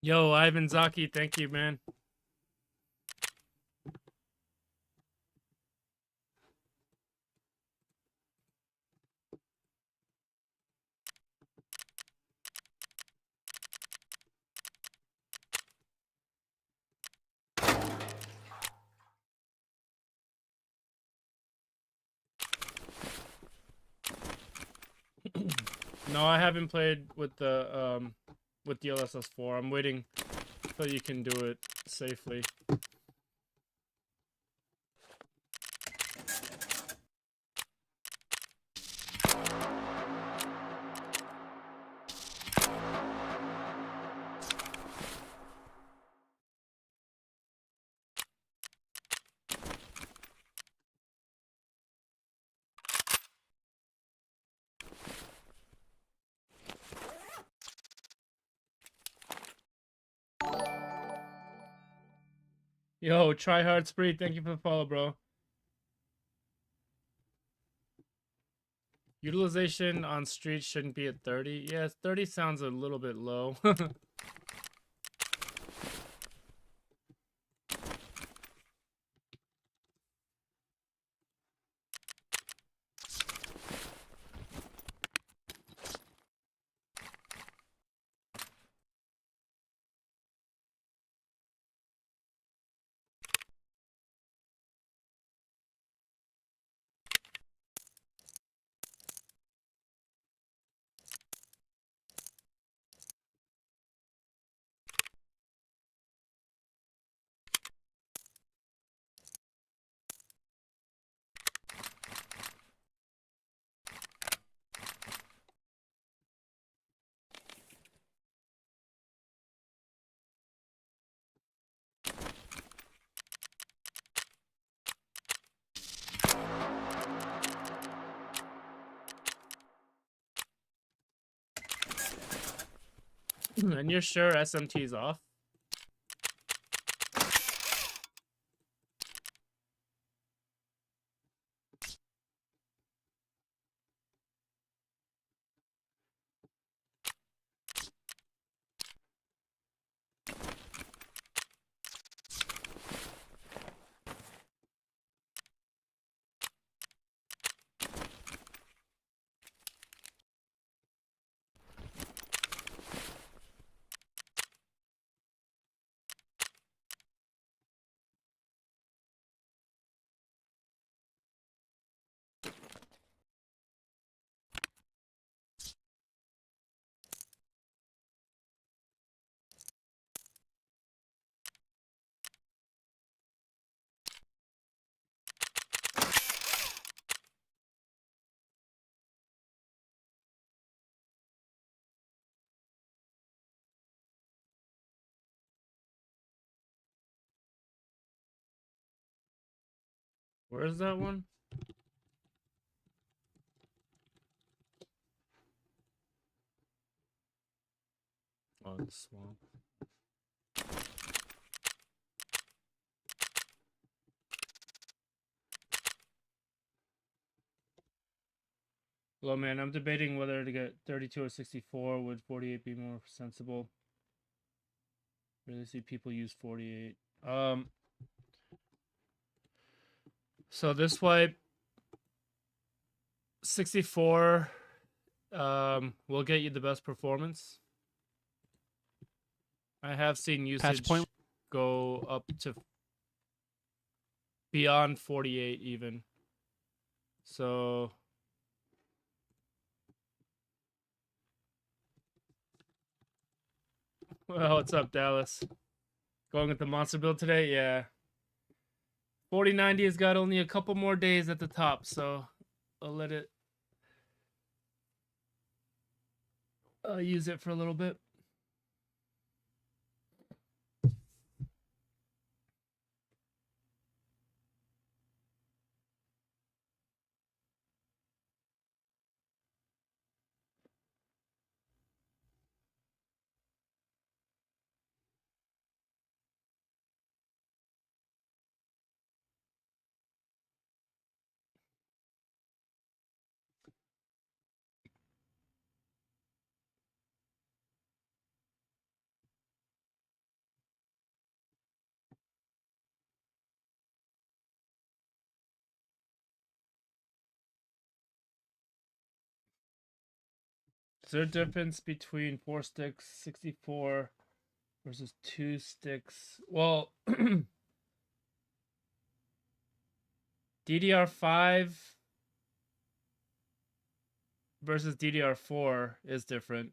Yo, Ivan Zaki, thank you, man. No, I haven't played with the DLSS4. I'm waiting till you can do it safely. Yo, try hard spree, thank you for the follow, bro. Utilization on street shouldn't be at 30. Yeah, 30 sounds a little bit low. And you're sure SMT is off? Where is that one? Oh, the swamp. Hello, man. I'm debating whether to get 32 or 64. Would 48 be more sensible? Really see people use 48. So this wipe 64 will get you the best performance. I have seen usage go up to beyond 48 even. So well, what's up, Dallas? Going with the monster build today? Yeah. 4090 has got only a couple more days at the top, so I'll let it use it for a little bit. Is there a difference between 4 sticks, 64 versus 2 sticks? Well, DDR5 versus DDR4 is different.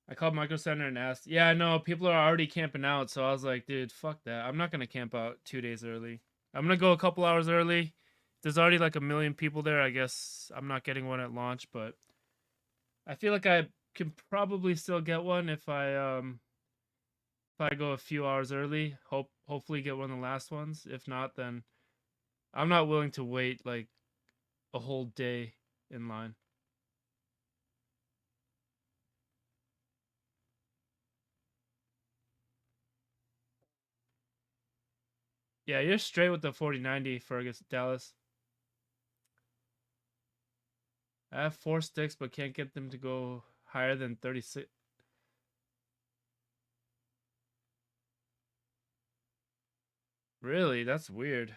I called Micro Center and asked. Yeah, I know people are already camping out, so I was like, dude, fuck that. I'm not gonna camp out 2 days early. I'm gonna go a couple hours early. There's already like 1 million people there. I guess I'm not getting one at launch, but I feel like I can probably still get one if I go a few hours early. Hopefully get one of the last ones. If not, then I'm not willing to wait like a whole day in line. Yeah, you're straight with the 4090, Fergus, Dallas. I have 4 sticks, but can't get them to go higher than 36. Really? That's weird.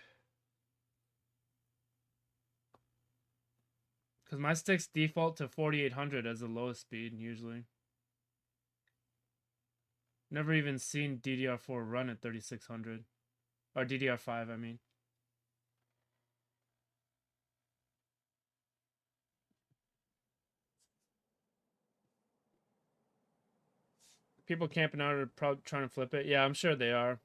Because my sticks default to 4800 as the lowest speed, usually. Never even seen DDR4 run at 3600. Or DDR5, I mean. People camping out are probably trying to flip it. Yeah, I'm sure they are.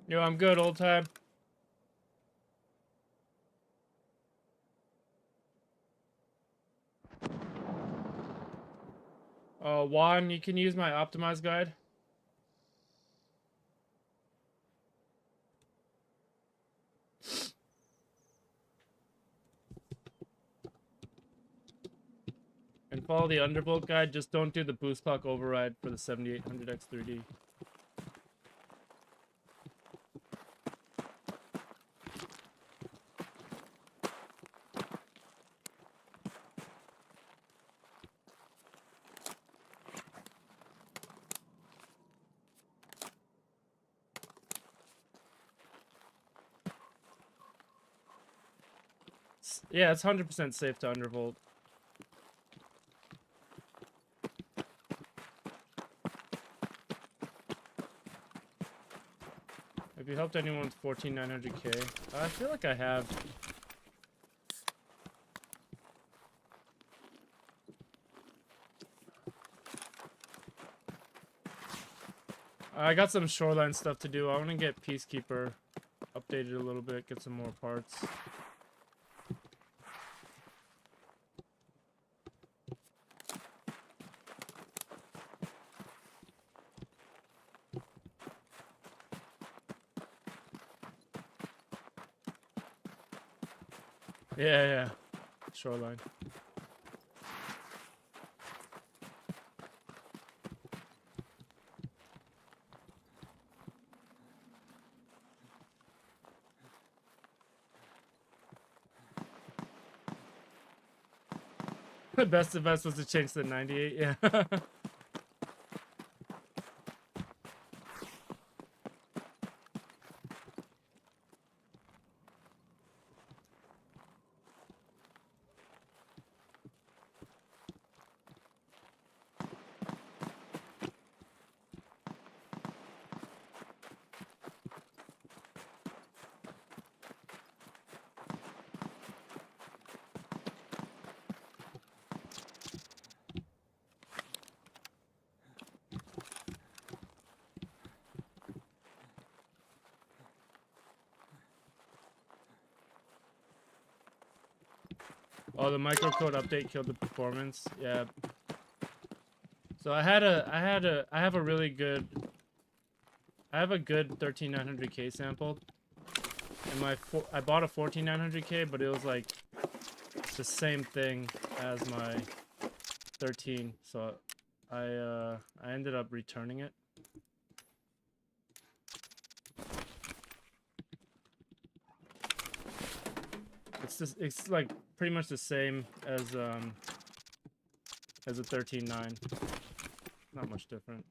Yo, I'm good, old time. Juan, you can use my optimized guide. And follow the undervolt guide. Just don't do the boost clock override for the 7800X3D. Yeah, it's 100% safe to undervolt. Have you helped anyone with 14900K? I feel like I have. I got some shoreline stuff to do. I want to get Peacekeeper updated a little bit, get some more parts. Yeah. Shoreline. The best advice was to change to the 98, yeah. Oh, the microcode update killed the performance. Yeah. So I have a good 13900K sample, and I bought a 14900K, but it was like the same thing as my 13, so I ended up returning it. It's like pretty much the same as a 13.9. Not much different.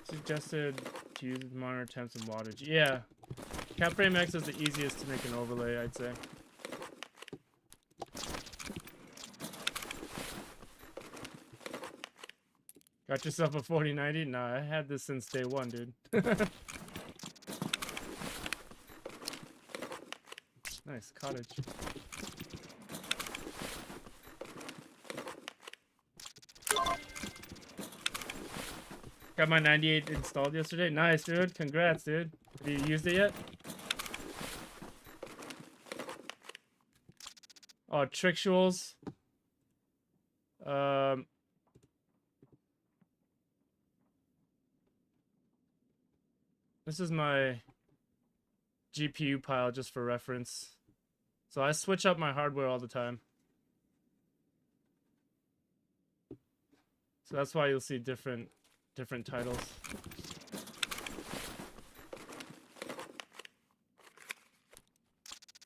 Suggested to use the monitor temps and wattage. Yeah, CapFrame X is the easiest to make an overlay, I'd say. Got yourself a 4090? Nah, I had this since day one, dude. Nice cottage. Got my 98 installed yesterday. Nice, dude. Congrats, dude. Have you used it yet? Oh, Trictuals. This is my GPU pile just for reference. So I switch up my hardware all the time. So that's why you'll see different titles.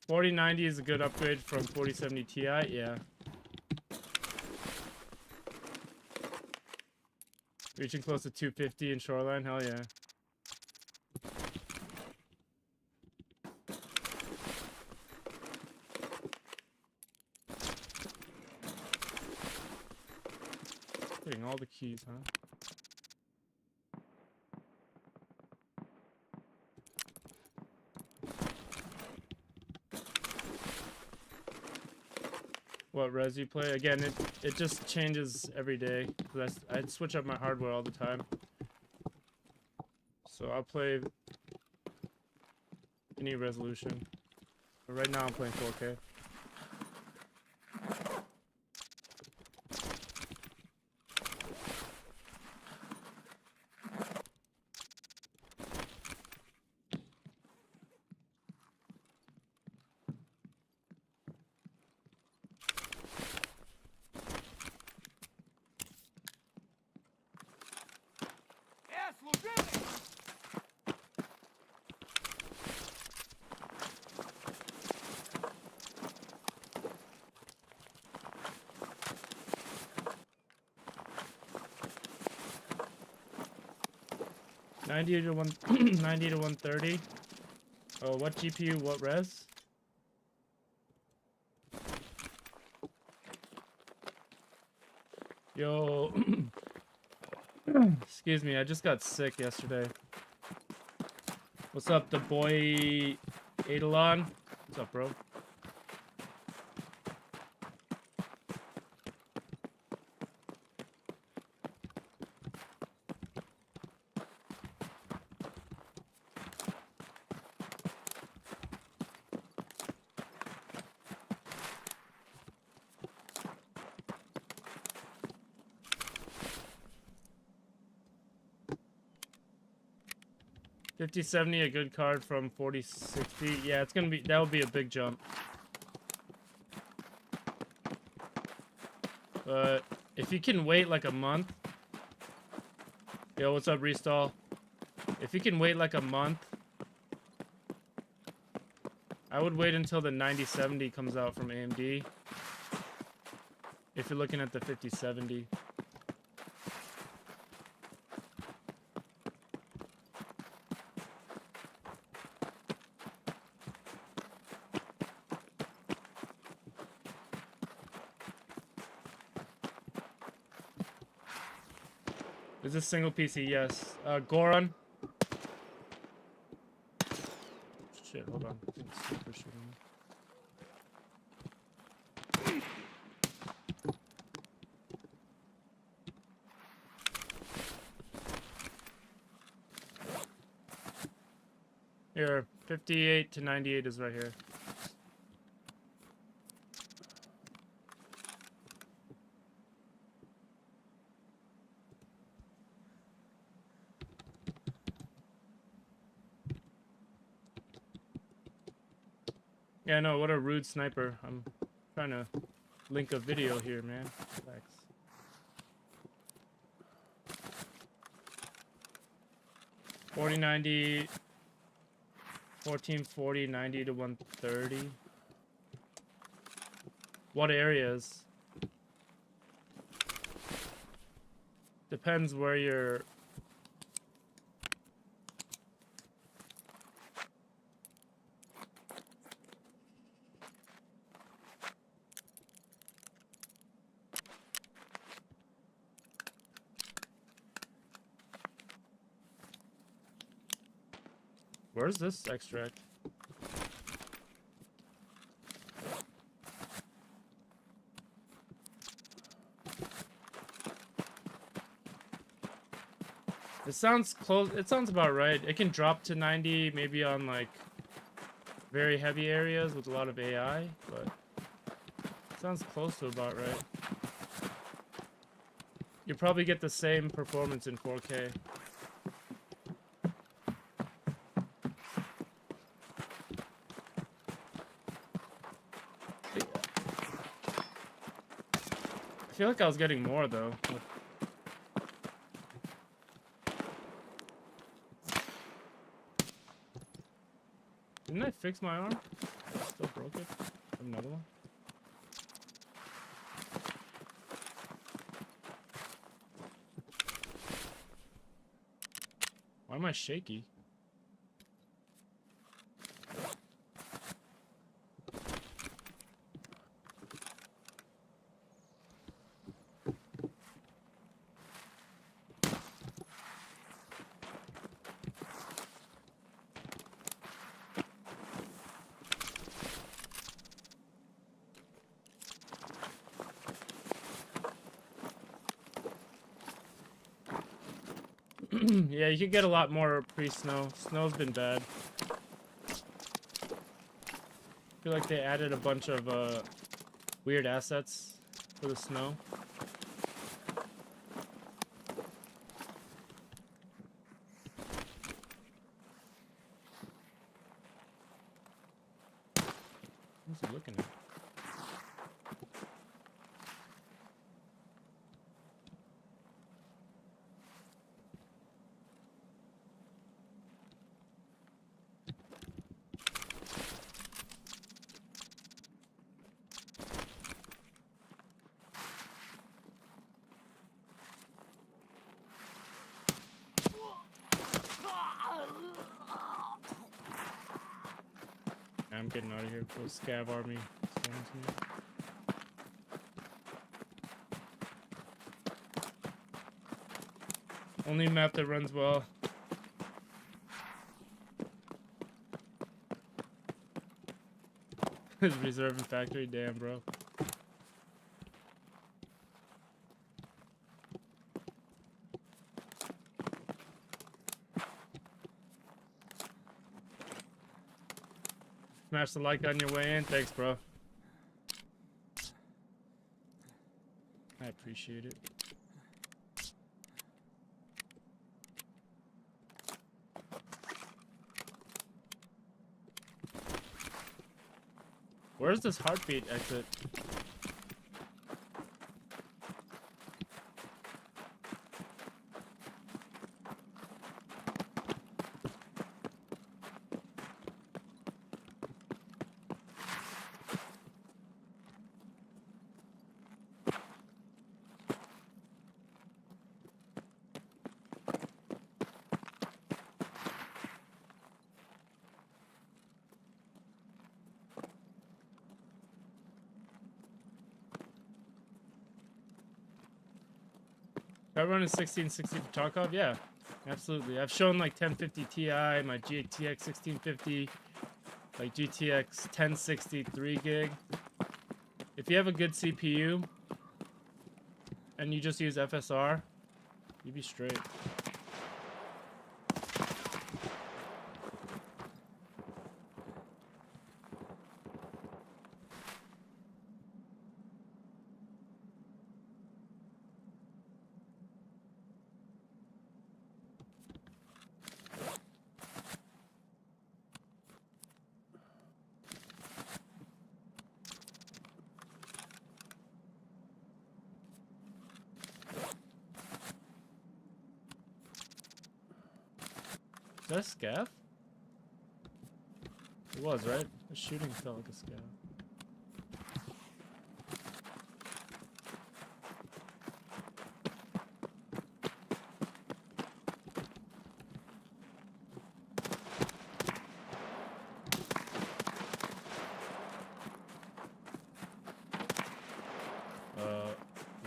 $4090 is a good upgrade from 4070 Ti, yeah. Reaching close to 250 in Shoreline, hell yeah. Getting all the keys, huh? What res you play? Again, it just changes every day. I switch up my hardware all the time. So I'll play any resolution. But right now I'm playing 4K. $90 to 130. Oh, what GPU? What res? Yo, excuse me. I just got sick yesterday. What's up, the boy Eidolon? What's up, bro? $5070, a good card from 4060. Yeah, it's gonna be, that would be a big jump. But if you can wait like a month. Yo, what's up, Restall? If you can wait like a month, I would wait until the 9070 comes out from AMD. If you're looking at the 5070. Is this single PC? Yes. Goron. Shit, hold on. Super shooting. Here, 58 to 98 is right here. Yeah, no, what a rude sniper. I'm trying to link a video here, man. Relax. $40.90, 1440, 90 to 130. What areas? Depends where you're. Where's this extract? It sounds close. It sounds about right. It can drop to 90, maybe on like very heavy areas with a lot of AI, but it sounds close to about right. You probably get the same performance in 4K. I feel like I was getting more though. Didn't I fix my arm? Still broke it? Another one? Why am I shaky? Yeah, you could get a lot more pre-snow. Snow's been bad. I feel like they added a bunch of weird assets for the snow. What's he looking at? I'm getting out of here before Scav Army spawns me. Only map that runs well. Reserve and factory, damn bro. Smash the like on your way in. Thanks, bro. I appreciate it. Where's this heartbeat exit? I run a 1660 for Tarkov? Yeah, absolutely. I've shown like 1050 Ti, my GTX 1650, like GTX 1060 3 gig. If you have a good CPU and you just use FSR, you'd be straight. that a scav? It was, right? The shooting felt like a scav.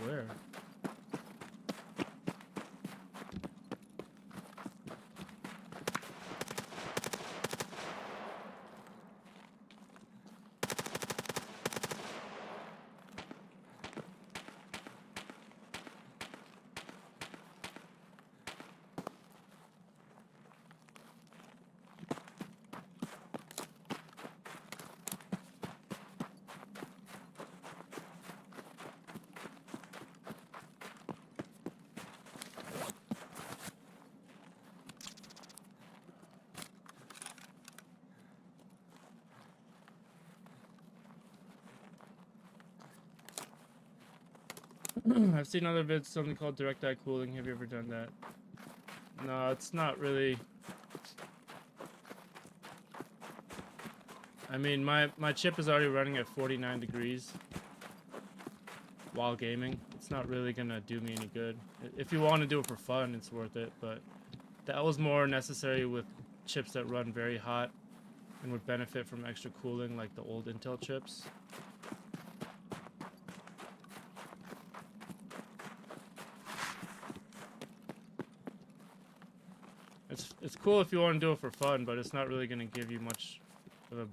Where? I've seen other vids, something called direct eye cooling. Have you ever done that? No, it's not really. I mean, my chip is already running at 49 degrees while gaming. It's not really gonna do me any good. If you want to do it for fun, it's worth it, but that was more necessary with chips that run very hot and would benefit from extra cooling, like the old Intel chips. It's cool if you want to do it for fun, but it's not really going to give you much of a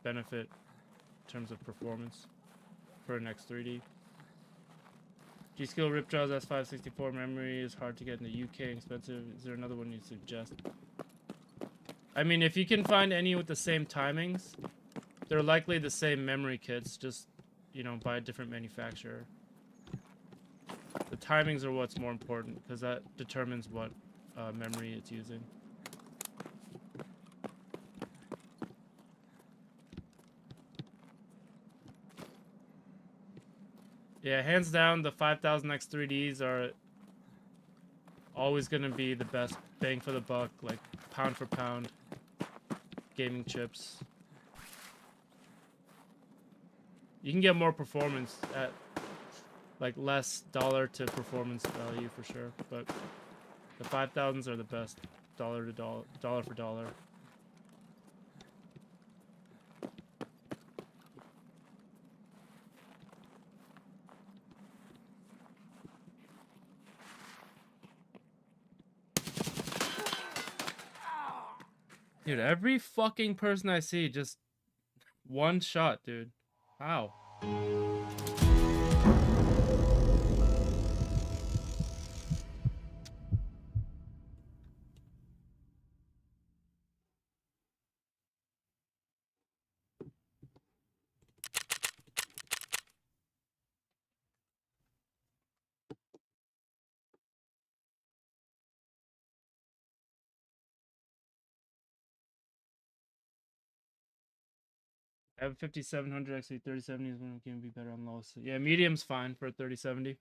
benefit in terms of performance for an X3D. G-Skill Ripjaw's S564 memory is hard to get in the UK, expensive. Is there another one you suggest? I mean, if you can find any with the same timings, they're likely the same memory kits, just, you know, by a different manufacturer. The timings are what's more important, because that determines what memory it's using. Yeah, hands down, the 5000 X3Ds are always going to be the best bang for the buck, like pound for pound gaming chips. You can get more performance at like less dollar to performance value for sure, but the 5000s are the best dollar for dollar. Dude, every fucking person I see just one shot, dude. How? I have a 5700, actually 3070 is when it can be better on low. So yeah, medium's fine for a 3070.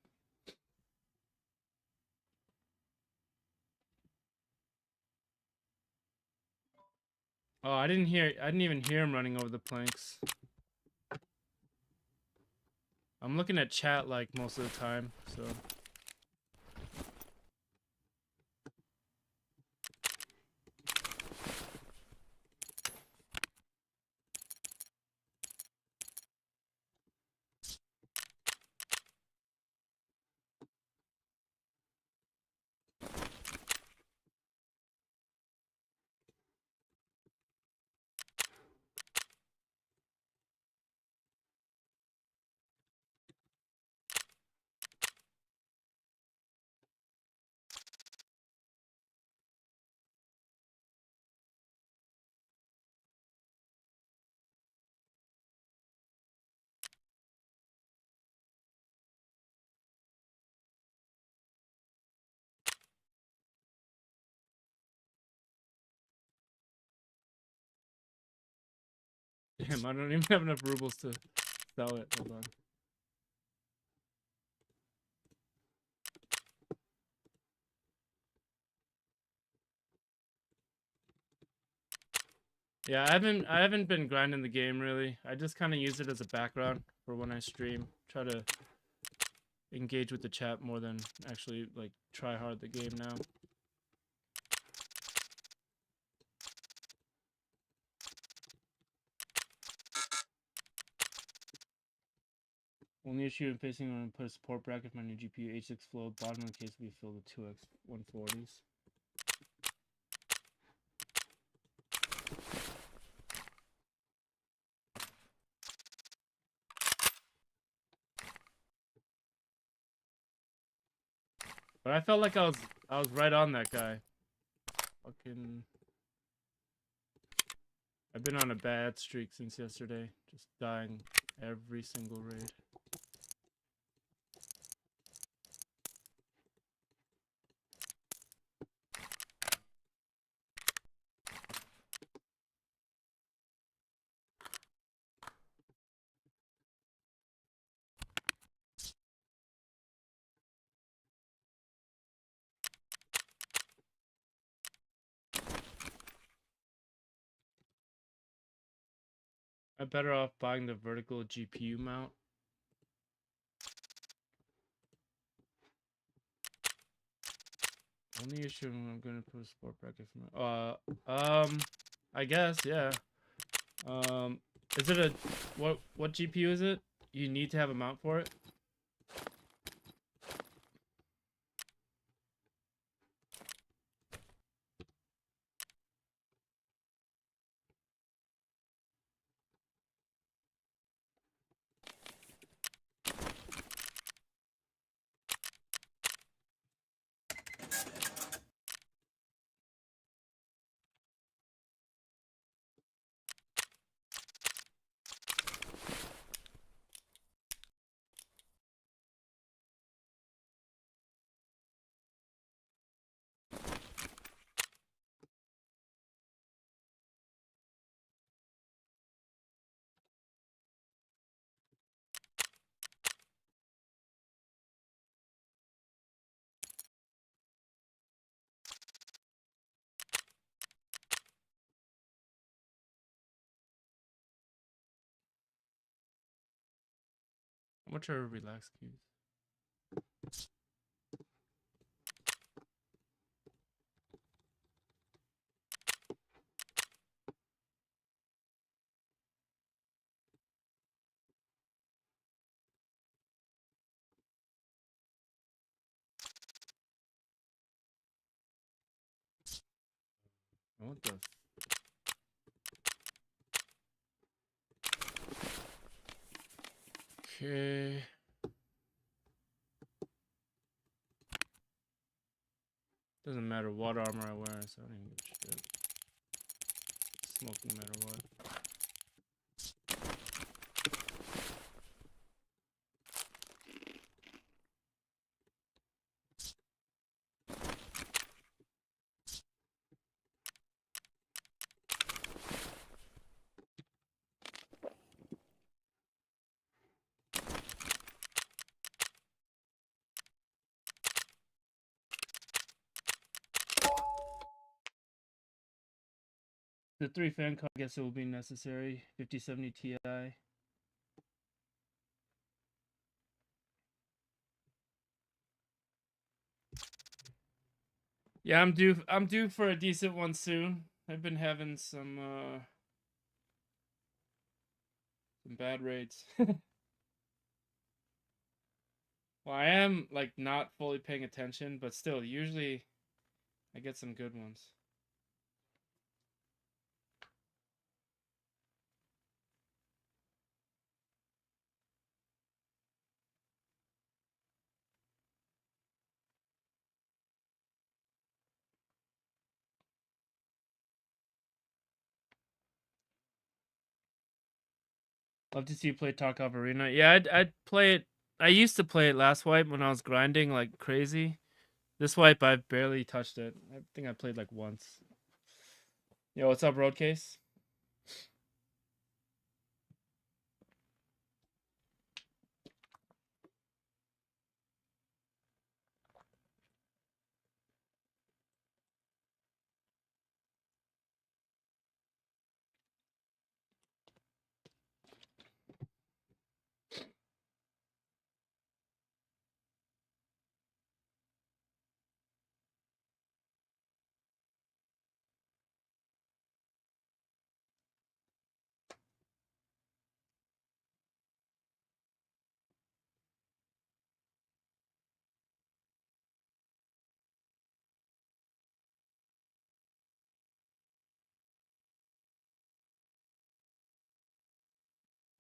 Oh, I didn't even hear him running over the planks. I'm looking at chat like most of the time, so. Damn, I don't even have enough rubles to sell it. Hold on. Yeah, I haven't been grinding the game really. I just kind of use it as a background for when I stream. Try to engage with the chat more than actually like try hard the game now. Only issue I'm facing when I put a support bracket for my new GPU H6 flow. Bottom of the case will be filled with 2x 140s. But I felt like I was right on that guy. Fucking I've been on a bad streak since yesterday. Just dying every single raid. I'm better off buying the vertical GPU mount. Only issue I'm gonna put a support bracket for my I guess, yeah. Is it a what GPU is it? You need to have a mount for it? How much are relax keys? I want the okay. Doesn't matter what armor I wear, so I don't even give a shit. Smoke no matter what. The 3 fan card, I guess it will be necessary. 5070 Ti. Yeah, I'm due for a decent one soon. I've been having some bad raids. Well, I am like not fully paying attention, but still usually I get some good ones. Love to see you play Tarkov Arena. Yeah, I'd play it. I used to play it last wipe when I was grinding like crazy. This wipe I've barely touched it. I think I played like once. Yo, what's up, Roadcase?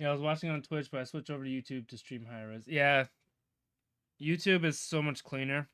Yeah, I was watching on Twitch, but I switched over to YouTube to stream higher res. Yeah, YouTube is so much cleaner.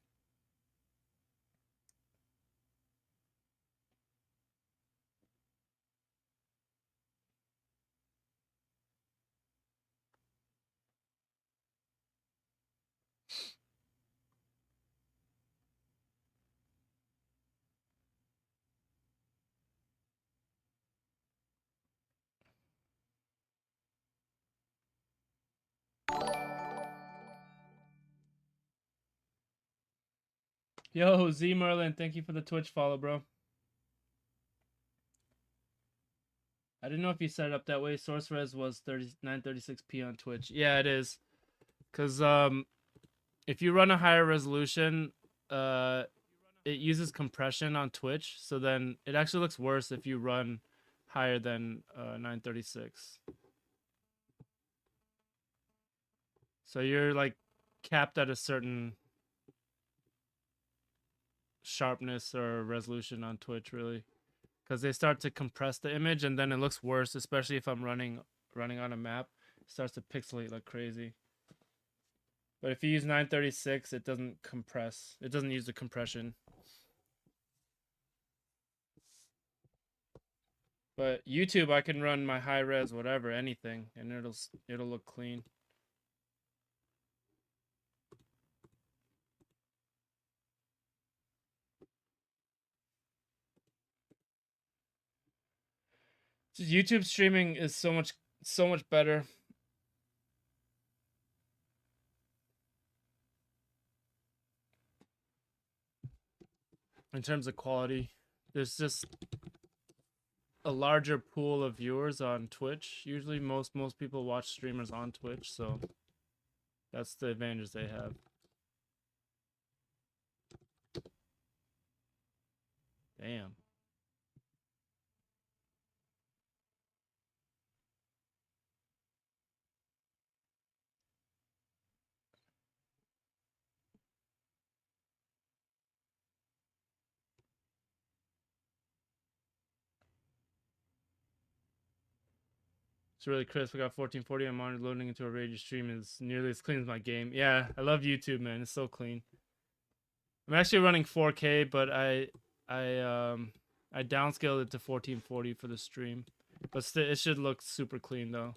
Yo, Z Merlin, thank you for the Twitch follow, bro. I didn't know if you set it up that way. Source res was 936p on Twitch. Yeah, it is. Cause if you run a higher resolution, it uses compression on Twitch, so then it actually looks worse if you run higher than 936. So you're like capped at a certain sharpness or resolution on Twitch, really, because they start to compress the image and then it looks worse, especially if I'm running on a map. It starts to pixelate like crazy. But if you use 936, it doesn't compress. It doesn't use the compression. But YouTube, I can run my high res, whatever, anything, and it'll look clean. Just YouTube streaming is so much better. In terms of quality, there's just a larger pool of viewers on Twitch. Usually most people watch streamers on Twitch, so that's the advantage they have. Damn. It's really crisp. I got 1440 on monitor. Loading into a radio stream is nearly as clean as my game. Yeah, I love YouTube, man. It's so clean. I'm actually running 4K, but I downscaled it to 1440 for the stream. But still, it should look super clean though.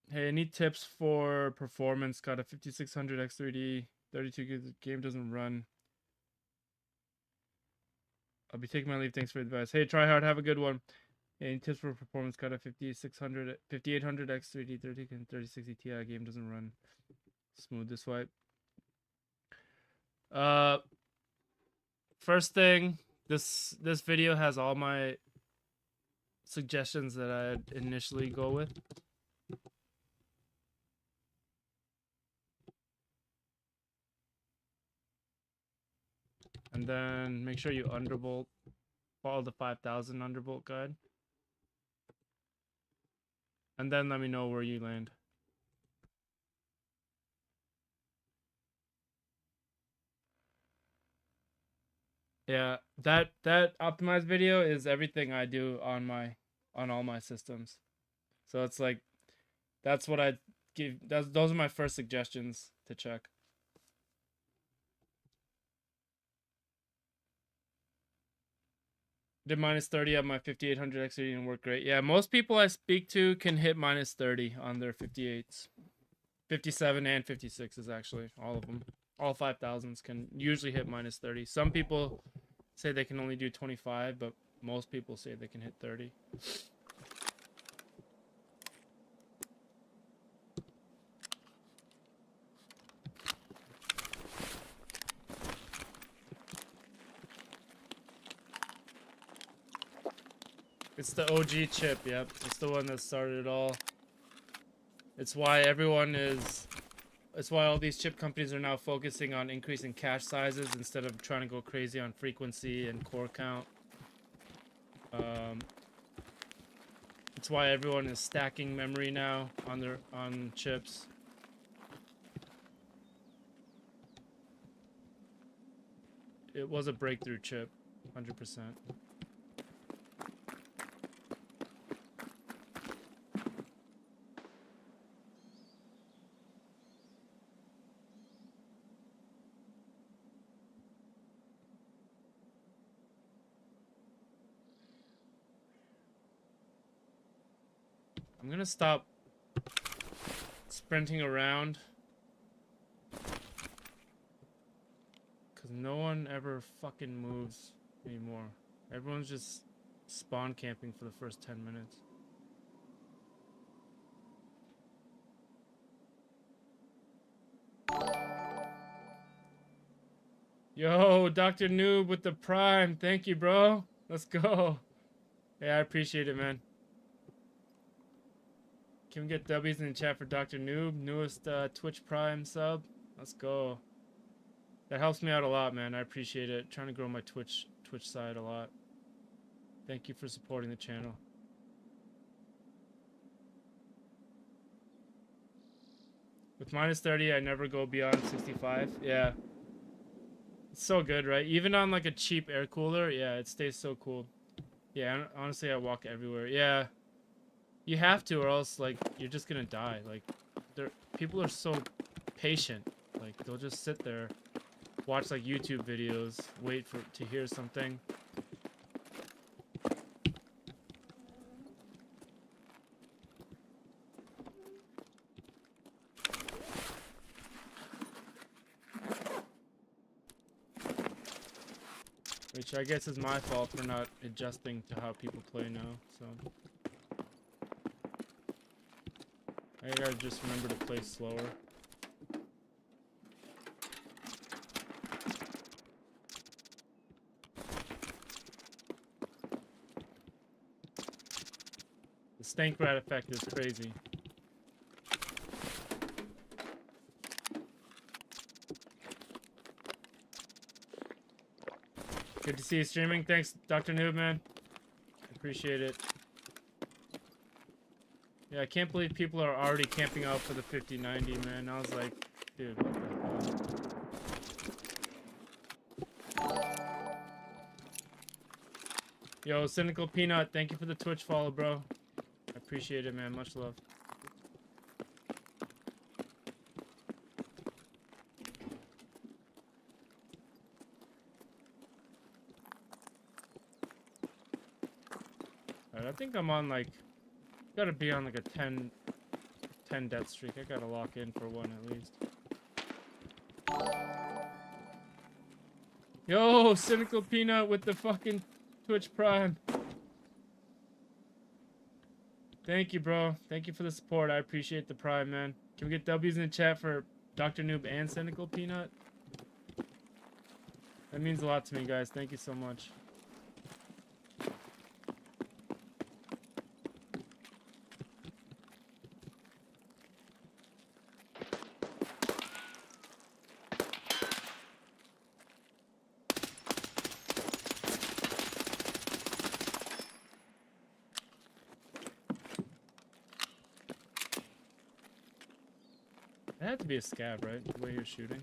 Hey, any tips for performance? Got a 5600 X3D, 32 gigs. Game doesn't run. I'll be taking my leave. Thanks for the advice. Hey, try hard. Have a good one. Any tips for performance? Got a 5800 X3D, 30 and 3060 Ti. Game doesn't run smooth this way. First thing, this video has all my suggestions that I'd initially go with. And then make sure you underbolt, follow the 5000 underbolt guide. And then let me know where you land. Yeah, that optimized video is everything I do on all my systems. So it's like that's what I give. Those are my first suggestions to check. Did minus 30 on my 5800 X3D and worked great. Yeah, most people I speak to can hit minus 30 on their 58s. 57 and 56s actually, all of them. All 5000s can usually hit minus 30. Some people say they can only do 25, but most people say they can hit 30. It's the OG chip, yep. It's the one that started it all. It's why it's why all these chip companies are now focusing on increasing cache sizes instead of trying to go crazy on frequency and core count. It's why everyone is stacking memory now on chips. It was a breakthrough chip, 100%. I'm gonna stop sprinting around. Because no one ever fucking moves anymore. Everyone's just spawn camping for the first 10 minutes. Yo, Dr. Noob with the Prime. Thank you, bro. Let's go. Yeah, I appreciate it, man. Can we get W's in the chat for Dr. Noob? Newest Twitch Prime sub. Let's go. That helps me out a lot, man. I appreciate it. Trying to grow my Twitch side a lot. Thank you for supporting the channel. With minus 30, I never go beyond 65. Yeah. It's so good, right? Even on like a cheap air cooler, yeah, it stays so cool. Yeah, honestly, I walk everywhere. Yeah. You have to, or else like you're just gonna die. Like, people are so patient. Like, they'll just sit there, watch like YouTube videos, wait to hear something. Which I guess is my fault for not adjusting to how people play now, so. I gotta just remember to play slower. The stank rat effect is crazy. Good to see you streaming. Thanks, Dr. Noob, man. Appreciate it. Yeah, I can't believe people are already camping out for the 5090, man. I was like, dude, what the hell? Yo, Cynical Peanut, thank you for the Twitch follow, bro. I appreciate it, man. Much love. Alright, I think I'm on like, gotta be on like a 10 death streak. I gotta lock in for one at least. Yo, Cynical Peanut with the fucking Twitch Prime. Thank you, bro. Thank you for the support. I appreciate the Prime, man. Can we get W's in the chat for Dr. Noob and Cynical Peanut? That means a lot to me, guys. Thank you so much. It had to be a scab, right? The way you're shooting.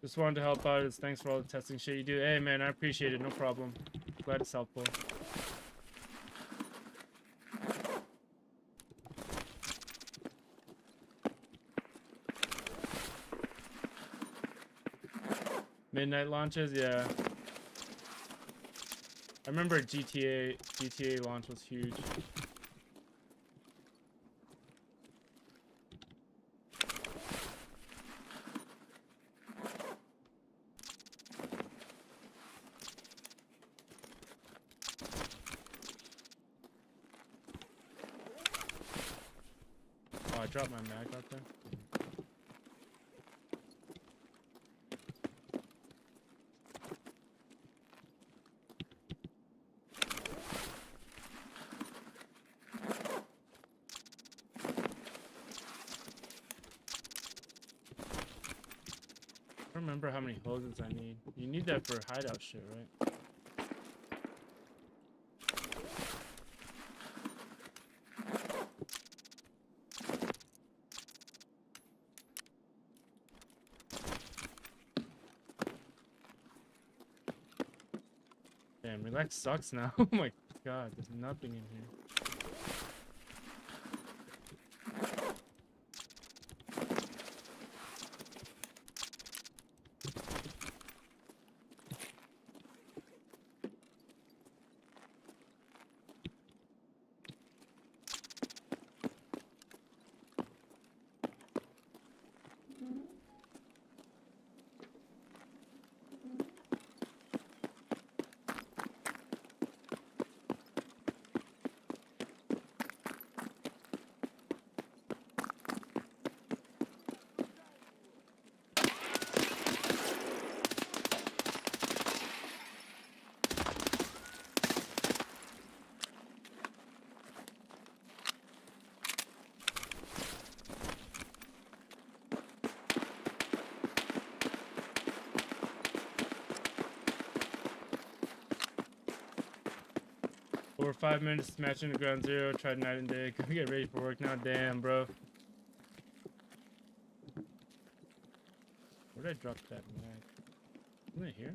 Just wanted to help out. Thanks for all the testing shit you do. Hey, man, I appreciate it. No problem. Glad it's helpful. Midnight launches, yeah. I remember GTA launch was huge. Oh, I dropped my mag out there. I don't remember how many hoses I need. You need that for hideout shit, right? Damn, relax sucks now. Oh my god, there's nothing in here. Over 5 minutes matching the ground zero. Tried night and day. Go get ready for work now. Damn, bro. Where did I drop that mag? Isn't it here?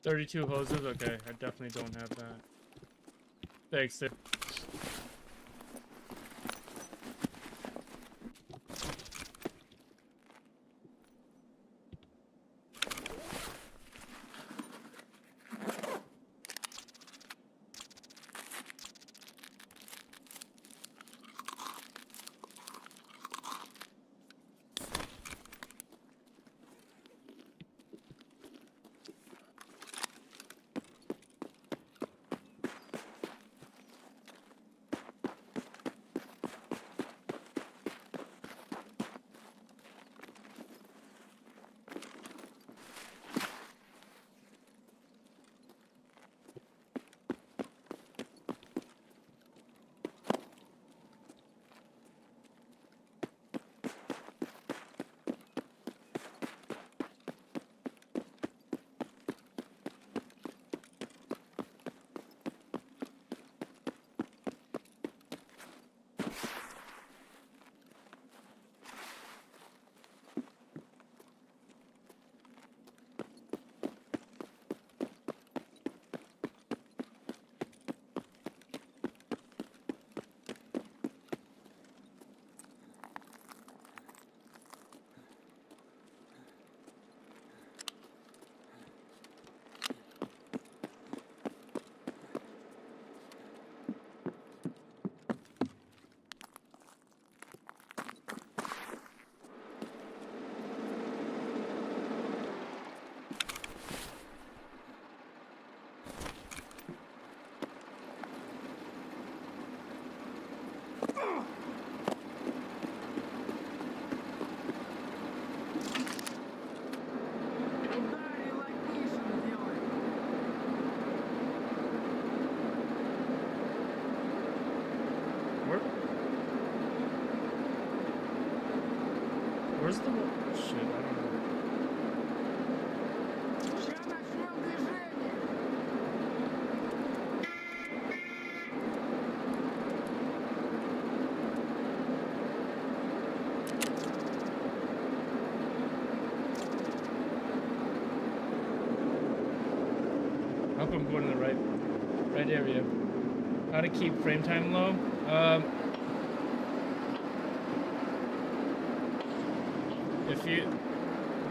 $32 hoses? Okay, I definitely don't have that. Thanks, sir. Where's the shit? I don't know. hope I'm going to the right area. How to keep frame time low?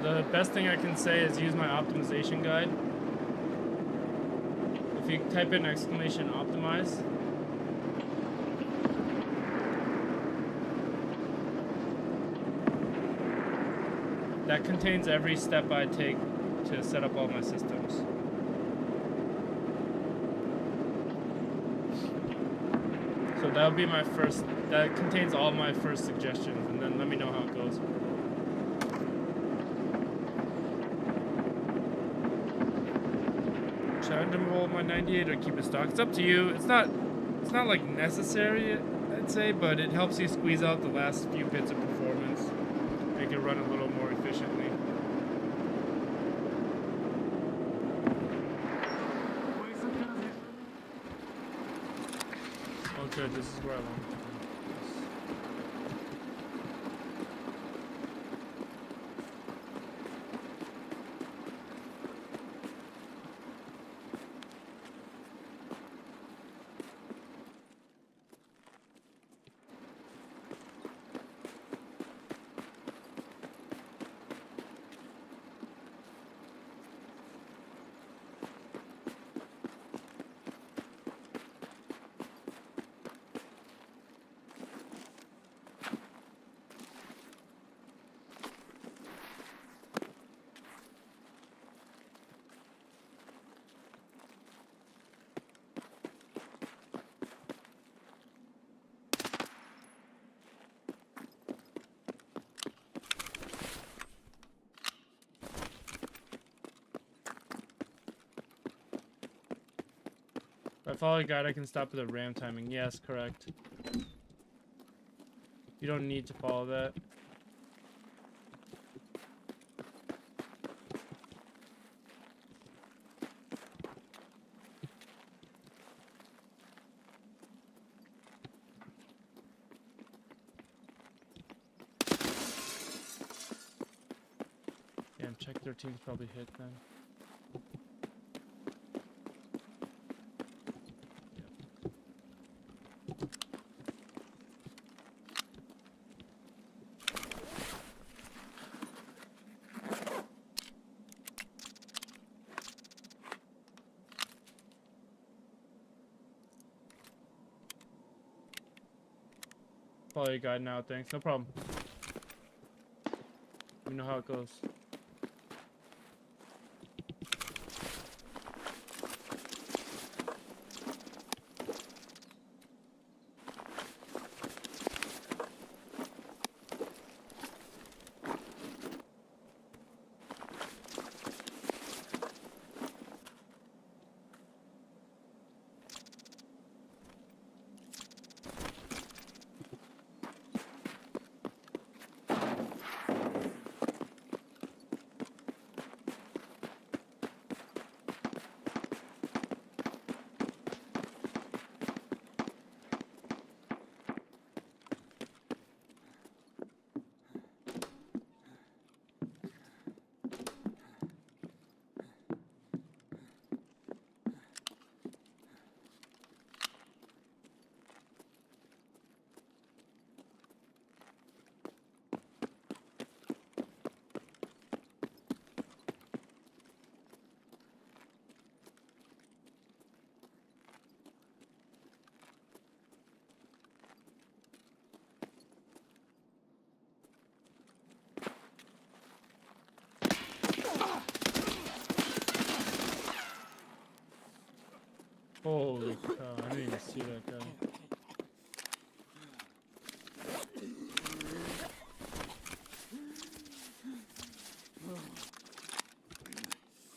The best thing I can say is use my optimization guide. If you type in exclamation optimize, that contains every step I take to set up all my systems. So that would be my first, that contains all my first suggestions, and then let me know how it goes. Should I unroll my 98 or keep it stock? It's up to you. It's not like necessary, I'd say, but it helps you squeeze out the last few bits of performance. Make it run a little more efficiently. Oh good, this is where I want to go. If I follow a guide, I can stop at the RAM timing. Yes, correct. You don't need to follow that. Damn, check 13's probably hit then. Follow your guide now, thanks. No problem. Let me know how it goes. Holy cow, I didn't even see that guy.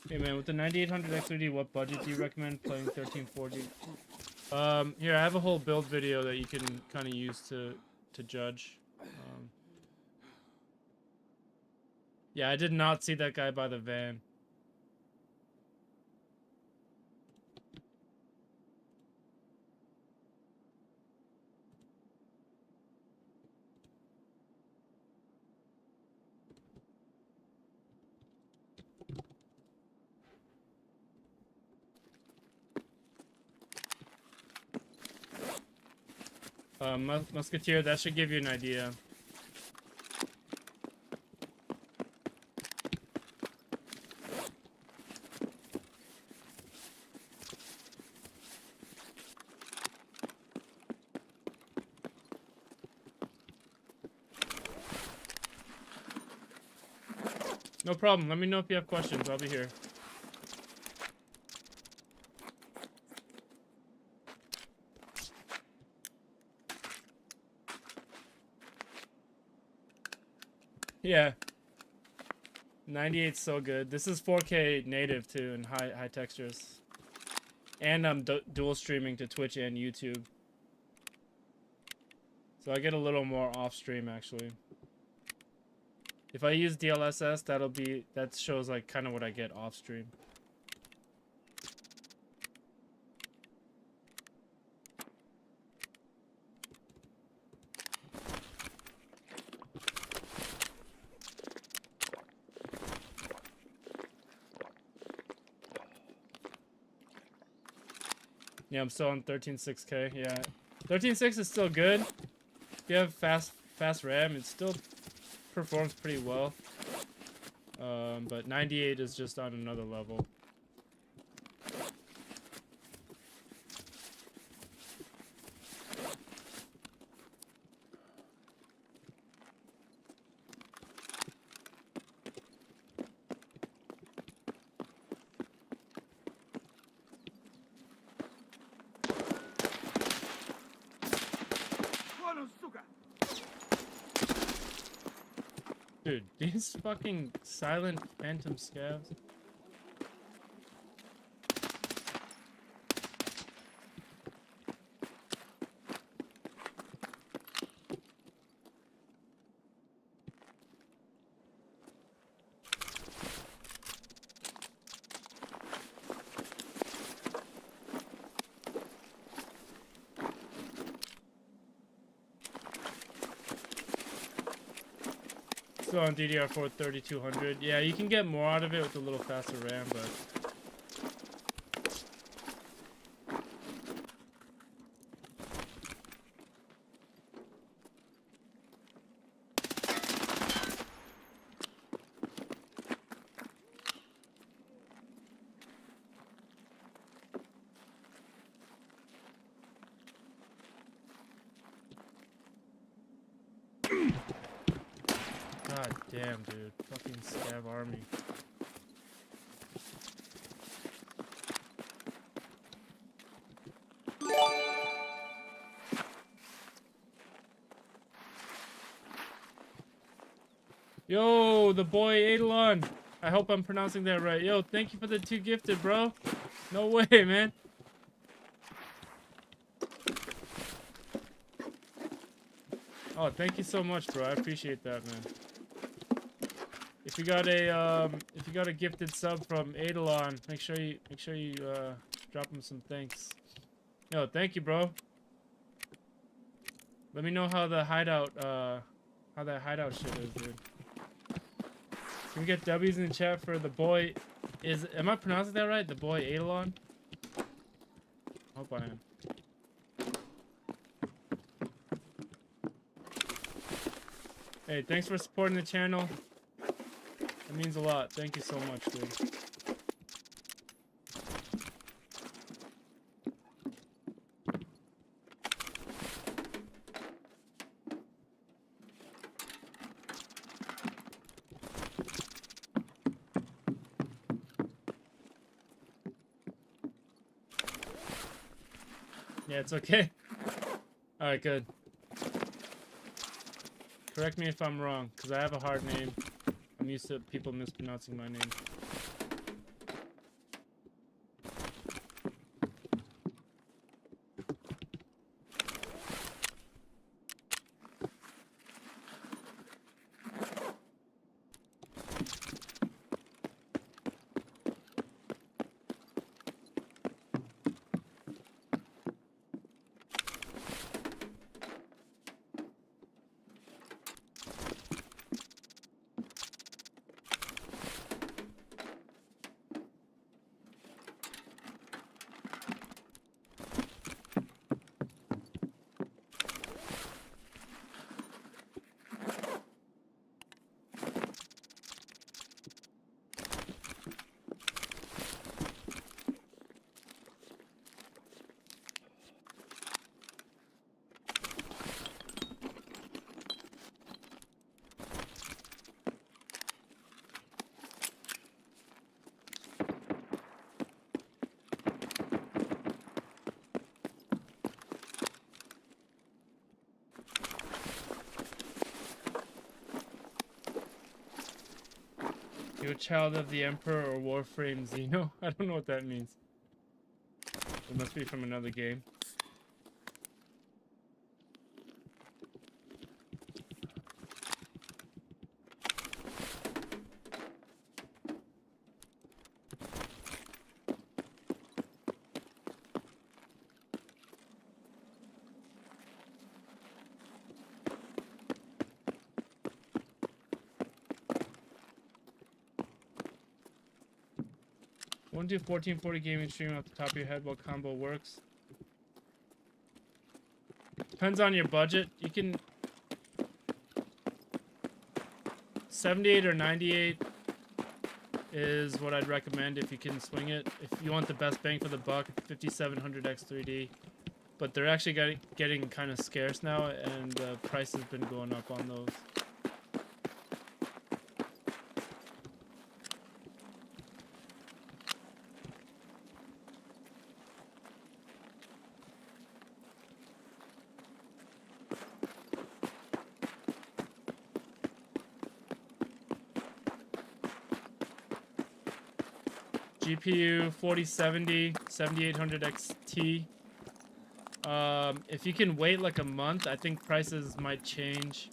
Hey man, with the 9800 X3D, what budget do you recommend playing 1340? Here, I have a whole build video that you can kind of use to judge. Yeah, I did not see that guy by the van. Musketeer, that should give you an idea. No problem. Let me know if you have questions. I'll be here. Yeah. 98's so good. This is 4K native too and high textures. And I'm dual streaming to Twitch and YouTube. So I get a little more off stream actually. If I use DLSS, that shows like kind of what I get off stream. Yeah, I'm still on 13.6K. Yeah, 13.6 is still good. If you have fast RAM, it still performs pretty well. But 98 is just on another level. Dude, these fucking silent phantom scavs. Still on DDR4 3200. Yeah, you can get more out of it with a little faster RAM, but god damn, dude. Fucking scav army. Yo, the boy Eidolon. I hope I'm pronouncing that right. Yo, thank you for the 2 gifted, bro. No way, man. Oh, thank you so much, bro. I appreciate that, man. If you got a gifted sub from Eidolon, make sure you drop him some thanks. Yo, thank you, bro. Let me know how that hideout shit is, dude. Can we get W's in the chat for the boy? Am I pronouncing that right? The boy Eidolon? Hope I am. Hey, thanks for supporting the channel. It means a lot. Thank you so much, dude. Yeah, it's okay. Alright, good. Correct me if I'm wrong, because I have a hard name. I'm used to people mispronouncing my name. You a child of the Emperor or Warframe Xeno? I don't know what that means. It must be from another game. Want to do 1440 gaming stream off the top of your head what combo works? Depends on your budget. You can 78 or 98 is what I'd recommend if you can swing it. If you want the best bang for the buck, 5700X 3D. But they're actually getting kind of scarce now, and the price has been going up on those. GPU 4070, 7800 XT. If you can wait like a month, I think prices might change.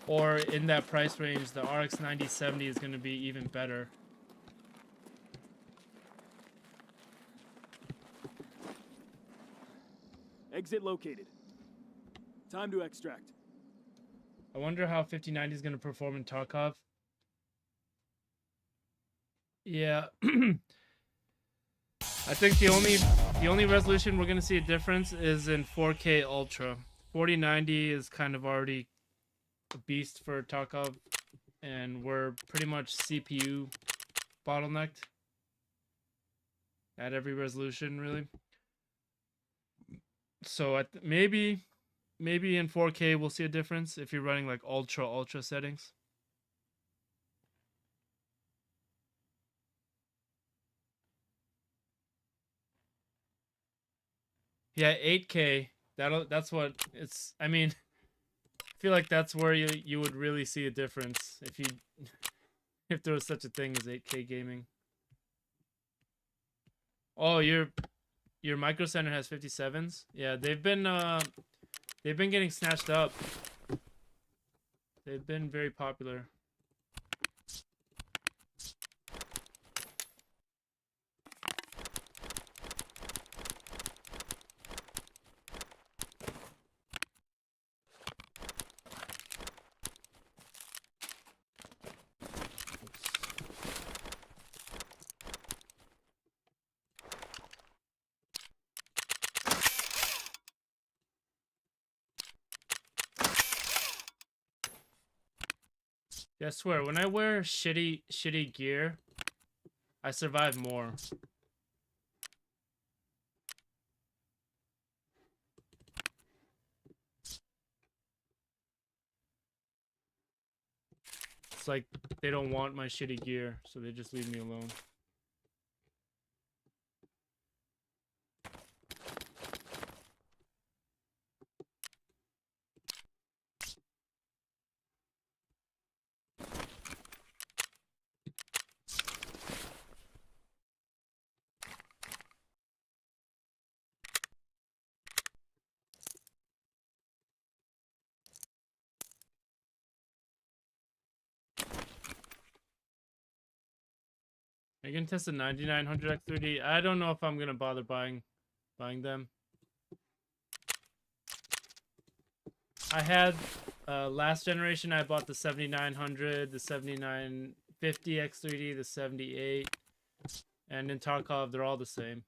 Or in that price range, the RX 9070 is going to be even better. Exit located. Time to extract. I wonder how 5090 is going to perform in Tarkov. Yeah. I think the only resolution we're gonna see a difference is in 4K Ultra. 4090 is kind of already a beast for Tarkov, and we're pretty much CPU bottlenecked at every resolution, really. So maybe in 4K we'll see a difference if you're running like ultra settings. Yeah, 8K. That's what it's. I mean, I feel like that's where you would really see a difference if there was such a thing as 8K gaming. Oh, your Micro Center has 57s. Yeah, they've been getting snatched up. They've been very popular. Yeah, I swear, when I wear shitty gear, I survive more. It's like they don't want my shitty gear, so they just leave me alone. I can test a 9900 X3D. I don't know if I'm gonna bother buying them. I had last generation. I bought the 7900, the 7950 X3D, the 78, and in Tarkov they're all the same.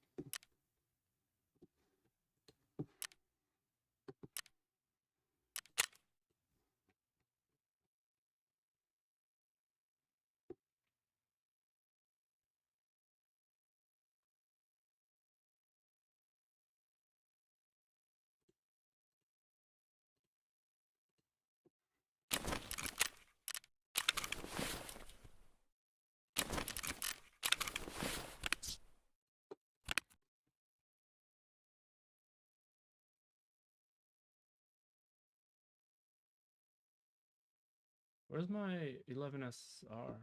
Where's my 11SR?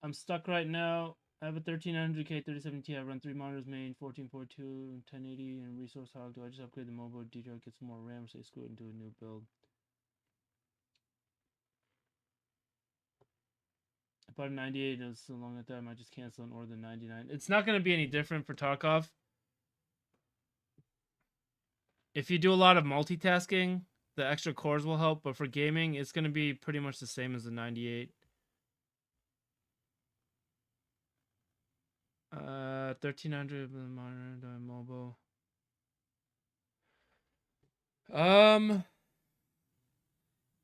I'm stuck right now. I have a 1300K 37T. I run 3 monitors, main 1442, 1080, and resource hog. Do I just upgrade the mobile detail, get some more RAM, say screw it and do a new build? I bought a 98. It was so long at that I might just cancel and order the 99. It's not going to be any different for Tarkov. If you do a lot of multitasking, the extra cores will help, but for gaming, it's going to be pretty much the same as the 98. 1300 monitor mobile.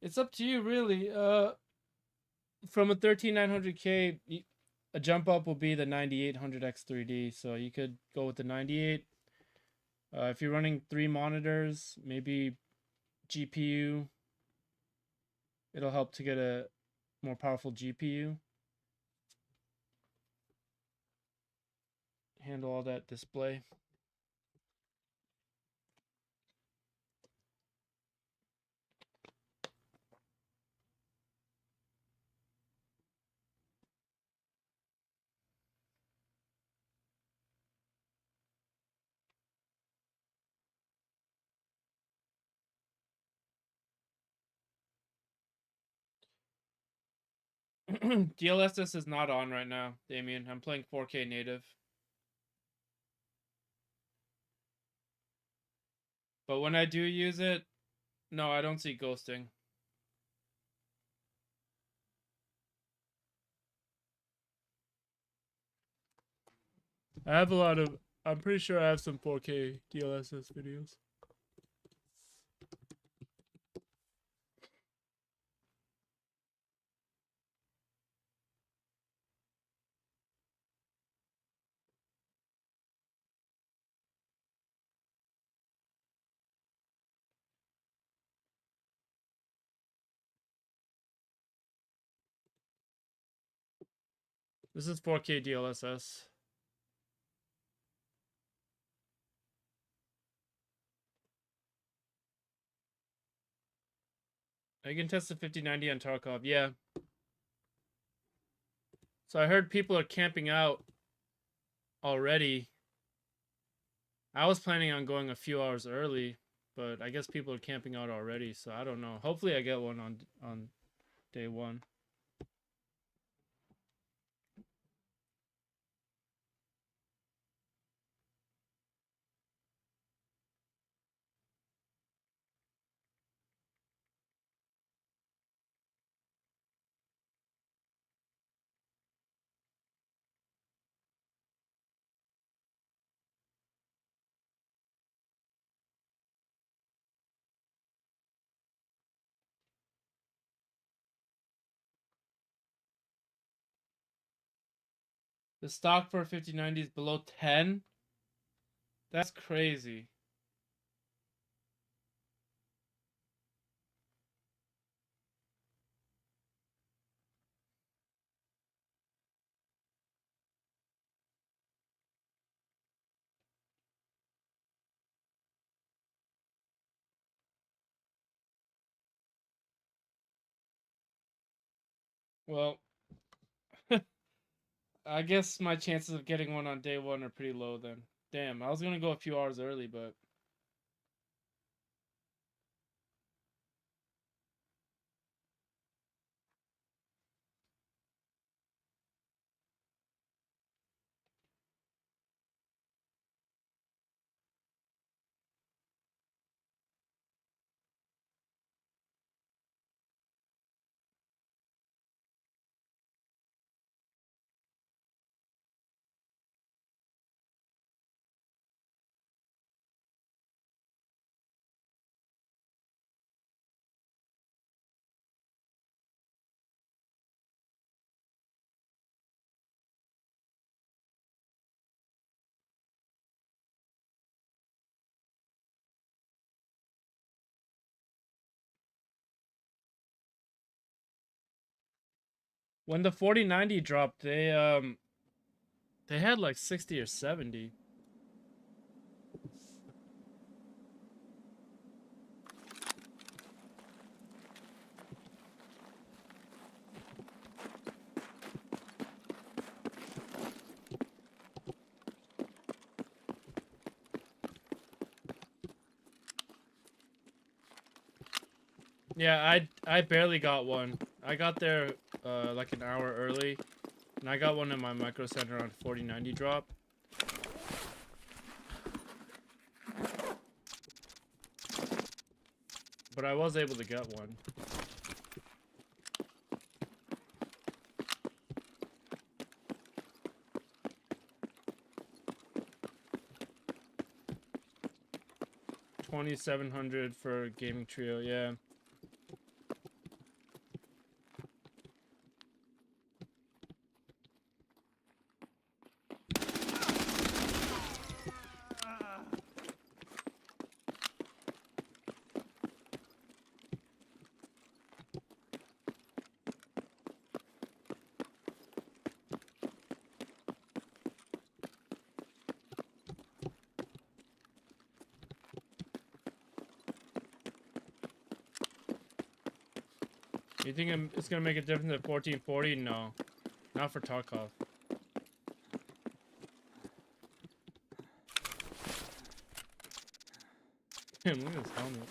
It's up to you really. From a 13900K, a jump up will be the 9800X3D. So you could go with the 98. If you're running 3 monitors, maybe GPU. It'll help to get a more powerful GPU. Handle all that display. DLSS is not on right now, Damien. I'm playing 4K native. But when I do use it, no, I don't see ghosting. I have a lot of... I'm pretty sure I have some 4K DLSS videos. This is 4K DLSS. I can test the 5090 on Tarkov, yeah. So I heard people are camping out already. I was planning on going a few hours early, but I guess people are camping out already, so I don't know. Hopefully I get one on day 1. The stock for 5090 is below 10? That's crazy. Well, I guess my chances of getting one on day 1 are pretty low then. Damn, I was gonna go a few hours early, but... When the 4090 dropped, they had like 60 or 70. Yeah, I barely got one. I got there like an hour early, and I got one in my micro center on 4090 drop. But I was able to get one. $2,700 for a gaming trio, yeah. You think it's gonna make a difference at 1440? No, not for Tarkov. Damn, look at his helmet.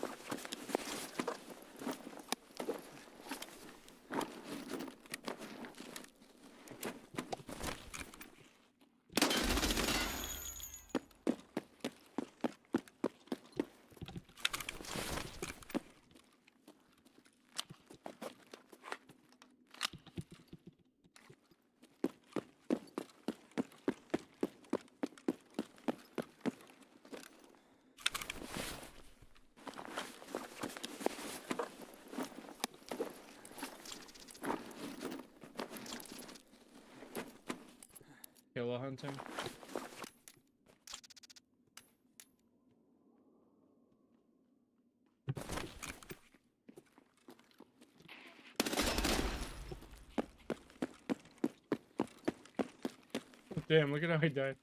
Killer hunting. Damn, look at how he died.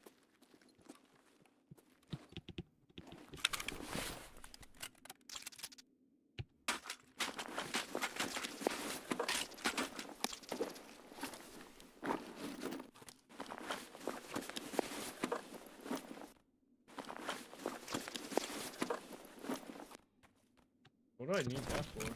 What do I need that for?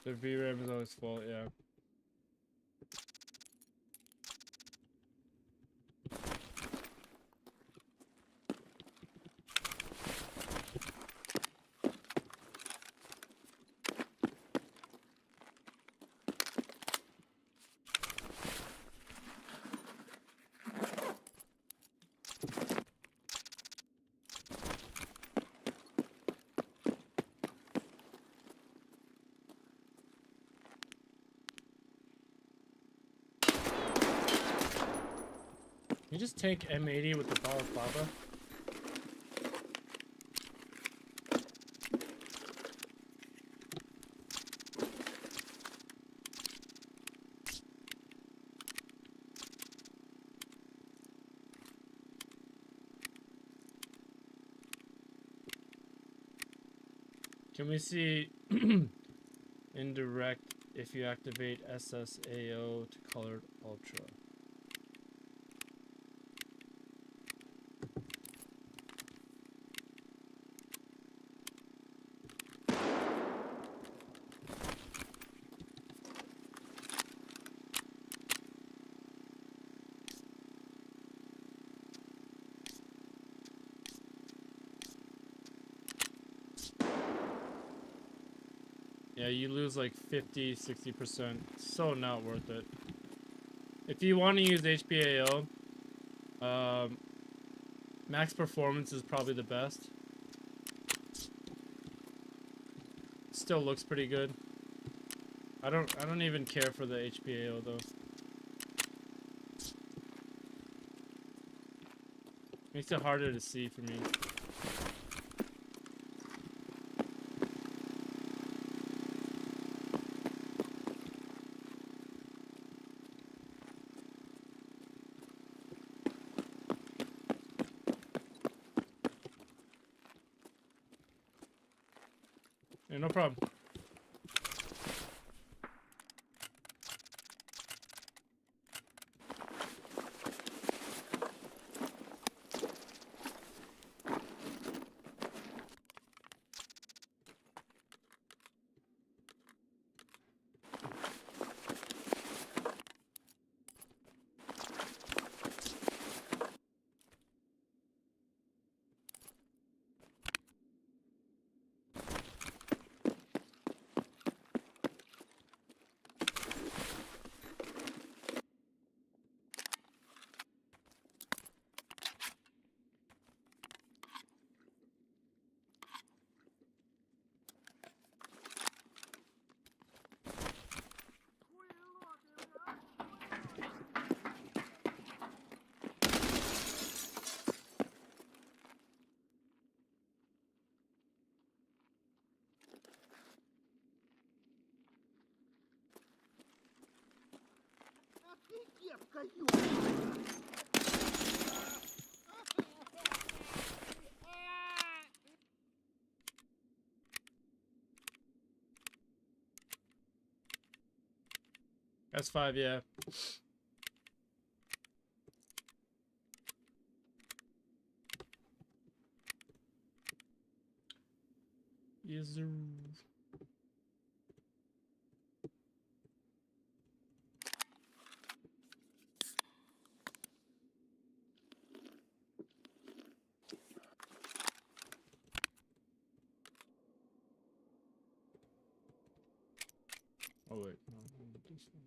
The VRAM is always full, yeah. You just take M80 with the balaclava. Can we see indirect if you activate SSAO to colored ultra? Yeah, you lose like 50-60%. So not worth it. If you want to use HPAO, max performance is probably the best. Still looks pretty good. I don't even care for the HPAO though. Makes it harder to see for me. Yeah, no problem. S5, yeah. Yes, sir. Oh wait, no, this one.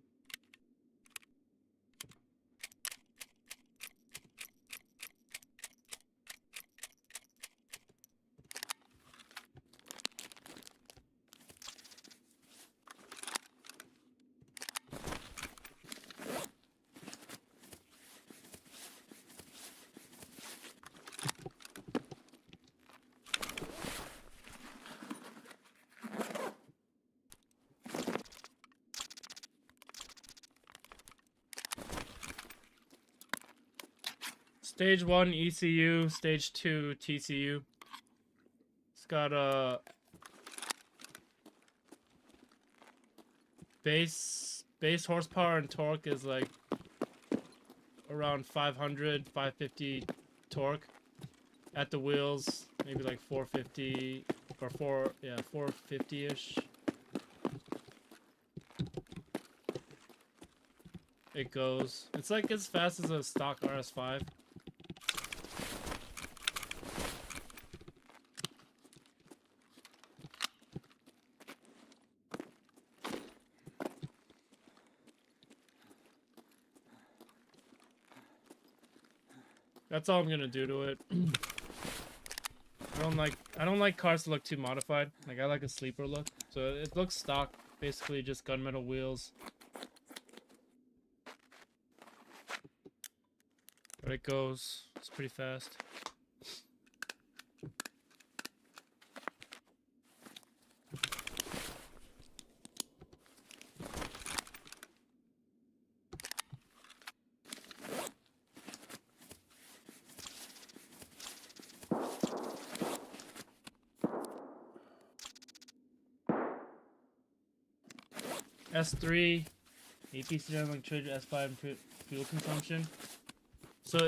Stage 1 ECU, Stage 2 TCU. It's got a base horsepower and torque is like around 500, 550 torque. At the wheels, maybe like 450 or 450-ish. It goes. It's like as fast as a stock RS5. That's all I'm gonna do to it. I don't like cars to look too modified. Like I like a sleeper look. So it looks stock, basically just gunmetal wheels. But it goes. It's pretty fast. S3, APC electricity, S5 fuel consumption. So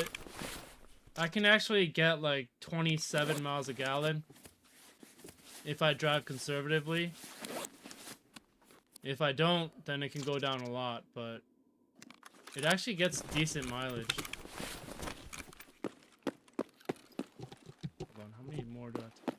I can actually get like 27 miles a gallon if I drive conservatively. If I don't, then it can go down a lot, but it actually gets decent mileage. Hold on, how many more do I have to fill?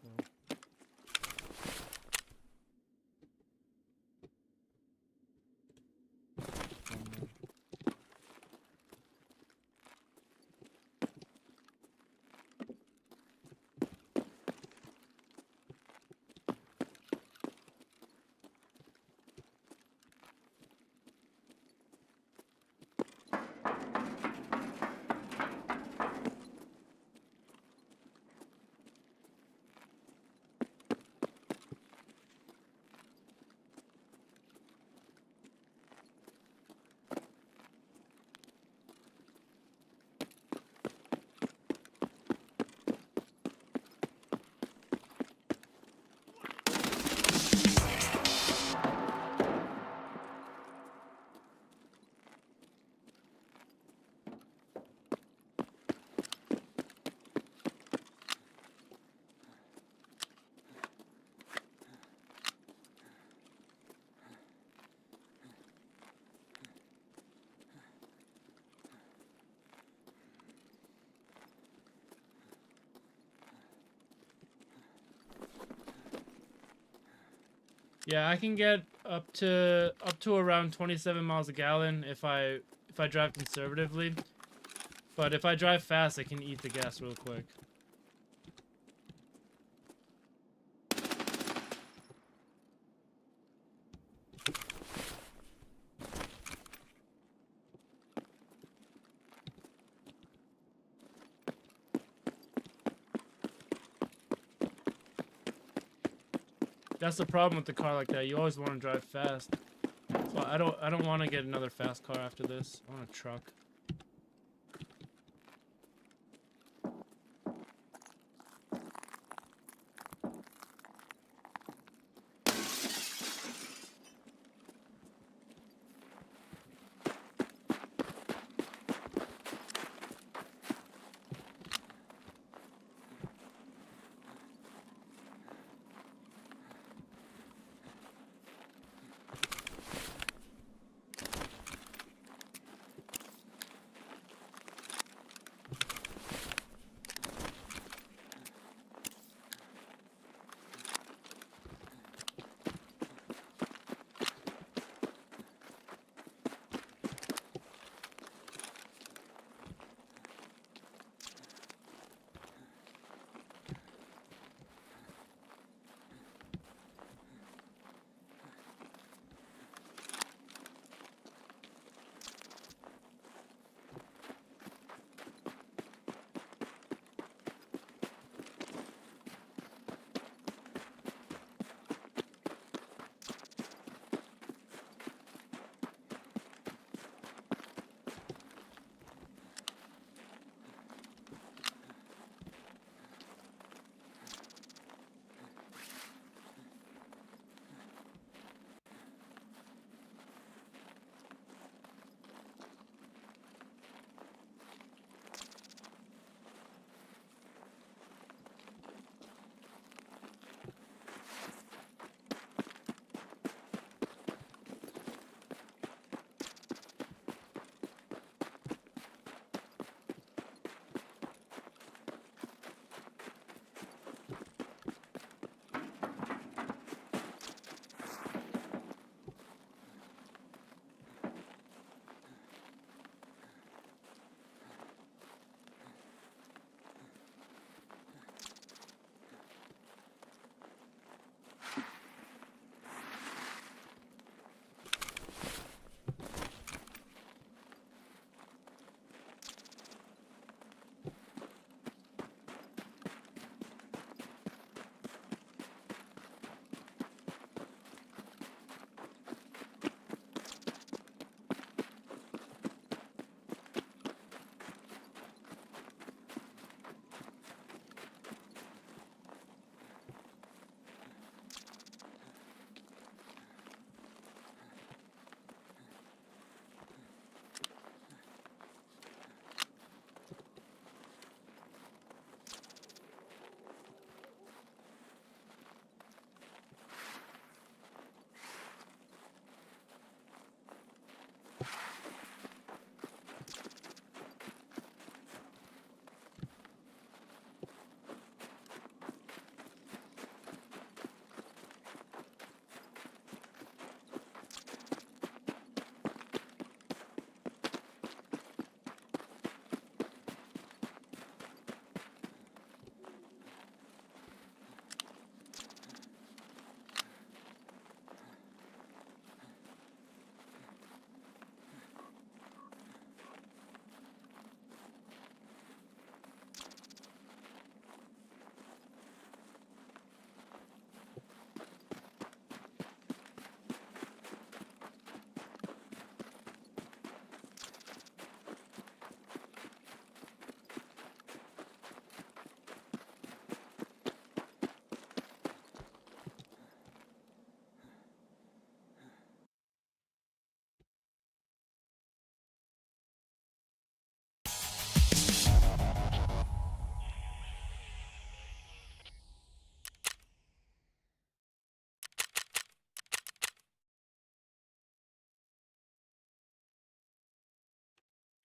Yeah, I can get up to around 27 miles a gallon if I drive conservatively. But if I drive fast, I can eat the gas real quick. That's the problem with the car like that. You always want to drive fast. So I don't want to get another fast car after this. I want a truck.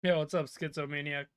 Yo, what's up, Schizomaniac?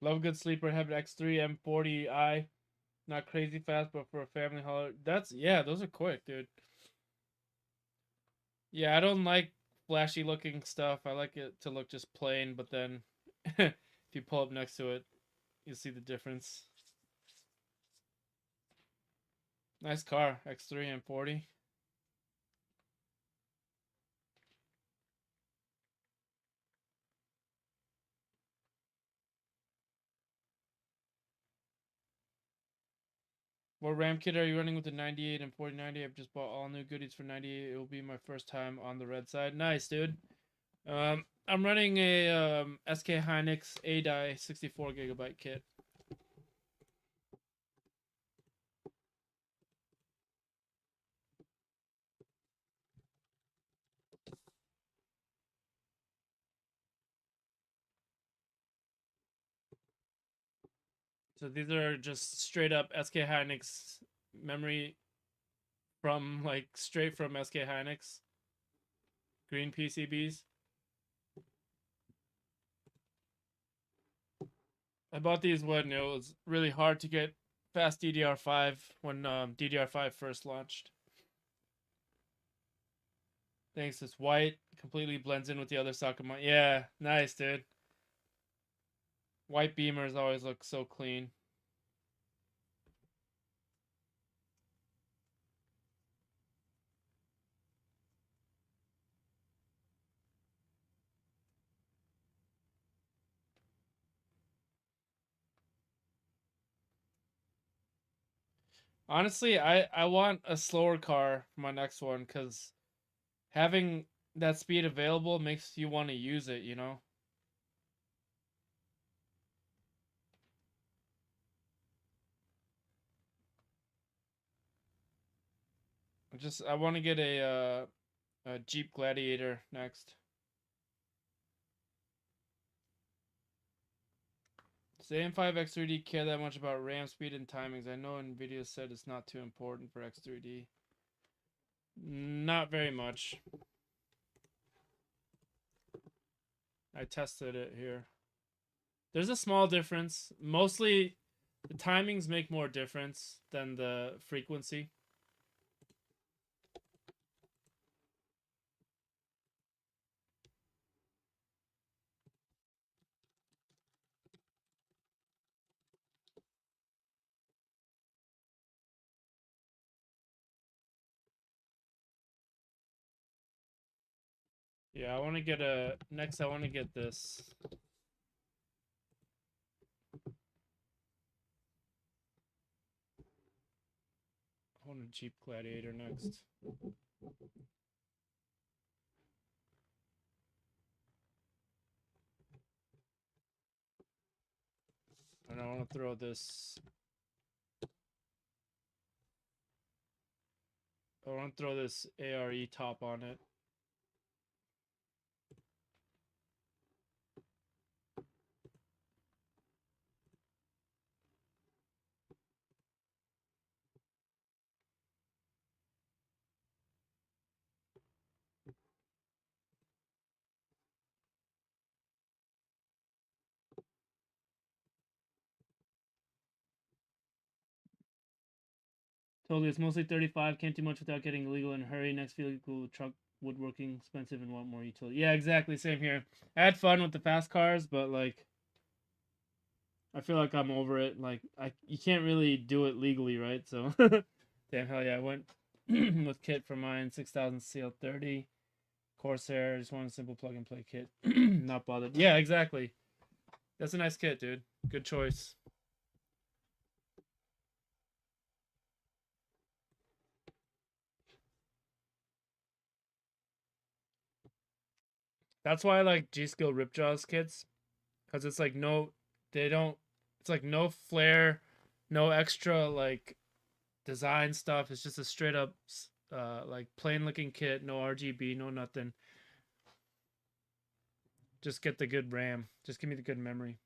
Love a good sleeper. Have an X3 M40i. Not crazy fast, but for a family holiday. Yeah, those are quick, dude. Yeah, I don't like flashy looking stuff. I like it to look just plain, but then if you pull up next to it, you see the difference. Nice car, X3 M40. What RAM kit are you running with the 98 and 4090? I've just bought all new goodies for 98. It will be my first time on the red side. Nice, dude. I'm running a SK Hynix A-Die 64GB kit. So these are just straight up SK Hynix memory from like straight from SK Hynix. Green PCBs. I bought these when it was really hard to get fast DDR5 when DDR5 first launched. Thanks, it's white, completely blends in with the other socket. Yeah, nice, dude. White beamers always look so clean. Honestly, I want a slower car for my next one because having that speed available makes you want to use it, you know? I want to get a Jeep Gladiator next. Does the AM5 X3D care that much about RAM speed and timings? I know Nvidia said it's not too important for X3D. Not very much. I tested it here. There's a small difference. Mostly the timings make more difference than the frequency. Yeah, I want to get I want to get this. I want a Jeep Gladiator next. And I want to throw this. I want to throw this ARE top on it. Totally, it's mostly 35. Can't do much without getting illegal in a hurry. Next vehicle, truck, woodworking, expensive, and want more utility. Yeah, exactly. Same here. I had fun with the fast cars, but like, I feel like I'm over it. Like, you can't really do it legally, right? So, damn, hell yeah, I went with kit for mine 6000 CL30 Corsair. Just want a simple plug and play kit. Not bothered. Yeah, exactly. That's a nice kit, dude. Good choice. That's why I like G-Skill Ripjaws kits, because it's like it's like no flare, no extra like design stuff. It's just a straight up like plain looking kit, no RGB, no nothing. Just get the good RAM. Just give me the good memory.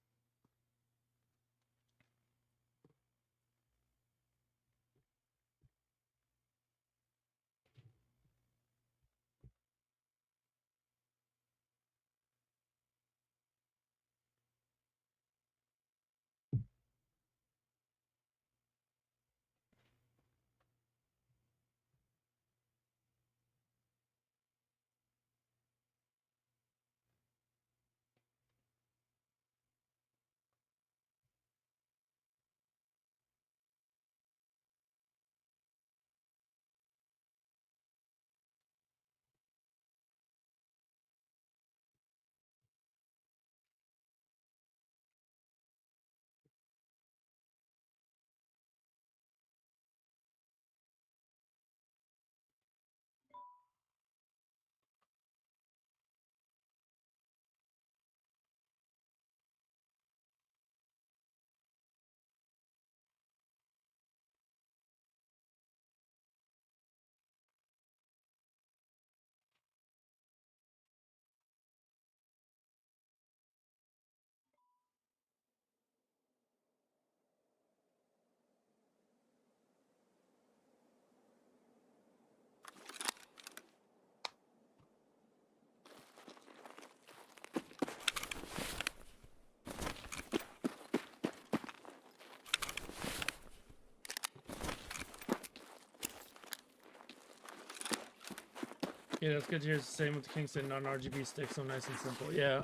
Yeah, that's good to hear. It's the same with the Kingston non-RGB stick, so nice and simple. Yeah.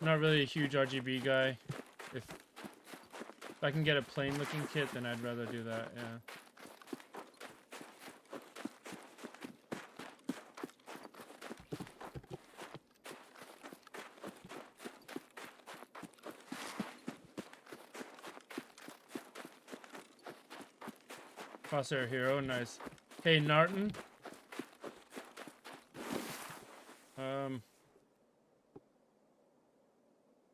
Not really a huge RGB guy. If I can get a plain looking kit, then I'd rather do that, yeah. Crosshair Hero, nice. Hey, Narton.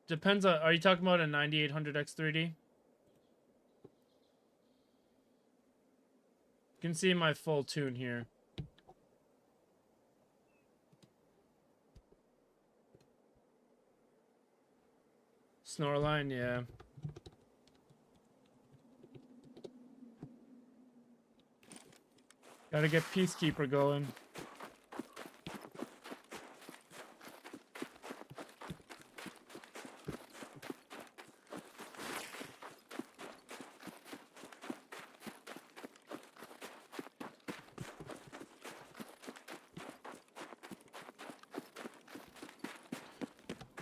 Depends on, are you talking about a 9800 X3D? You can see my full tune here. Snoreline, yeah. Gotta get Peacekeeper going.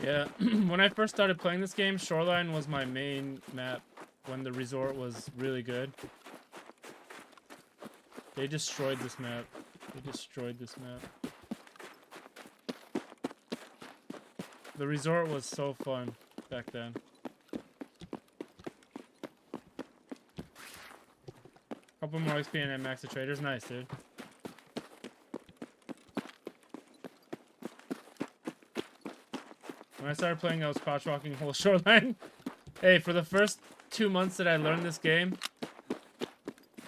Yeah, when I first started playing this game, Shoreline was my main map when the resort was really good. They destroyed this map. They destroyed this map. The resort was so fun back then. Couple more XP and max the traders. Nice, dude. When I started playing, I was crouch walking whole Shoreline. Hey, for the first 2 months that I learned this game,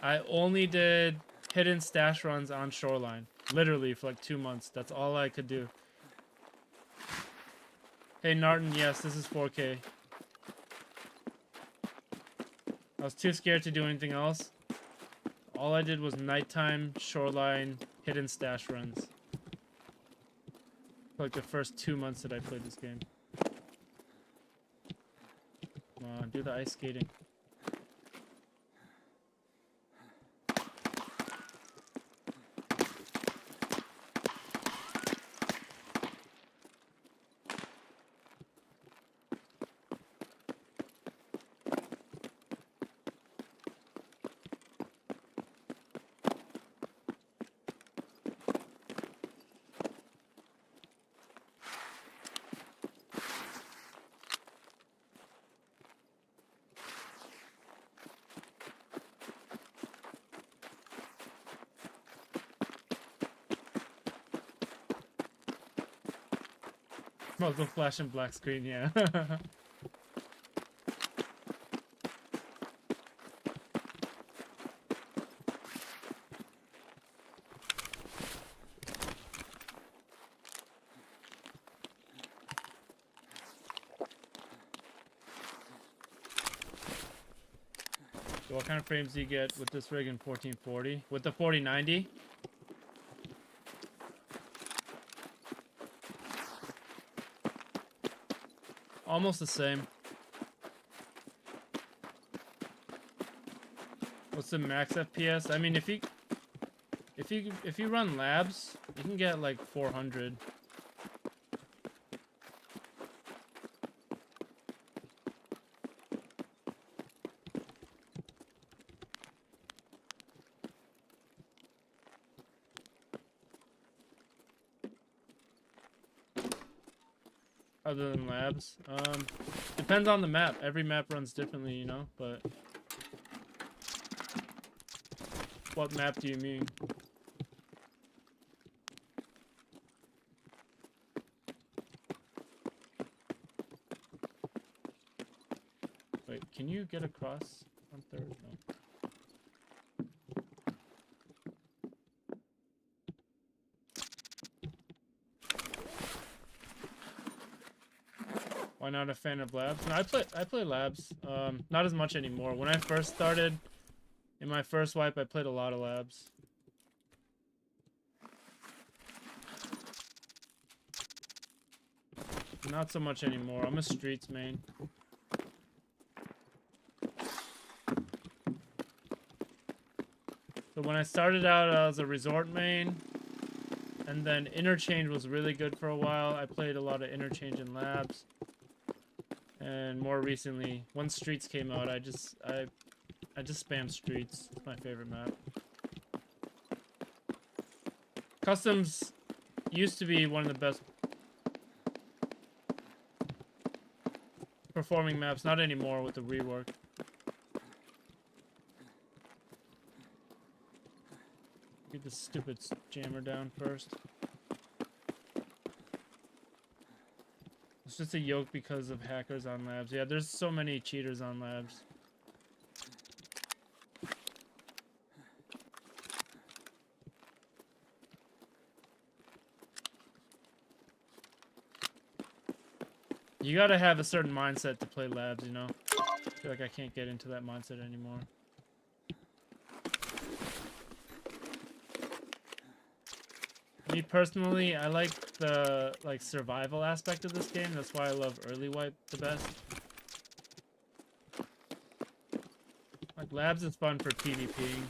I only did hidden stash runs on Shoreline. Literally for like 2 months. That's all I could do. Hey, Narton, yes, this is 4K. I was too scared to do anything else. All I did was nighttime, Shoreline, hidden stash runs. For like the first 2 months that I played this game. Come on, do the ice skating. Muzzle flash and black screen, yeah. So what kind of frames do you get with this rig in 1440? With the 4090? Almost the same. What's the max FPS? I mean, if you run labs, you can get like 400. Other than labs, depends on the map. Every map runs differently, you know. But what map do you mean? Wait, can you get across on third? No. Why not a fan of labs? No, I play labs. Not as much anymore. When I first started, in my first wipe, I played a lot of labs. Not so much anymore. I'm a streets main. So when I started out, I was a resort main. And then interchange was really good for a while. I played a lot of interchange and labs. And more recently, once streets came out, I just spam streets. It's my favorite map. Customs used to be one of the best performing maps, not anymore with the rework. Get this stupid jammer down first. It's just a yoke because of hackers on labs. Yeah, there's so many cheaters on labs. You gotta have a certain mindset to play labs, you know? I feel like I can't get into that mindset anymore. Me personally, I like the survival aspect of this game. That's why I love early wipe the best. Like labs is fun for PvPing.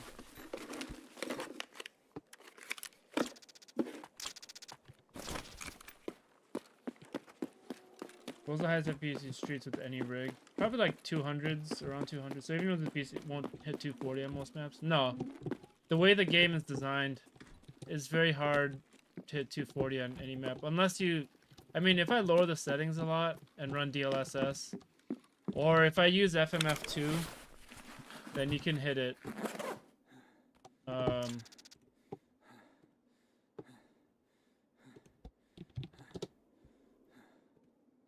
What was the highest FPS in streets with any rig? Probably like 200s, around 200. So even with the PC, it won't hit 240 on most maps. No, the way the game is designed, it's very hard to hit 240 on any map. Unless you... I mean, if I lower the settings a lot and run DLSS, or if I use FMF2, then you can hit it.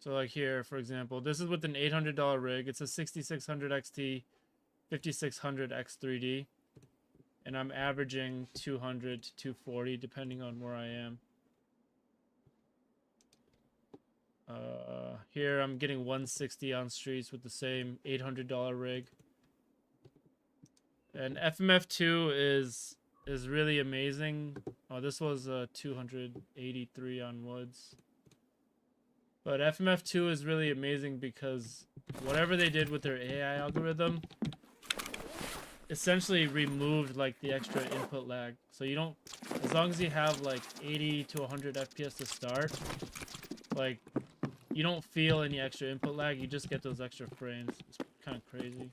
So like here, for example, this is with an $800 rig. It's a 6600 XT, 5600 X3D. And I'm averaging 200 to 240 depending on where I am. Here I'm getting 160 on streets with the same $800 rig. And FMF2 is really amazing. Oh, this was 283 on woods. But FMF2 is really amazing because whatever they did with their AI algorithm essentially removed like the extra input lag. So you don't, as long as you have like 80 to 100 FPS to start, like you don't feel any extra input lag, you just get those extra frames. It's kind of crazy.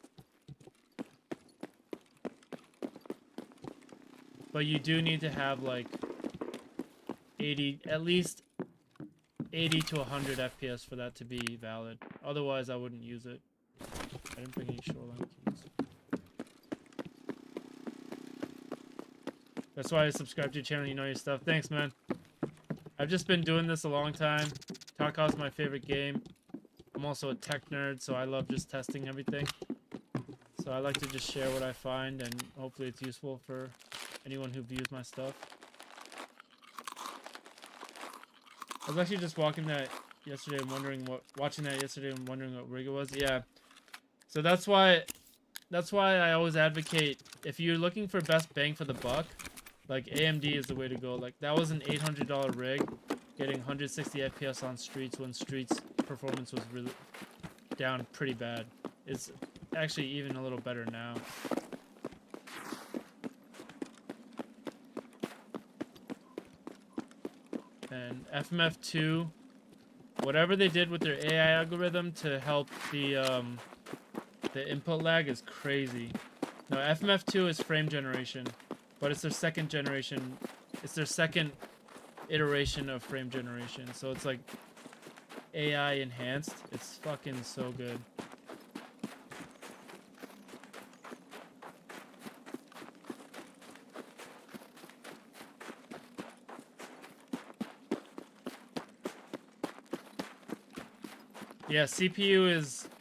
But you do need to have like 80, at least 80 to 100 FPS for that to be valid. Otherwise, I wouldn't use it. I didn't bring any shoreline keys. That's why I subscribe to your channel. You know your stuff. Thanks, man. I've just been doing this a long time. Tarkov's my favorite game. I'm also a tech nerd, so I love just testing everything. So I like to just share what I find, and hopefully it's useful for anyone who views my stuff. I was actually just watching that yesterday and wondering what rig it was. Yeah. So that's why I always advocate, if you're looking for best bang for the buck, like AMD is the way to go. Like that was an $800 rig, getting 160 FPS on Streets when Streets performance was really down pretty bad. It's actually even a little better now. And FMF2, whatever they did with their AI algorithm to help the input lag is crazy. No, FMF2 is frame generation, but it's their second generation. It's their second iteration of frame generation. So it's like AI enhanced. It's fucking so good. Yeah, CPU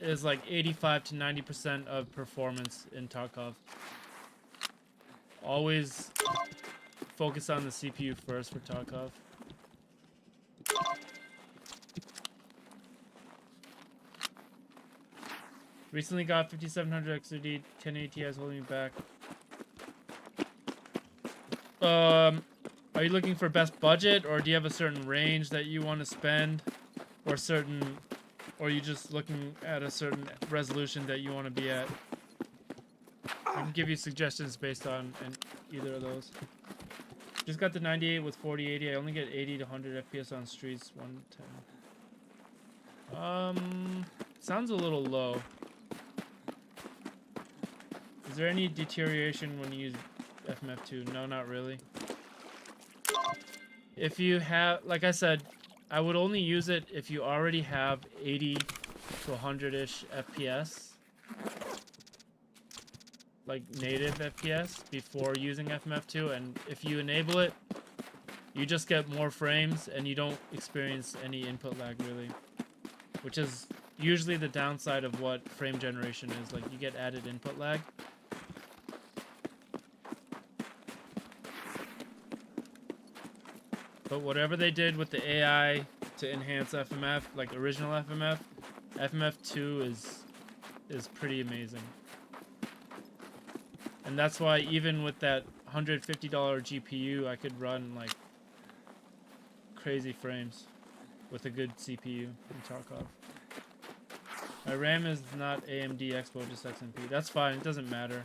is like 85 to 90% of performance in Tarkov. Always focus on the CPU first for Tarkov. Recently got 5700 XOD, 1080 Ti is holding me back. Are you looking for best budget, or do you have a certain range that you want to spend, or are you just looking at a certain resolution that you want to be at? I can give you suggestions based on either of those. Just got the 98 with 4080. I only get 80 to 100 FPS on Streets 110. Sounds a little low. Is there any deterioration when you use FMF2? No, not really. If you have, like I said, I would only use it if you already have 80 to 100-ish FPS. Like native FPS before using FMF2, and if you enable it, you just get more frames and you don't experience any input lag really, which is usually the downside of what frame generation is. Like you get added input lag. But whatever they did with the AI to enhance FMF, like original FMF, FMF2 is pretty amazing. And that's why even with that $150 GPU, I could run like crazy frames with a good CPU in Tarkov. My RAM is not AMD Expo, just XMP. That's fine, it doesn't matter.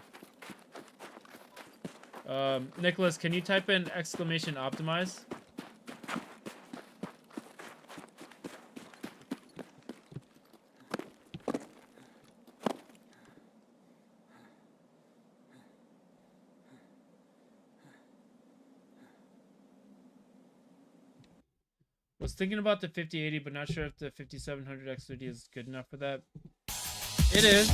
Nicholas, can you type in !optimize? Was thinking about the 5080, but not sure if the 5700 XOD is good enough for that. It is.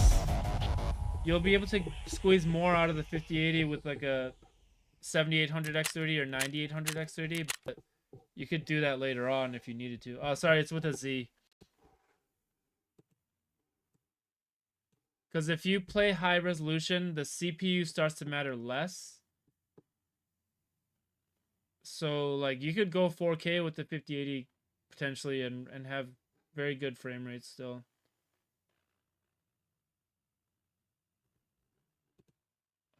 You'll be able to squeeze more out of the 5080 with like a 7800 XOD or 9800 XOD, but you could do that later on if you needed to. Oh, sorry, it's with a Z. Because if you play high resolution, the CPU starts to matter less. So, like, you could go 4K with the 5080 potentially and have very good frame rates still.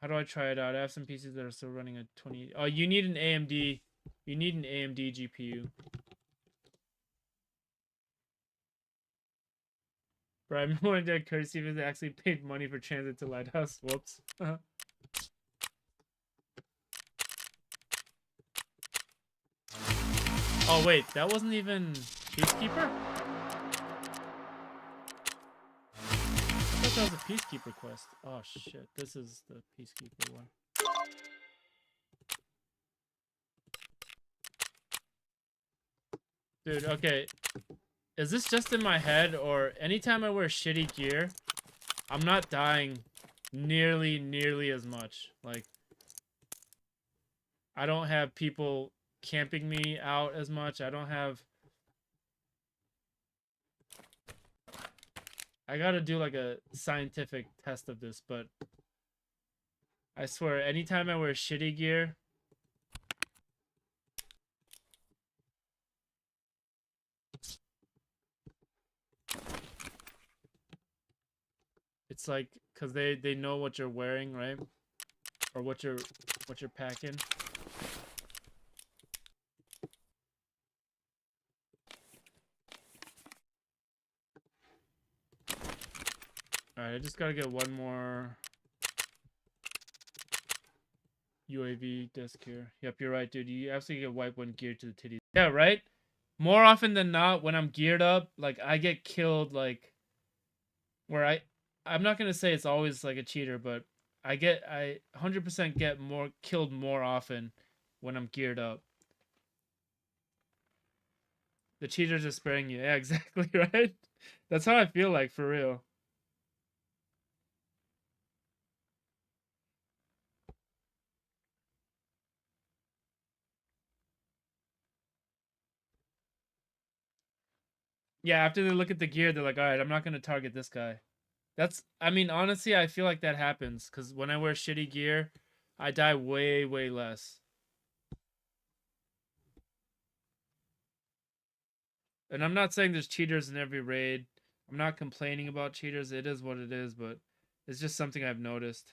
How do I try it out? I have some PCs that are still running at 20. Oh, you need an AMD. You need an AMD GPU. Bro, I remember when that courtesy visit actually paid money for transit to Lighthouse. Whoops. Oh wait, that wasn't even Peacekeeper? I thought that was a Peacekeeper quest. Oh shit, this is the Peacekeeper one. Dude, okay. Is this just in my head, or anytime I wear shitty gear, I'm not dying nearly as much? Like, I don't have people camping me out as much. I don't have I gotta do like a scientific test of this, but I swear, anytime I wear shitty gear, it's like because they know what you're wearing, right? Or what you're packing. All right, I just gotta get one more UAV disc here. Yep, you're right, dude. You absolutely get wiped when geared to the titties. Yeah, right. More often than not, when I'm geared up, like I get killed, like where I'm not gonna say it's always like a cheater, but I 100% get more killed more often when I'm geared up. The cheaters are sparing you. Yeah, exactly right. That's how I feel like for real. Yeah, after they look at the gear, they're like, all right, I'm not gonna target this guy. I mean, honestly, I feel like that happens because when I wear shitty gear, I die way, way less. And I'm not saying there's cheaters in every raid. I'm not complaining about cheaters. It is what it is, but it's just something I've noticed.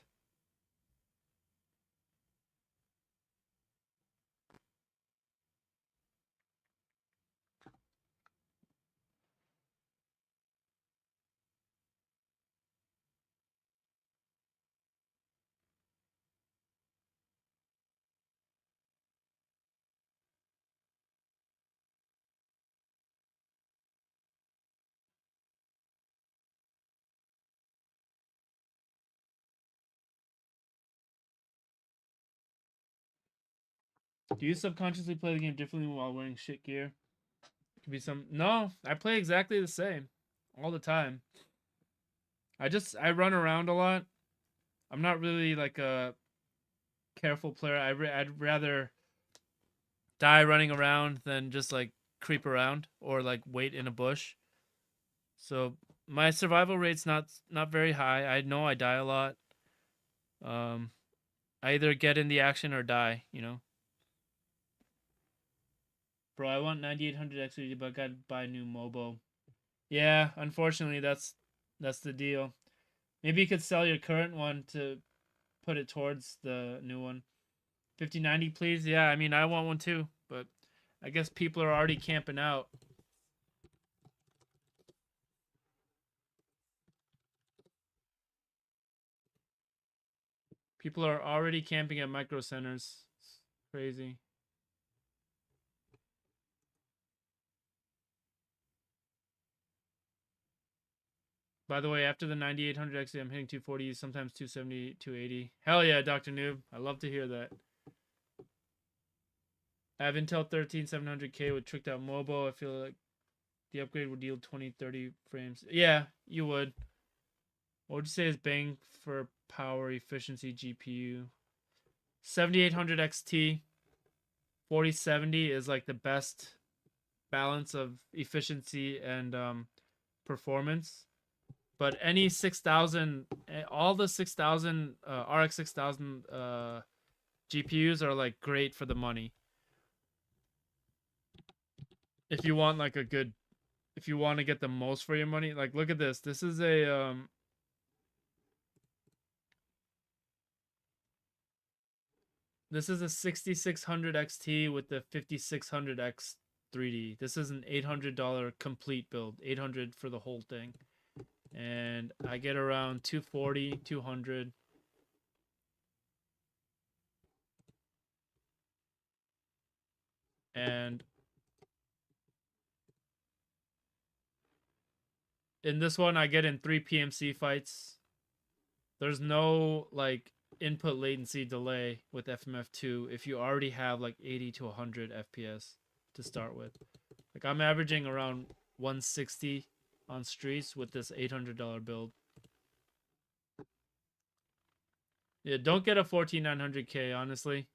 Do you subconsciously play the game differently while wearing shit gear? Could be some. No, I play exactly the same all the time. I run around a lot. I'm not really like a careful player. I'd rather die running around than just like creep around or like wait in a bush. So my survival rate's not very high. I know I die a lot. Um, I either get in the action or die. You know, bro. I want 9800 XP, but I gotta buy a new Mobo. Yeah, unfortunately, that's the deal. Maybe you could sell your current one to put it towards the new one. 5090, please. Yeah, I mean, I want one too, but I guess people are already camping out. People are already camping at micro centers. It's crazy. By the way, after the 9800 XE, I'm hitting 240, sometimes 270, 280. Hell yeah, Dr. Noob. I love to hear that. I have Intel 13 700K with tricked out mobile. I feel like the upgrade would yield 20, 30 frames. Yeah, you would. What would you say is bang for power efficiency GPU? 7800 XT 4070 is like the best balance of efficiency and performance. But any 6000, all the 6000 RX 6000 GPUs are like great for the money. If you want like a good, if you want to get the most for your money, like look at this. This is a this is a 6600 XT with the 5600X 3D. This is an $800 complete build, 800 for the whole thing. And I get around 240, 200. And in this one, I get in 3 PMC fights. There's no like input latency delay with FMF2 if you already have like 80 to 100 FPS to start with. Like I'm averaging around 160 on streets with this $800 build. Yeah, don't get a 14900K, honestly. If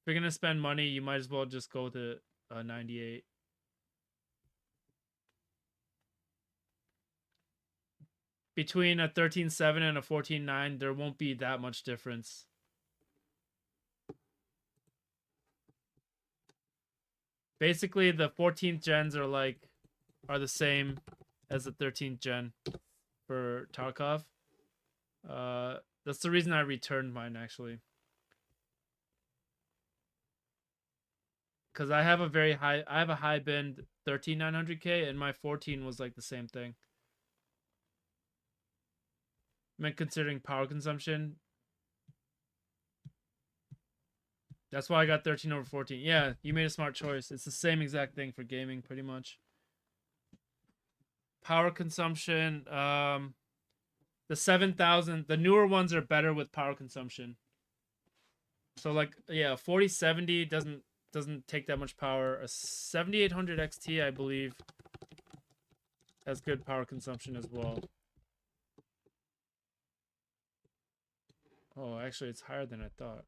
you're gonna spend money, you might as well just go to 98. between a 13.7 and a 14.9, there won't be that much difference. Basically, the 14th gens are the same as the 13th gen for Tarkov. That's the reason I returned mine, actually. Because I have a high bend 13900K, and my 14 was like the same thing. I mean, considering power consumption, that's why I got 13 over 14. Yeah, you made a smart choice. It's the same exact thing for gaming, pretty much. Power consumption, the 7000, the newer ones are better with power consumption. So like, yeah, 4070 doesn't take that much power. A 7800 XT, I believe, has good power consumption as well. Oh, actually, it's higher than I thought.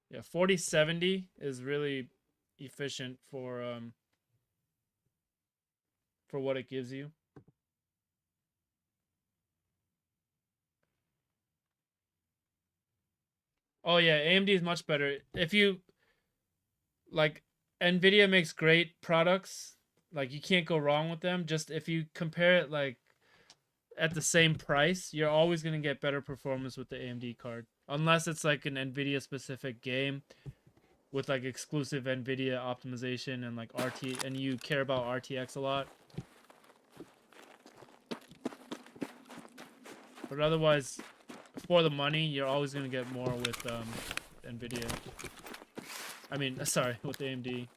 Yeah, 4070 is really efficient for what it gives you. Oh yeah, AMD is much better. If you like, Nvidia makes great products. Like, you can't go wrong with them. Just if you compare it like at the same price, you're always going to get better performance with the AMD card. Unless it's like an Nvidia specific game with like exclusive Nvidia optimization and like RT, and you care about RTX a lot. But otherwise, for the money, you're always going to get more with Nvidia. I mean, sorry, with AMD.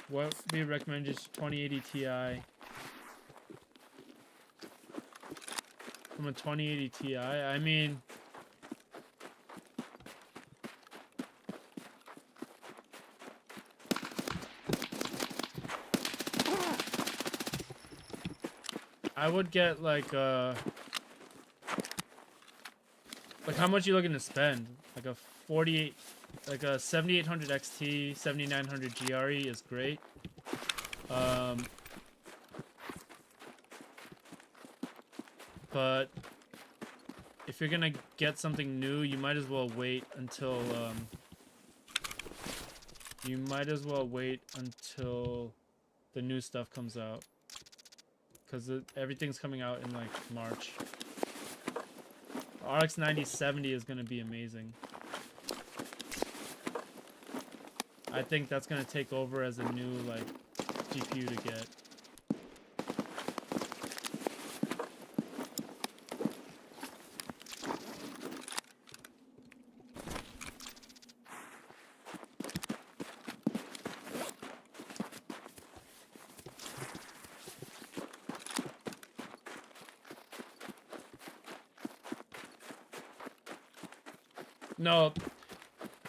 What we recommend is 2080 Ti. From a 2080 Ti, I mean, I would get like how much you looking to spend? Like a 48, like a 7800 XT, 7900 GRE is great. But if you're gonna get something new, you might as well wait until the new stuff comes out, because everything's coming out in like March. RX 9070 is gonna be amazing. I think that's gonna take over as a new like GPU to get. No,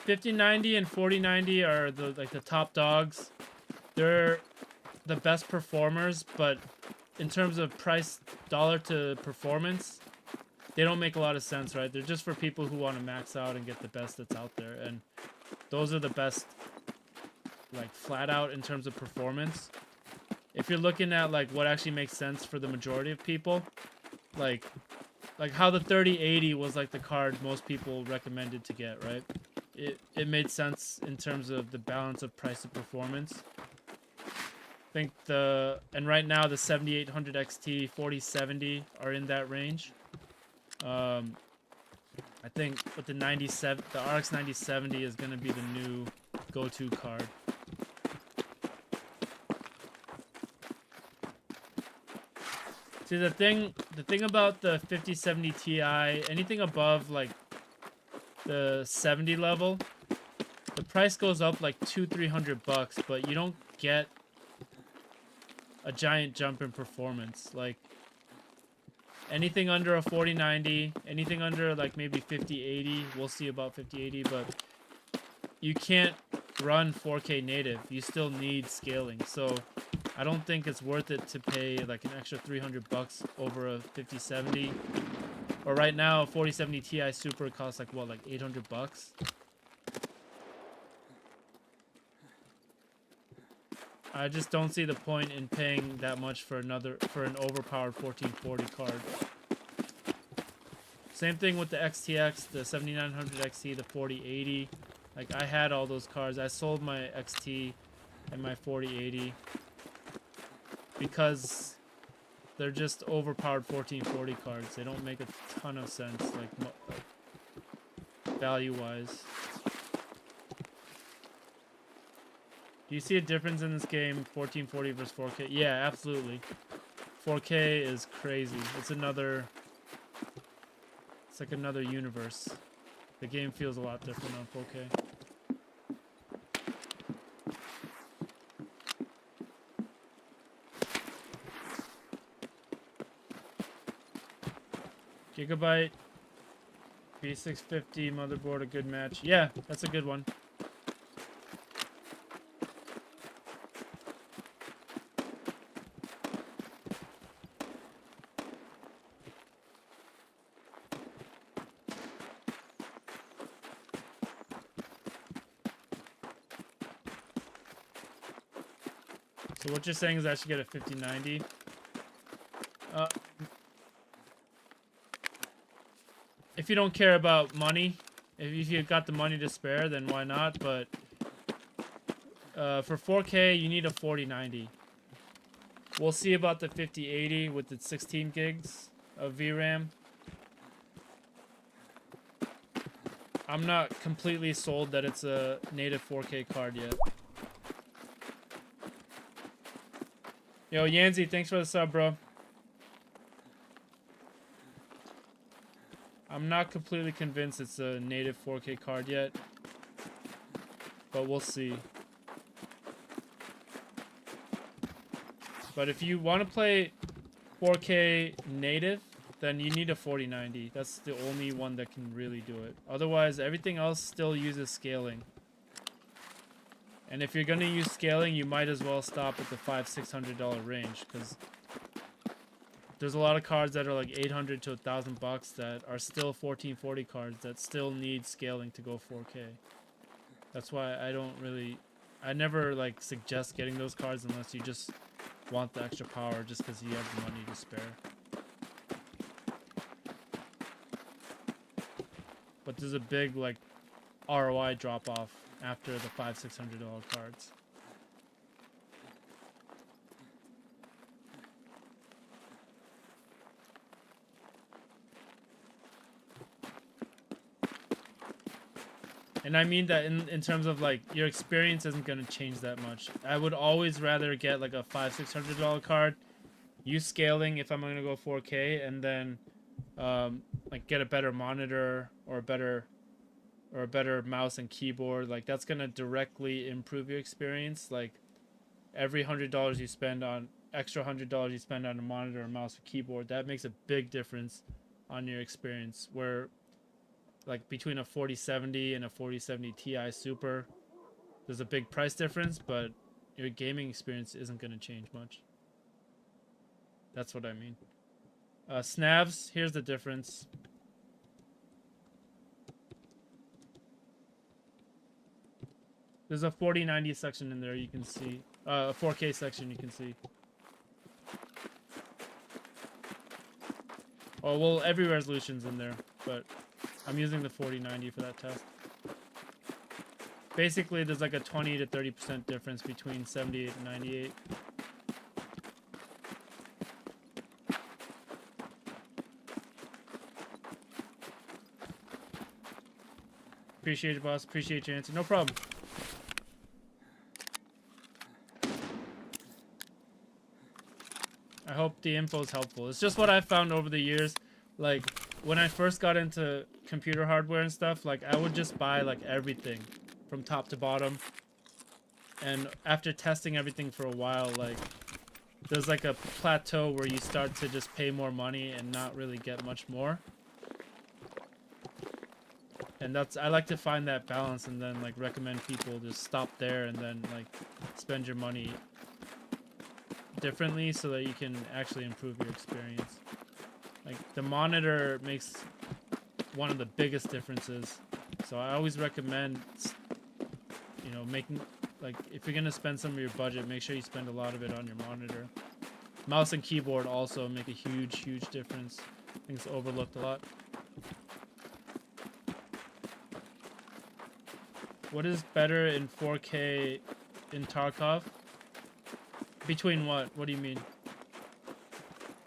5090 and 4090 are the top dogs. They're the best performers, but in terms of price dollar to performance, they don't make a lot of sense, right? They're just for people who want to max out and get the best that's out there, and those are the best, like, flat out in terms of performance. If you're looking at like what actually makes sense for the majority of people, like how the 3080 was like the card most people recommended to get, right? It made sense in terms of the balance of price and performance. I think and right now the 7800 XT 4070 are in that range. I think with the RX 9070 is going to be the new go-to card. See, the thing about the 5070 Ti, anything above like the 70 level, the price goes up like $200-300, but you don't get a giant jump in performance. Like, anything under a 4090, anything under like maybe 5080, we'll see about 5080, but you can't run 4K native. You still need scaling. So I don't think it's worth it to pay like an extra $300 over a 5070. Or right now, a 4070 Ti Super costs like what, like $800? I just don't see the point in paying that much for an overpowered 1440 card. Same thing with the XTX, the 7900 XT, the 4080. Like, I had all those cards. I sold my XT and my 4080 because they're just overpowered 1440 cards. They don't make a ton of sense, like value-wise. Do you see a difference in this game, 1440 versus 4K? Yeah, absolutely. 4K is crazy. It's like another universe. The game feels a lot different on 4K. Gigabyte, B650 motherboard, a good match. Yeah, that's a good one. So what you're saying is I should get a 5090. If you don't care about money, if you've got the money to spare, then why not? But for 4K, you need a 4090. We'll see about the 5080 with its 16 gigs of VRAM. I'm not completely sold that it's a native 4K card yet. Yo, Yanzi, thanks for the sub, bro. I'm not completely convinced it's a native 4K card yet, but we'll see. But if you want to play 4K native, then you need a 4090. That's the only one that can really do it. Otherwise, everything else still uses scaling. And if you're going to use scaling, you might as well stop at the $500-600 range, because there's a lot of cards that are like $800 to $1,000 that are still 1440 cards that still need scaling to go 4K. That's why I never like suggest getting those cards unless you just want the extra power just because you have the money to spare. But there's a big like ROI drop off after the $500-600 cards. And I mean that in terms of like your experience isn't going to change that much. I would always rather get like a $500-600 card, use scaling if I'm going to go 4K, and then like get a better monitor or a better mouse and keyboard. Like that's going to directly improve your experience. Like every $100 you spend on extra $100 you spend on a monitor, or mouse, or keyboard, that makes a big difference on your experience. Where like between a 4070 and a 4070 Ti Super, there's a big price difference, but your gaming experience isn't going to change much. That's what I mean. Snavs, here's the difference. There's a 4090 section in there you can see. A 4K section you can see. Oh, well, every resolution's in there, but I'm using the 4090 for that test. Basically, there's like a 20 to 30% difference between 78 and 98. Appreciate it, boss. Appreciate your answer. No problem. I hope the info is helpful. It's just what I've found over the years. Like, when I first got into computer hardware and stuff, like, I would just buy, like, everything from top to bottom. And after testing everything for a while, like, there's, like, a plateau where you start to just pay more money and not really get much more. And I like to find that balance and then, like, recommend people just stop there and then, like, spend your money differently so that you can actually improve your experience. Like, the monitor makes one of the biggest differences. So I always recommend, you know, making Like, if you're gonna spend some of your budget, make sure you spend a lot of it on your monitor. Mouse and keyboard also make a huge, huge difference. I think it's overlooked a lot. What is better in 4K in Tarkov? Between what? What do you mean?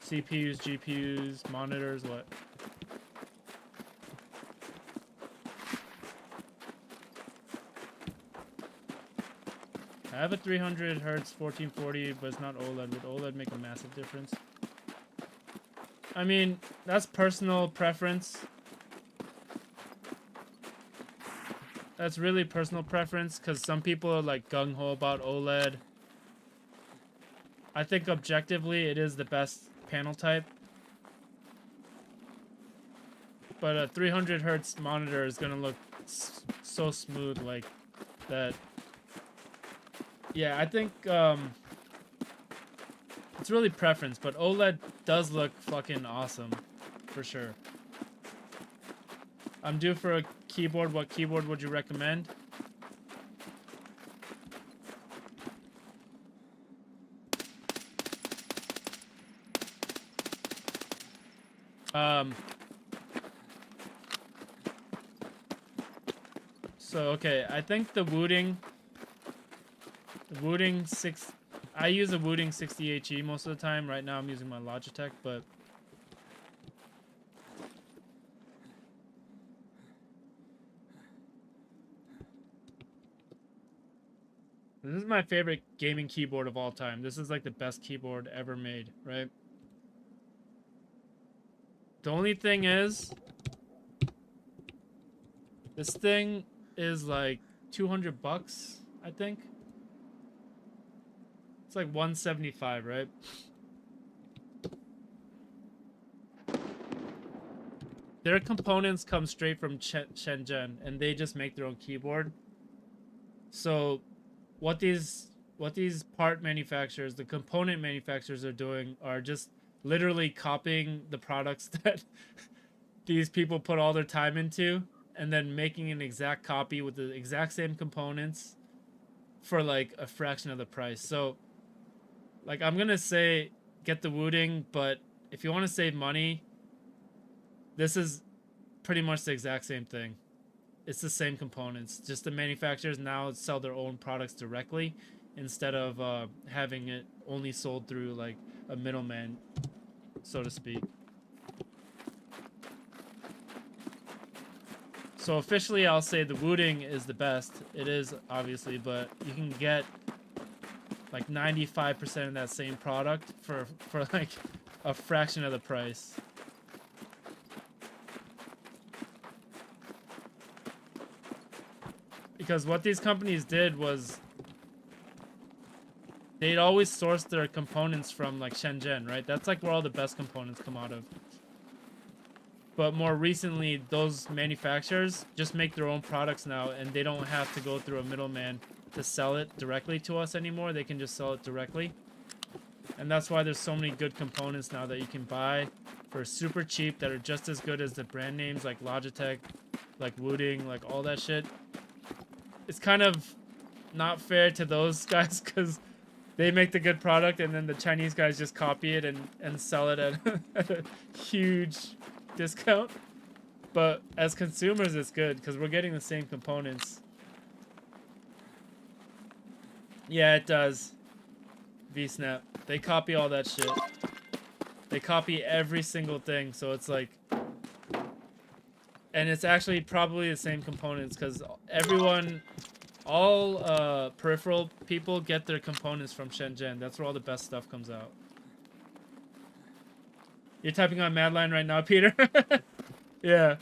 CPUs, GPUs, monitors, what? I have a 300 hertz 1440, but it's not OLED. Would OLED make a massive difference? I mean, that's personal preference. That's really personal preference, because some people are like gung-ho about OLED. I think objectively it is the best panel type. But a 300 hertz monitor is going to look so smooth like that. Yeah, I think it's really preference, but OLED does look fucking awesome, for sure. I'm due for a keyboard. What keyboard would you recommend? So okay, I think the Wooting 6. I use a Wooting 60HE most of the time. Right now I'm using my Logitech, but this is my favorite gaming keyboard of all time. This is like the best keyboard ever made, right? The only thing is, this thing is like $200, I think. It's like 175, right? Their components come straight from Shenzhen, and they just make their own keyboard. So what these part manufacturers, the component manufacturers are doing are just literally copying the products that these people put all their time into, and then making an exact copy with the exact same components for like a fraction of the price. So like, I'm gonna say get the Wooting, but if you want to save money, this is pretty much the exact same thing. It's the same components, just the manufacturers now sell their own products directly instead of having it only sold through like a middleman, so to speak. So officially I'll say the Wooting is the best. It is, obviously, but you can get like 95% of that same product for like a fraction of the price. Because what these companies did was they'd always source their components from like Shenzhen, right? That's like where all the best components come out of. But more recently, those manufacturers just make their own products now, and they don't have to go through a middleman to sell it directly to us anymore. They can just sell it directly. And that's why there's so many good components now that you can buy for super cheap that are just as good as the brand names like Logitech, like Wooting, like all that shit. It's kind of not fair to those guys because they make the good product and then the Chinese guys just copy it and sell it at a huge discount. But as consumers, it's good because we're getting the same components. Yeah, it does. VSnap. They copy all that shit. They copy every single thing, so it's like... And it's actually probably the same components because everyone... All peripheral people get their components from Shenzhen. That's where all the best stuff comes out. You're typing on Madline right now, Peter? Yeah.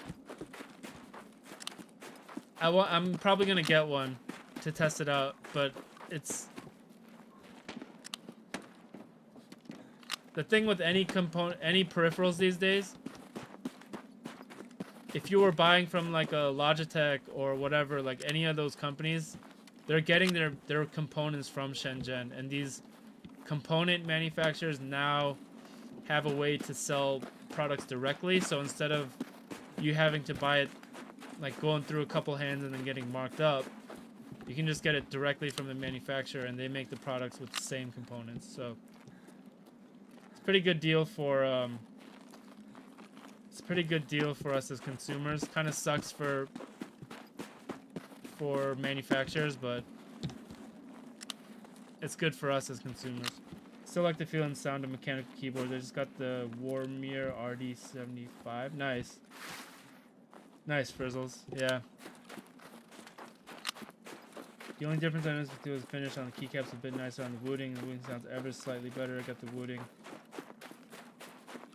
I'm probably gonna get one to test it out, but it's... The thing with any peripherals these days, if you were buying from like a Logitech or whatever, like any of those companies, they're getting their components from Shenzhen, and these component manufacturers now have a way to sell products directly. So instead of you having to buy it, like going through a couple hands and then getting marked up, You can just get it directly from the manufacturer, and they make the products with the same components. So it's a pretty good deal for us as consumers. Kind of sucks for manufacturers, but it's good for us as consumers. Still like the feel and sound of mechanical keyboards. I just got the Warmir RD75. Nice. Nice, Frizzles. Yeah. The only difference I noticed with the finish on the keycaps a bit nicer on the wooding. The wooding sounds ever slightly better. I got the wooding.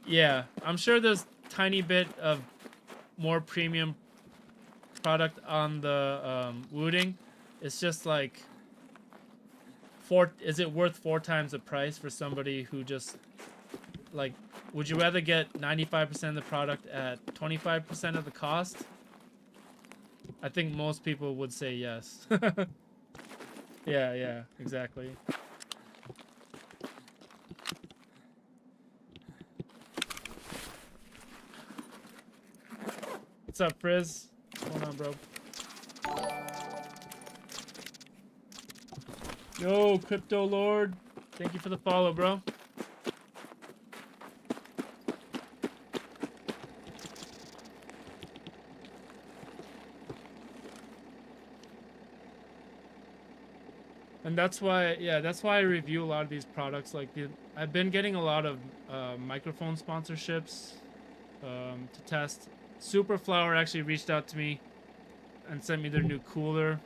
Yeah, I'm sure there's tiny bit of more premium product on the wooding. It's just like is it worth 4 times the price for somebody who just like, would you rather get 95% of the product at 25% of the cost? I think most people would say yes. Yeah, exactly. What's up, Frizz? What's going on, bro? Yo, Crypto Lord. Thank you for the follow, bro. And that's why, yeah, that's why I review a lot of these products. Like, I've been getting a lot of microphone sponsorships to test. Superflower actually reached out to me and sent me their new cooler.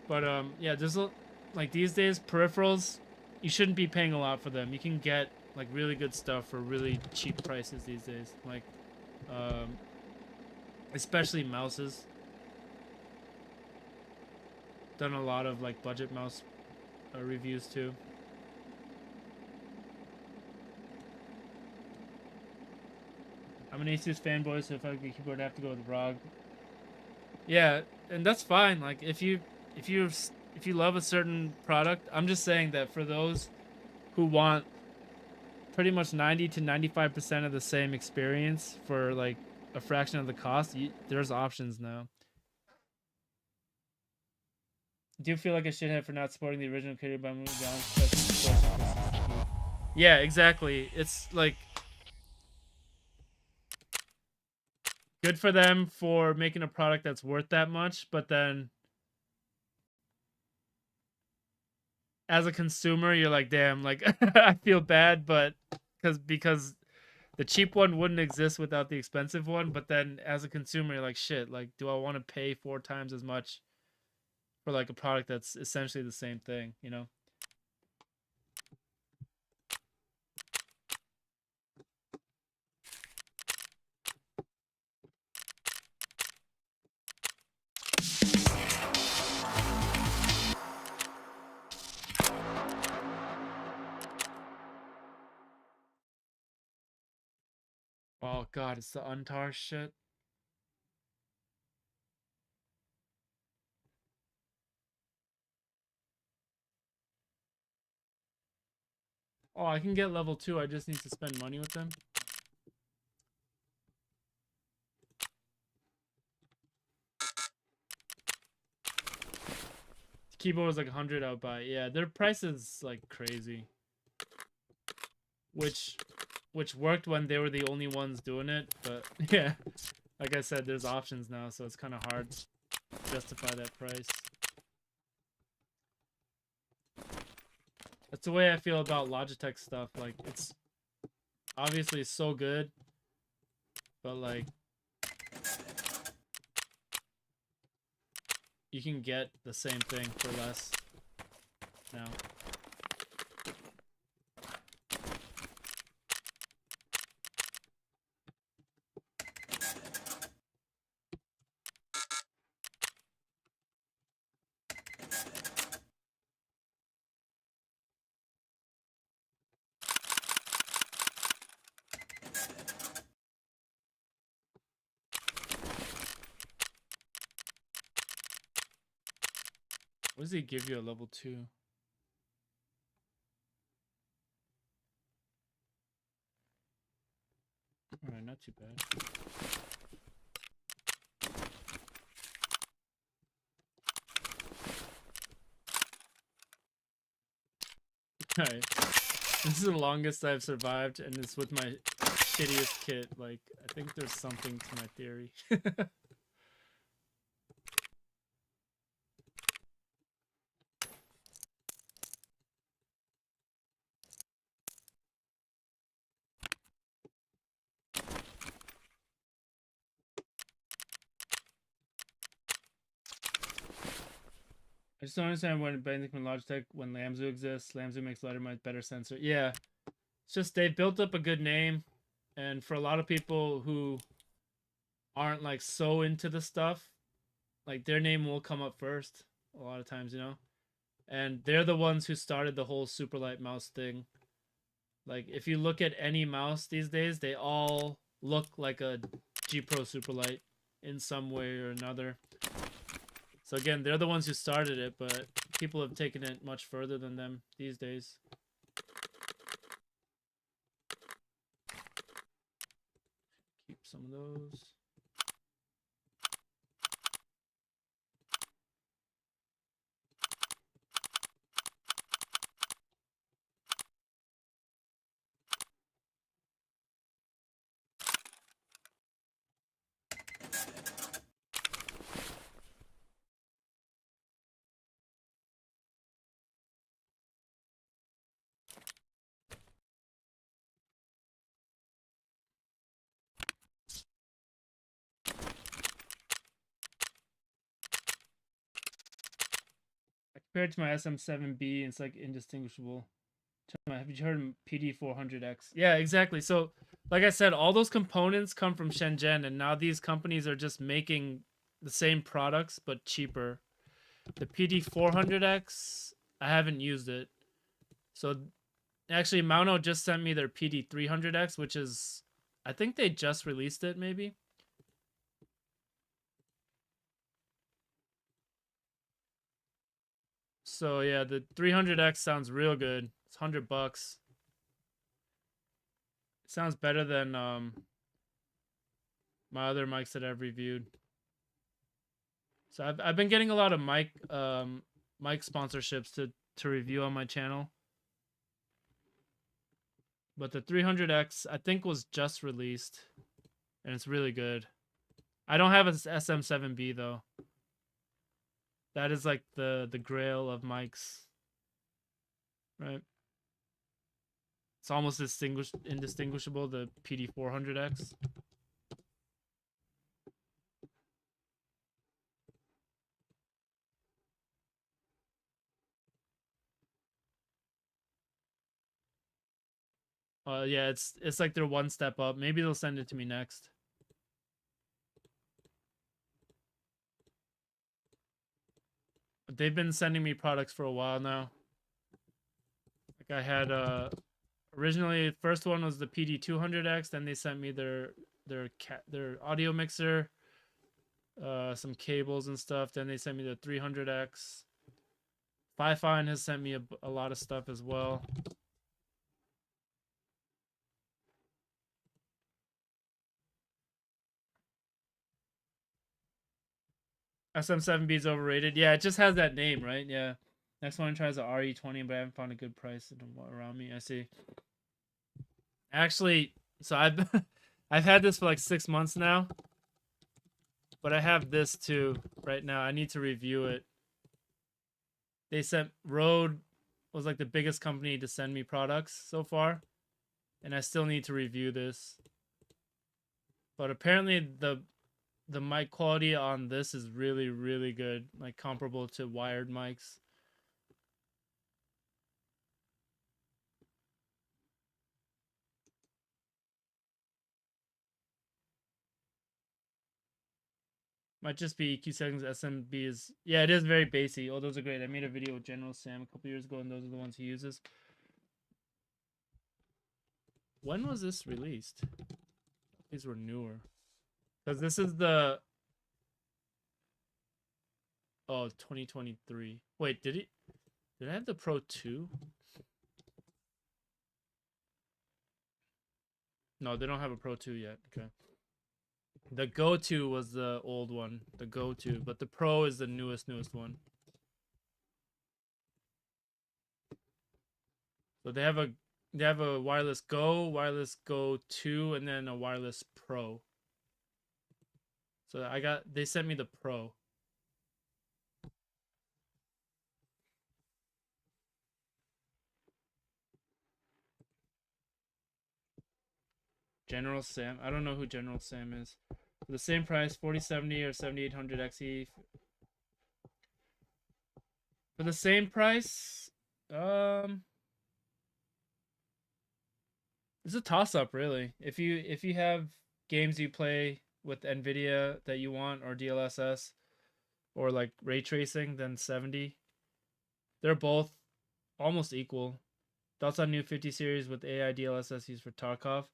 But yeah, there's like these days peripherals, you shouldn't be paying a lot for them. You can get like really good stuff for really cheap prices these days. Like, especially mouses. Done a lot of like budget mouse reviews too. I'm an Asus fanboy, so if I get a keyboard, I have to go with ROG. Yeah, and that's fine. Like if you love a certain product, I'm just saying that for those who want pretty much 90 to 95% of the same experience for like a fraction of the cost, there's options now. Do you feel like a shithead for not supporting the original created by moving down? Yeah, exactly. It's like good for them for making a product that's worth that much, but then as a consumer, you're like, damn, like I feel bad, but because the cheap one wouldn't exist without the expensive one, but then as a consumer, you're like, shit, like do I want to pay 4 times as much for like a product that's essentially the same thing, you know? Oh god, it's the untar shit. Oh, I can get level 2, I just need to spend money with them. The keyboard was like 100 out by. Yeah, their price is like crazy. Which worked when they were the only ones doing it, but yeah, like I said, there's options now, so it's kind of hard to justify that price. That's the way I feel about Logitech stuff. Like, it's obviously so good, but like you can get the same thing for less now. What does he give you at level 2? Alright, not too bad. Right. This is the longest I've survived, and it's with my shittiest kit. Like, I think there's something to my theory. I just don't understand when bending from Logitech when Lamzu exists. Lamzu makes Lettermind better sensor. Yeah, it's just they've built up a good name, and for a lot of people who aren't like so into the stuff, like their name will come up first a lot of times, you know. And they're the ones who started the whole Superlight mouse thing. Like if you look at any mouse these days, they all look like a G Pro Superlight in some way or another. So again, they're the ones who started it, but people have taken it much further than them these days. Keep some of those. Compared to my SM7B, it's like indistinguishable. Have you heard of PD400X? Yeah, exactly. So, like I said, all those components come from Shenzhen, and now these companies are just making the same products but cheaper. The PD400X, I haven't used it. So, actually, Mauno just sent me their PD300X, which is, I think they just released it, maybe. So yeah, the 300X sounds real good. It's $100. It sounds better than my other mics that I've reviewed. So I've been getting a lot of mic sponsorships to review on my channel. But the 300X I think was just released, and it's really good. I don't have a SM7B though. That is like the grail of mics, right? It's almost indistinguishable, the PD400X. Yeah, it's like they're one step up. Maybe they'll send it to me next. But they've been sending me products for a while now. Like I had originally first one was the PD200X, then they sent me their audio mixer, some cables and stuff. Then they sent me the 300X. Fifine has sent me a lot of stuff as well. SM7B is overrated. Yeah, it just has that name, right? Yeah. Next one tries the RE20, but I haven't found a good price around me. I see. Actually, so I've I've had this for like 6 months now, but I have this too right now. I need to review it. They sent Rode was like the biggest company to send me products so far, and I still need to review this. But apparently the mic quality on this is really, really good, like comparable to wired mics. Might just be EQ settings. SMB is, yeah, it is very basic. Oh, those are great. I made a video with General Sam a couple years ago, and those are the ones he uses. When was this released? These were newer. Because this is the... Oh, 2023. Wait, did I have the Pro 2? No, they don't have a Pro 2 yet. Okay. The Go 2 was the old one. The Go 2. But the Pro is the newest one. So they have a wireless Go 2, and then a wireless Pro. So they sent me the Pro. General Sam. I don't know who General Sam is. For the same price, 4070 or 7800 XE. For the same price, it's a toss up really. If you have games you play with Nvidia that you want, or DLSS, or like ray tracing, then 70. They're both almost equal. Thoughts on new 50 series with AI DLSS used for Tarkov?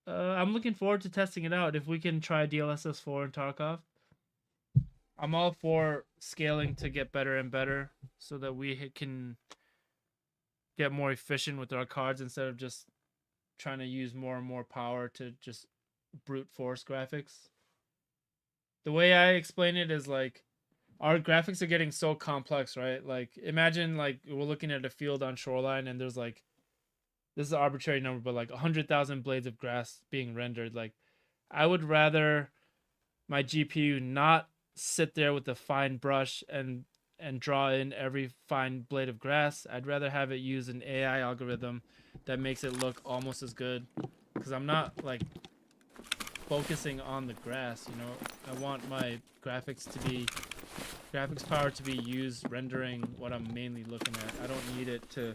I'm looking forward to testing it out. If we can try DLSS 4 in Tarkov, I'm all for scaling to get better and better so that we can get more efficient with our cards instead of just trying to use more and more power to just brute force graphics. The way I explain it is like our graphics are getting so complex, right? Like imagine like we're looking at a field on Shoreline and there's like, this is an arbitrary number, but like 100,000 blades of grass being rendered. Like I would rather my GPU not sit there with a fine brush and draw in every fine blade of grass. I'd rather have it use an AI algorithm that makes it look almost as good, because I'm not like focusing on the grass, you know. I want my graphics power to be used rendering what I'm mainly looking at. I don't need it to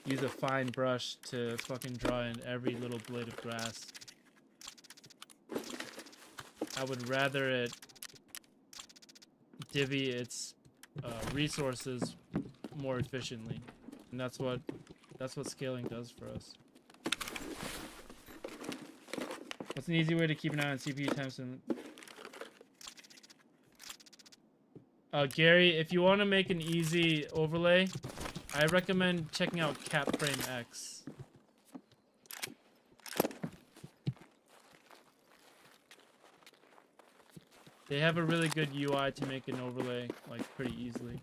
use a fine brush to fucking draw in every little blade of grass. I would rather it divvy its resources more efficiently, and that's what scaling does for us. What's an easy way to keep an eye on CPU times? Gary, if you want to make an easy overlay, I recommend checking out CapFrame X. They have a really good UI to make an overlay like pretty easily.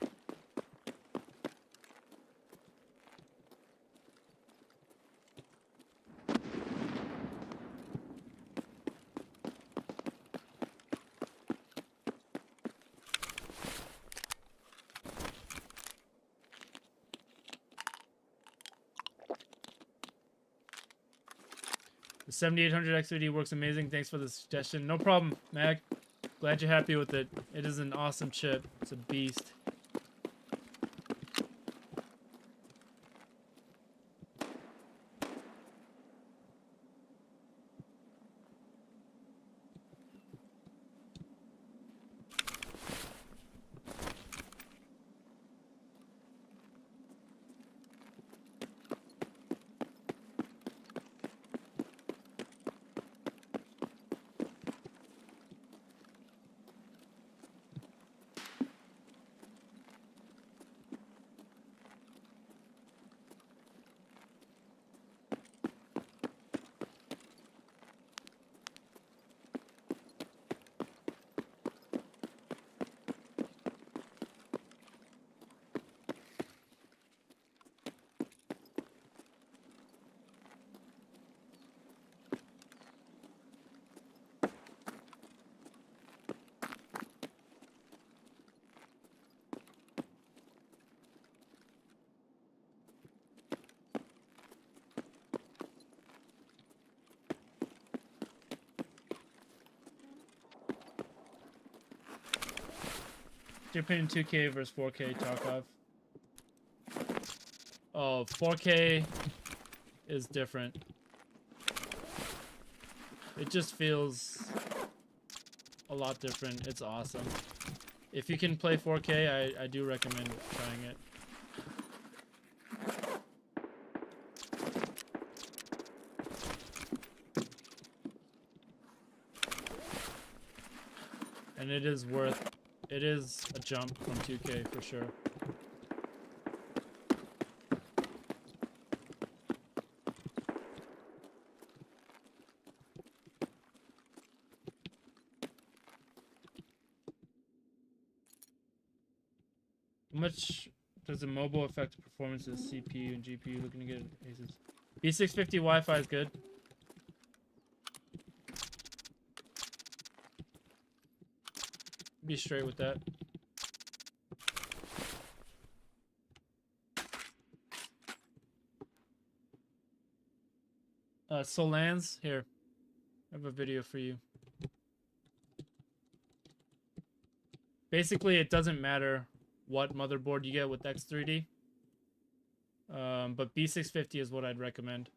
The 7800 X3D works amazing. Thanks for the suggestion. No problem, Mag. Glad you're happy with it. It is an awesome chip. It's a beast. Your opinion, 2K versus 4K Tarkov? Oh, 4K is different. It just feels a lot different. It's awesome. If you can play 4K, I do recommend trying it. And it is a jump from 2K for sure. How much Does the mobile affect the performance of the CPU and GPU? Looking to get aces. B650 Wi-Fi is good. Be straight with that. Solans, here. I have a video for you. Basically, it doesn't matter what motherboard you get with X3D. But B650 is what I'd recommend.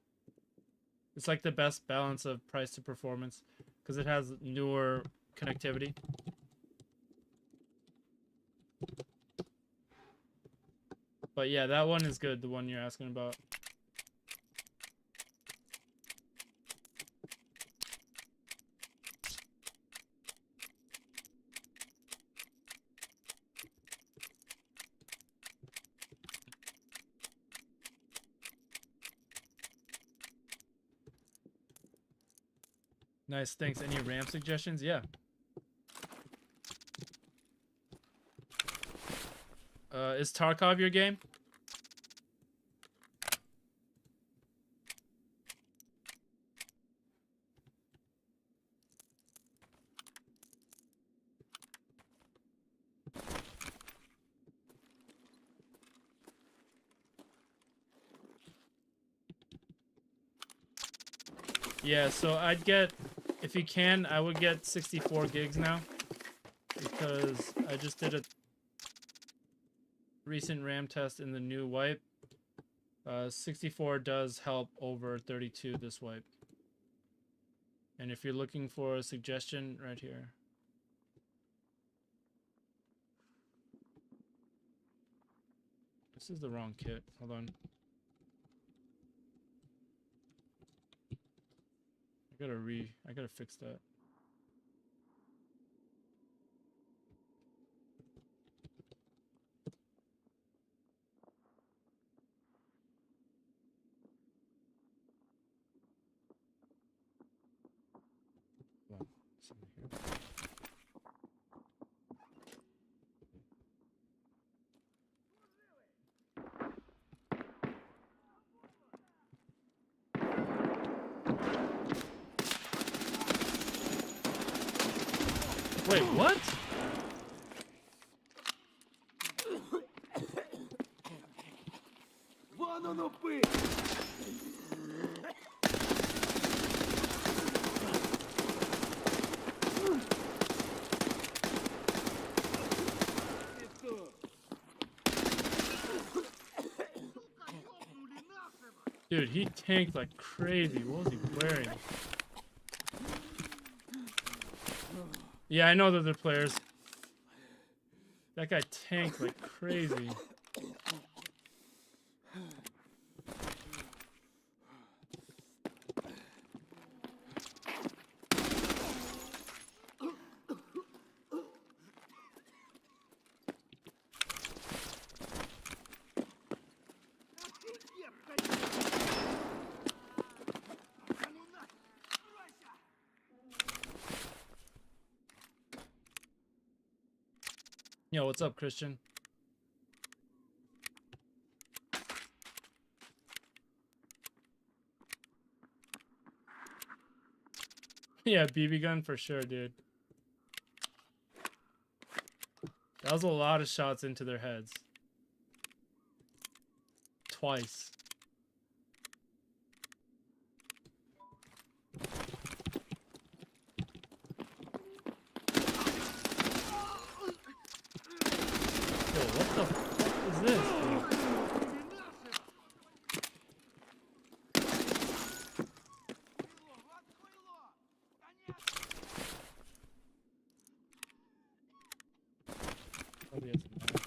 It's like the best balance of price to performance because it has newer connectivity. But yeah, that one is good, the one you're asking about. Nice, thanks. Any RAM suggestions? Yeah. Is Tarkov your game? Yeah, so I'd get, if you can, I would get 64 gigs now. Because I just did a recent RAM test in the new wipe. 64 does help over 32 this wipe. And if you're looking for a suggestion, right here. This is the wrong kit. Hold on. I gotta fix that. Hold on. Something here. Wait, what? Dude, he tanked like crazy. What was he wearing? Yeah, I know that they're players. That guy tanked like crazy. Yo, what's up, Christian? Yeah, BB gun for sure, dude. That was a lot of shots into their heads. Twice. Yo, what the fuck is this, dude? Probably has a knife.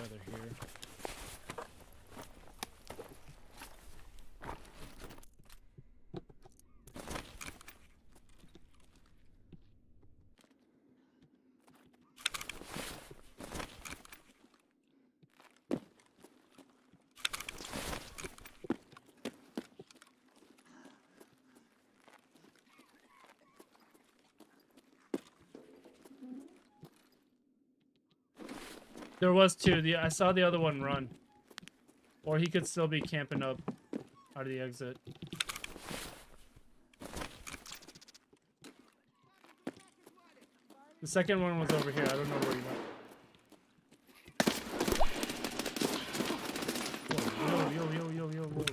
they're here. There was two. I saw the other one run. Or he could still be camping up out of the exit. The second one was over here. I don't know where he went. Whoa, yo, yo, yo, yo, yo.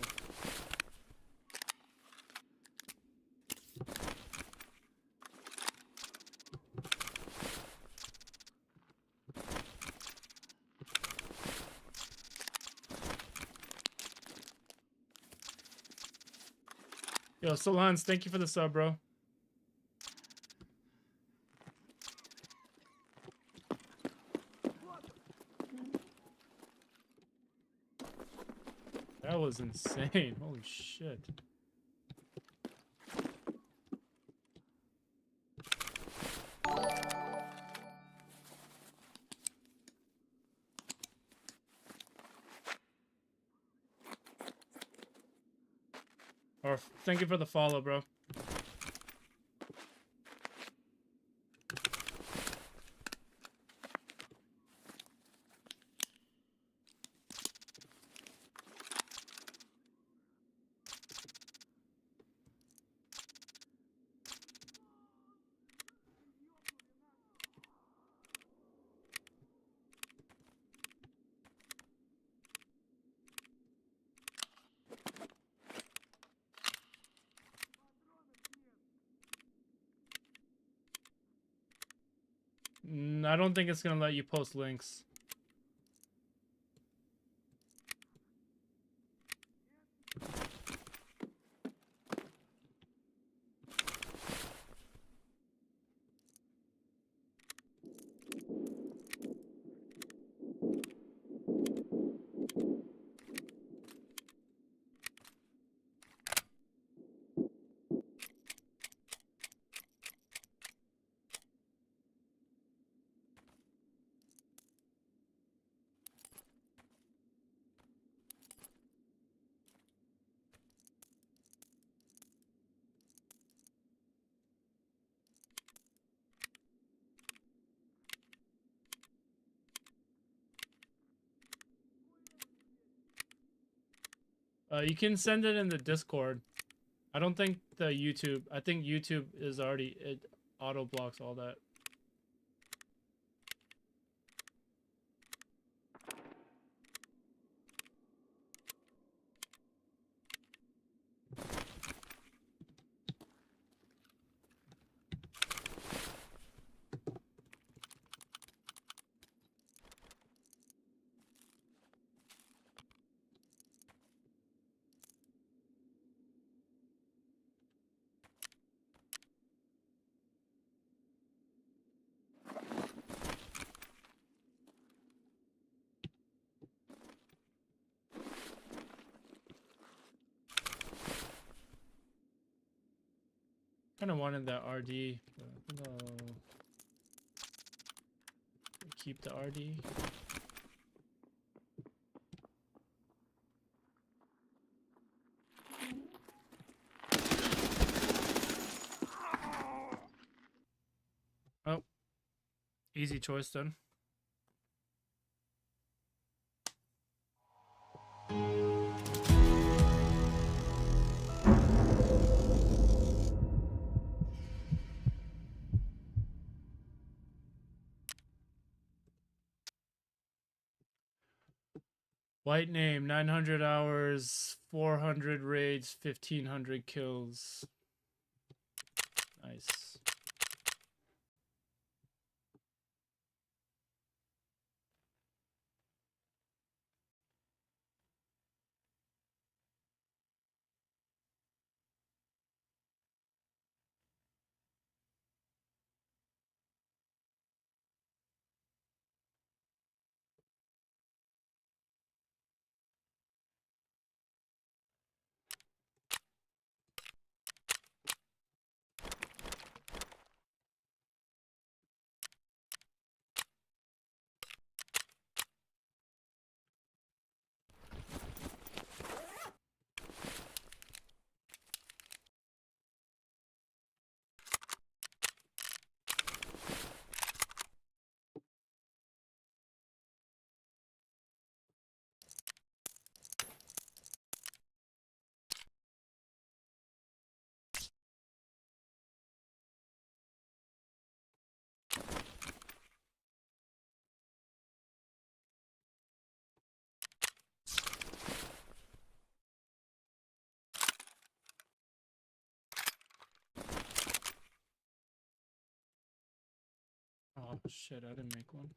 Yo, Solans, thank you for the sub, bro. That was insane. Holy shit. Or thank you for the follow, bro. I don't think it's gonna let you post links. You can send it in the Discord. I don't think the YouTube. I think YouTube is already it auto blocks all that. Kind of wanted that RD, but I think I'll keep the RD. Oh, easy choice then. White name, 900 hours, 400 raids, 1500 kills. Nice. shit, I didn't make one.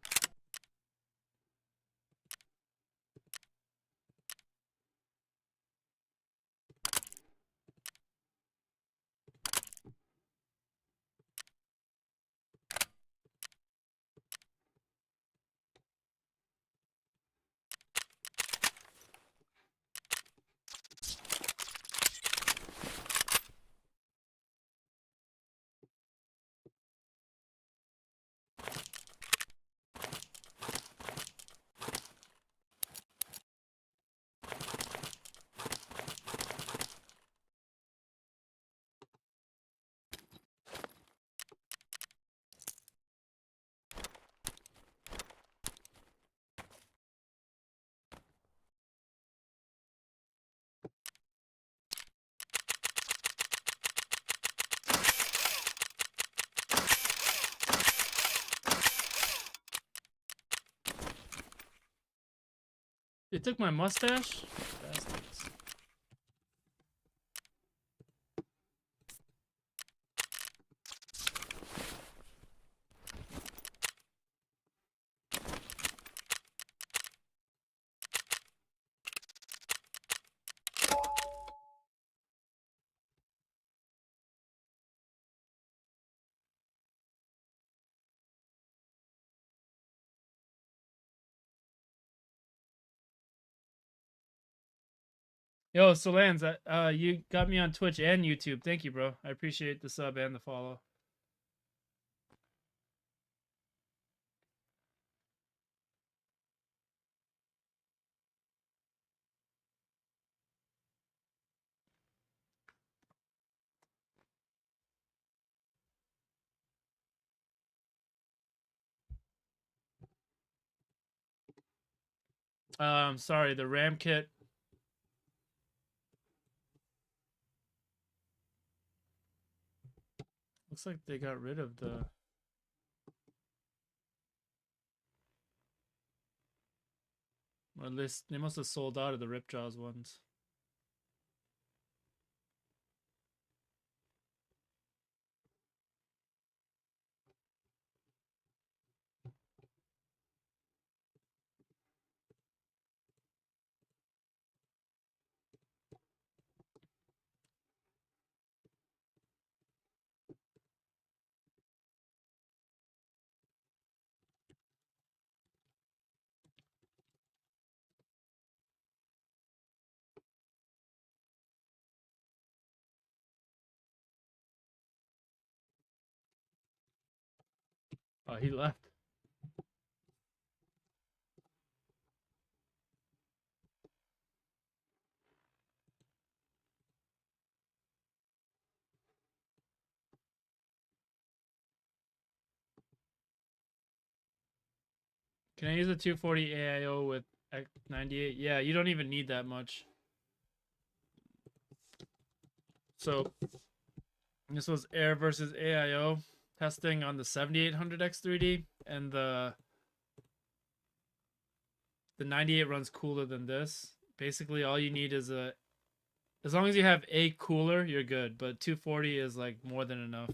They took my mustache? Bastards. Yo, Solans, you got me on Twitch and YouTube. Thank you, bro. I appreciate the sub and the follow. Sorry, the RAM kit. Looks like they got rid of the... Or at least they must have sold out of the Ripjaws ones. Oh, he left. Can I use a 240 AIO with X98? Yeah, you don't even need that much. So this was Air versus AIO testing on the 7800 X3D, and the 98 runs cooler than this. Basically, all you need is as long as you have a cooler, you're good. But 240 is like more than enough.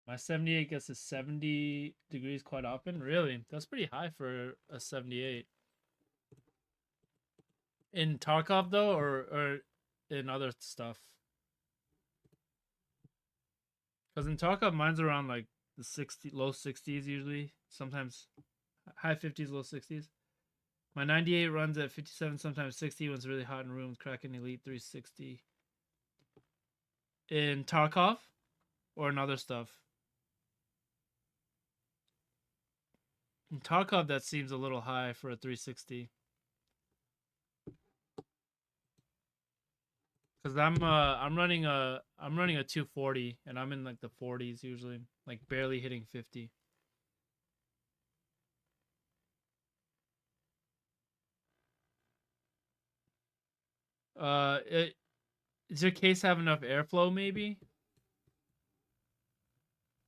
My 78 gets to 70 degrees quite often. Really? That's pretty high for a 78. In Tarkov though, or in other stuff? Because in Tarkov, mine's around like the low 60s usually. Sometimes high 50s, low 60s. My 98 runs at 57, sometimes 60 when it's really hot in rooms. Kraken Elite 360. In Tarkov or in other stuff? In Tarkov, that seems a little high for a 360. Because I'm running a 240 and I'm in like the 40s usually. like barely hitting 50. Does your case have enough airflow? Maybe.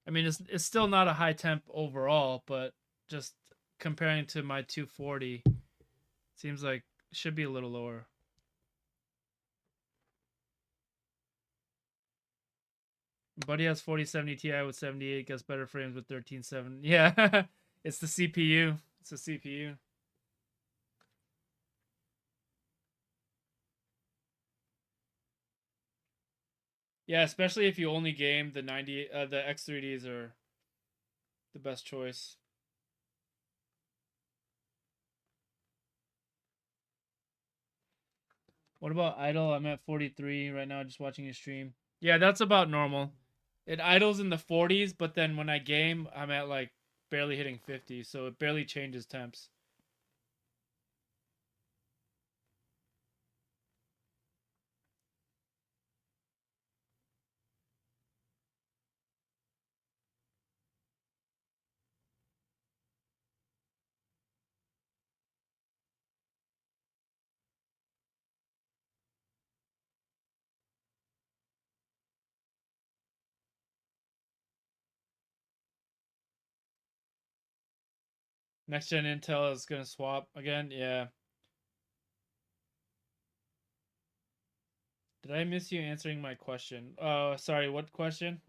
I mean, it's still not a high temp overall, but just comparing to my 240, seems like it should be a little lower. Buddy has 4070 Ti with 78, gets better frames with 13.7. Yeah, it's the CPU. It's the CPU. Yeah, especially if you only game the 90, the X3Ds are the best choice. What about idle? I'm at 43 right now, just watching your stream. Yeah, that's about normal. It idles in the 40s, but then when I game, I'm at like barely hitting 50, so it barely changes temps. Next gen Intel is gonna swap again. Yeah. Did I miss you answering my question? Oh, sorry. What question?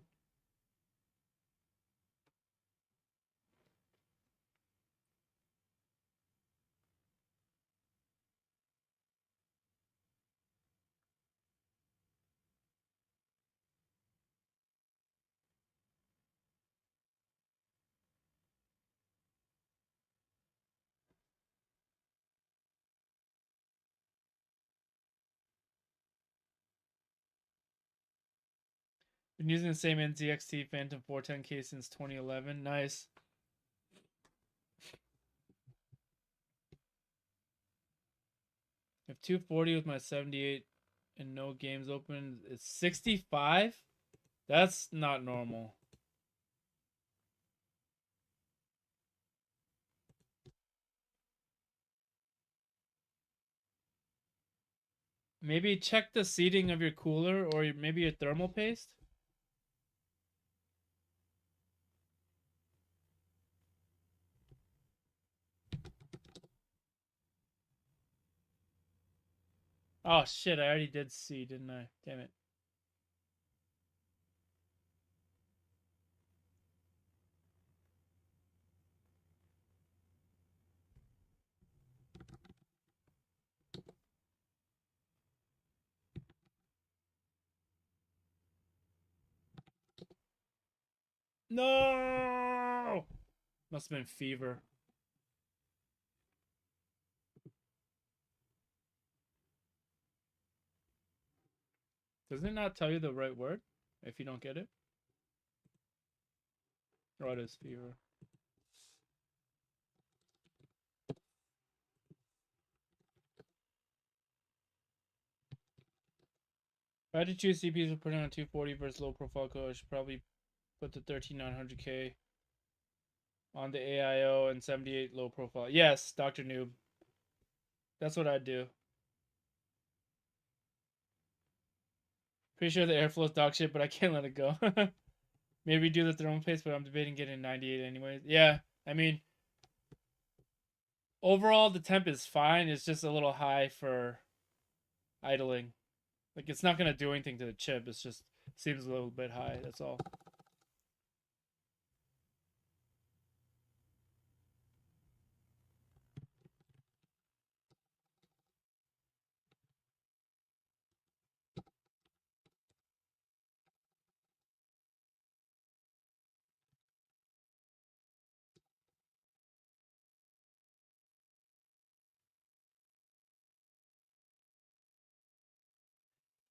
Been using the same NZXT Phantom 410K since 2011. Nice. I have 240 with my 78 and no games open. It's 65? That's not normal. Maybe check the seating of your cooler or maybe your thermal paste. Oh shit, I already did see, didn't I? Damn it. No! Must have been fever. Doesn't it not tell you the right word if you don't get it? Or it is fever. If I had to choose CPUs for putting on 240 versus low profile code, I should probably put the 13900K on the AIO and 78 low profile. Yes, Dr. Noob. That's what I'd do. Pretty sure the airflow's dog shit, but I can't let it go. Maybe do the thermal paste, but I'm debating getting 98 anyways. Yeah, I mean, overall the temp is fine. It's just a little high for idling. Like it's not gonna do anything to the chip. It's just seems a little bit high. That's all.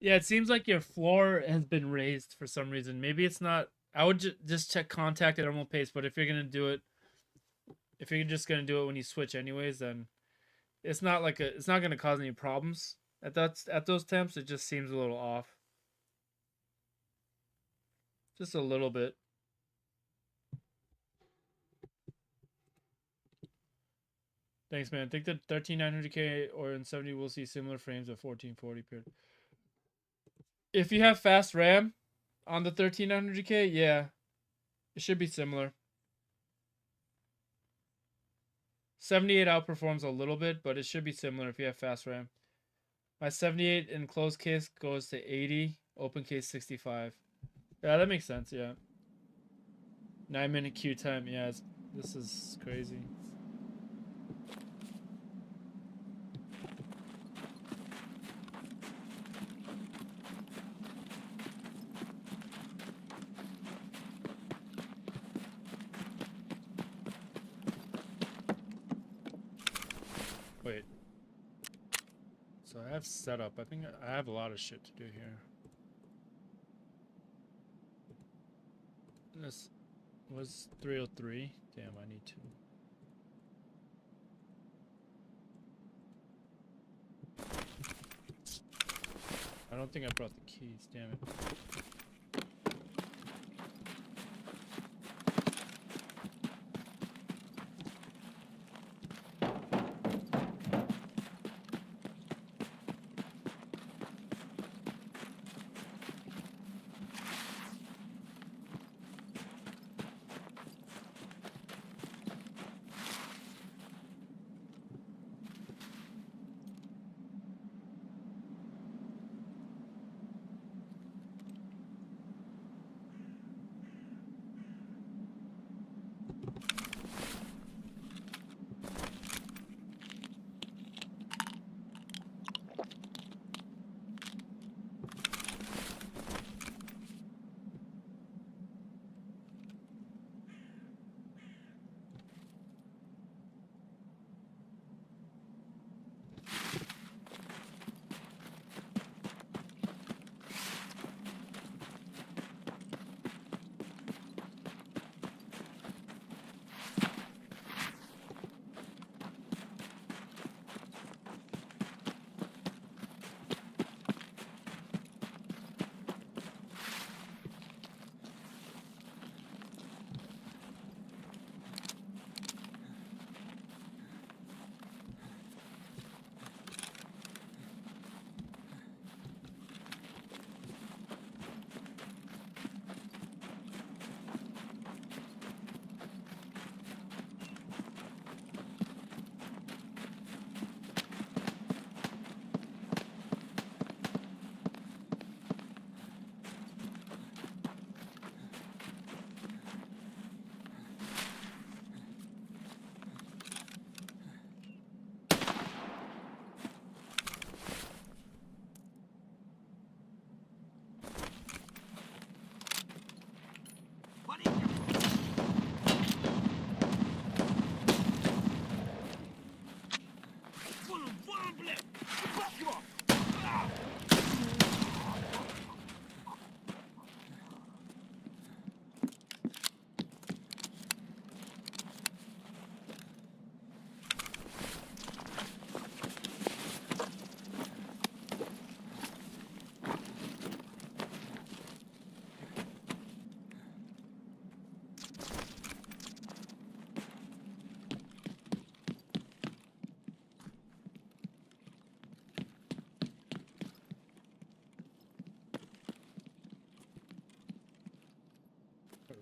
Yeah, it seems like your floor has been raised for some reason. Maybe it's not. I would just check contact at thermal paste. But if you're gonna do it, if you're just gonna do it when you switch anyways, then it's not like it's not gonna cause any problems at those temps. It just seems a little off, just a little bit. Thanks, man. I think the 13900K or in 70 we'll see similar frames at 1440 period. If you have fast RAM on the 13900K, yeah, it should be similar. 78 outperforms a little bit, but it should be similar if you have fast RAM. My 78 in closed case goes to 80, open case 65. Yeah, that makes sense, yeah. 9-minute queue time, yeah, this is crazy. Wait. So I have setup. I think I have a lot of shit to do here. This was 303. Damn, I need to. I don't think I brought the keys, damn it.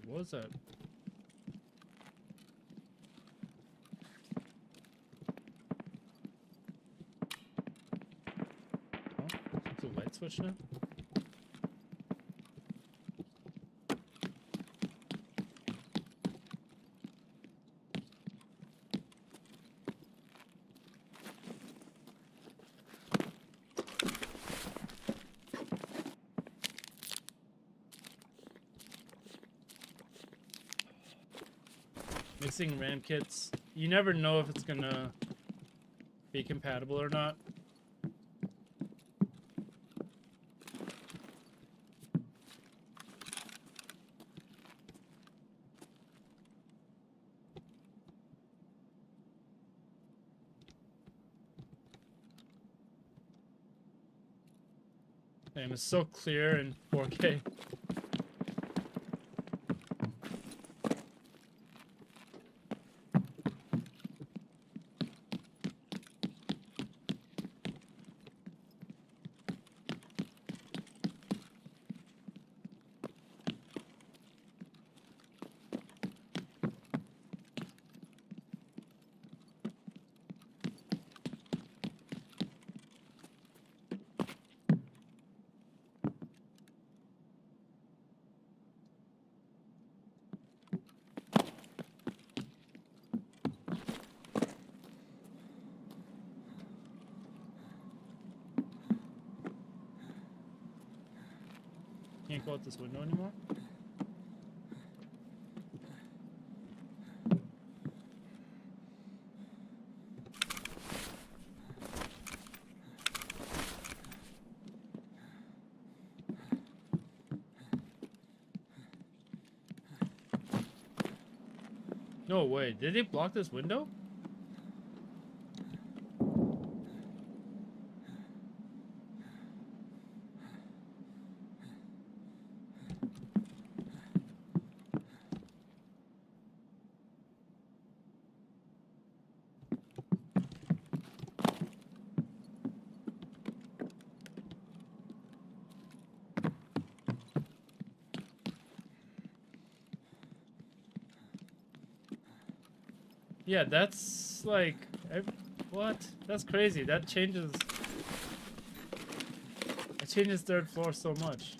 What was that? Oh, it's a light switch now? Mixing RAM kits, you never know if it's gonna be compatible or not. Damn, it's so clear in 4K. can't go out this window anymore? No way. Did they block this window? Yeah, that's like... what? That's crazy. That changes... It changes third floor so much.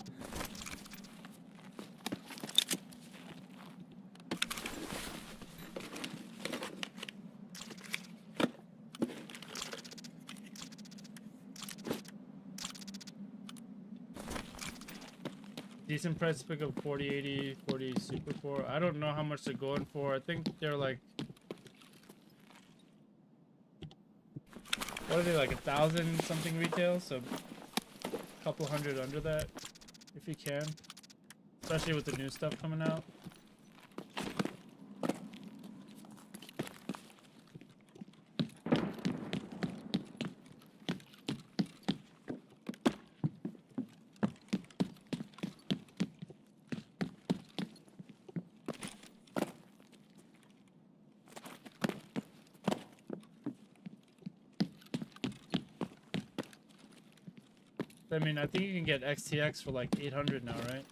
Decent price to pick up 4080, 40 Super 4. I don't know how much they're going for. I think they're like... what are they, like 1,000 something retail? So a couple hundred under that, if you can. Especially with the new stuff coming out. I mean, I think you can get XTX for like 800 now, right?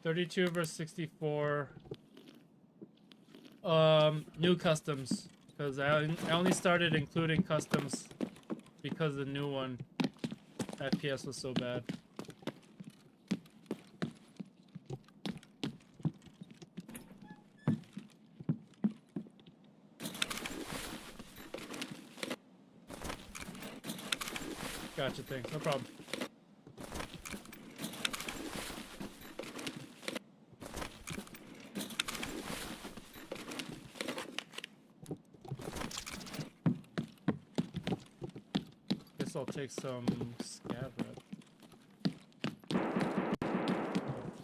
$32 versus 64. New customs. Because I only started including customs because the new one FPS was so bad. Gotcha, thanks. No problem. I'll take some scab rep.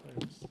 Thanks.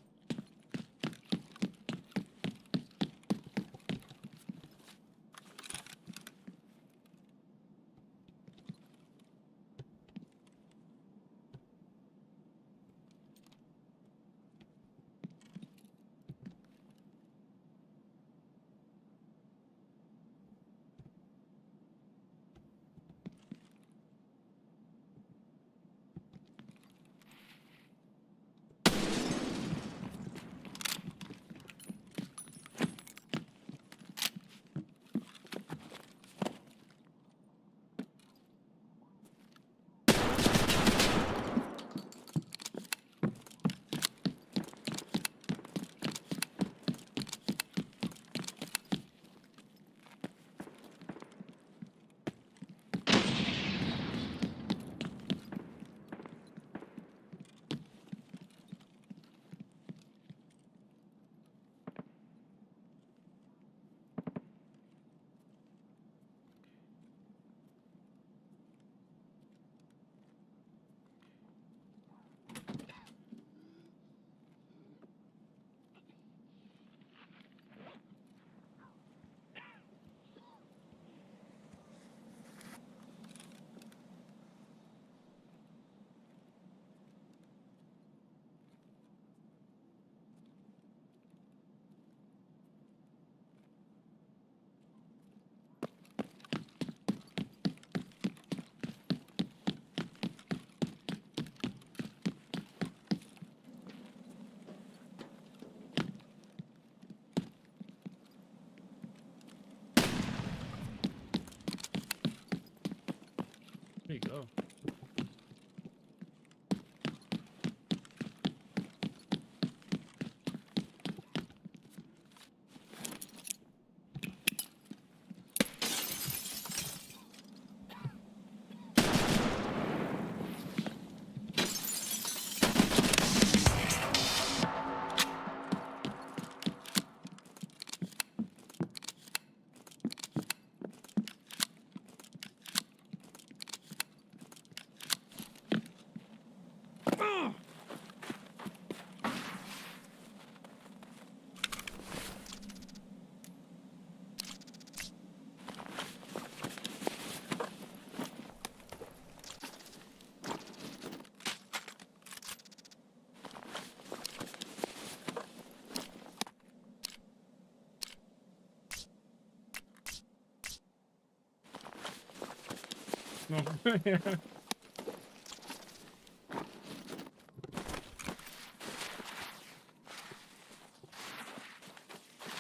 No. Yeah.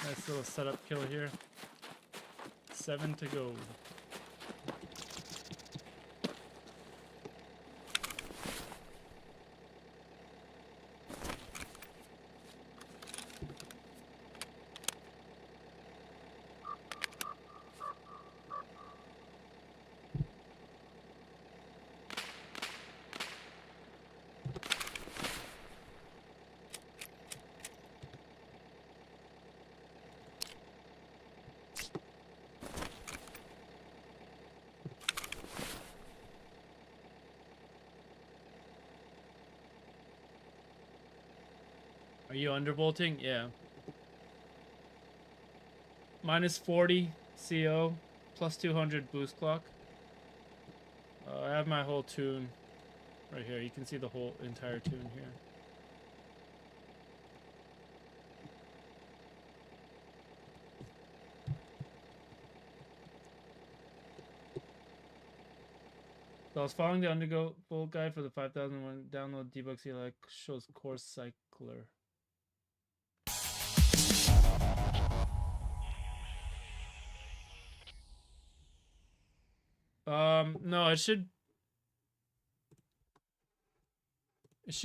Nice little setup kill here. 7 to go. Are you undervolting? Yeah. Minus 40 CO, plus 200 boost clock. I have my whole tune right here. You can see the whole entire tune here. So I was following the undergo full guide for the 5001 download debug CLI shows course cycler. No, it should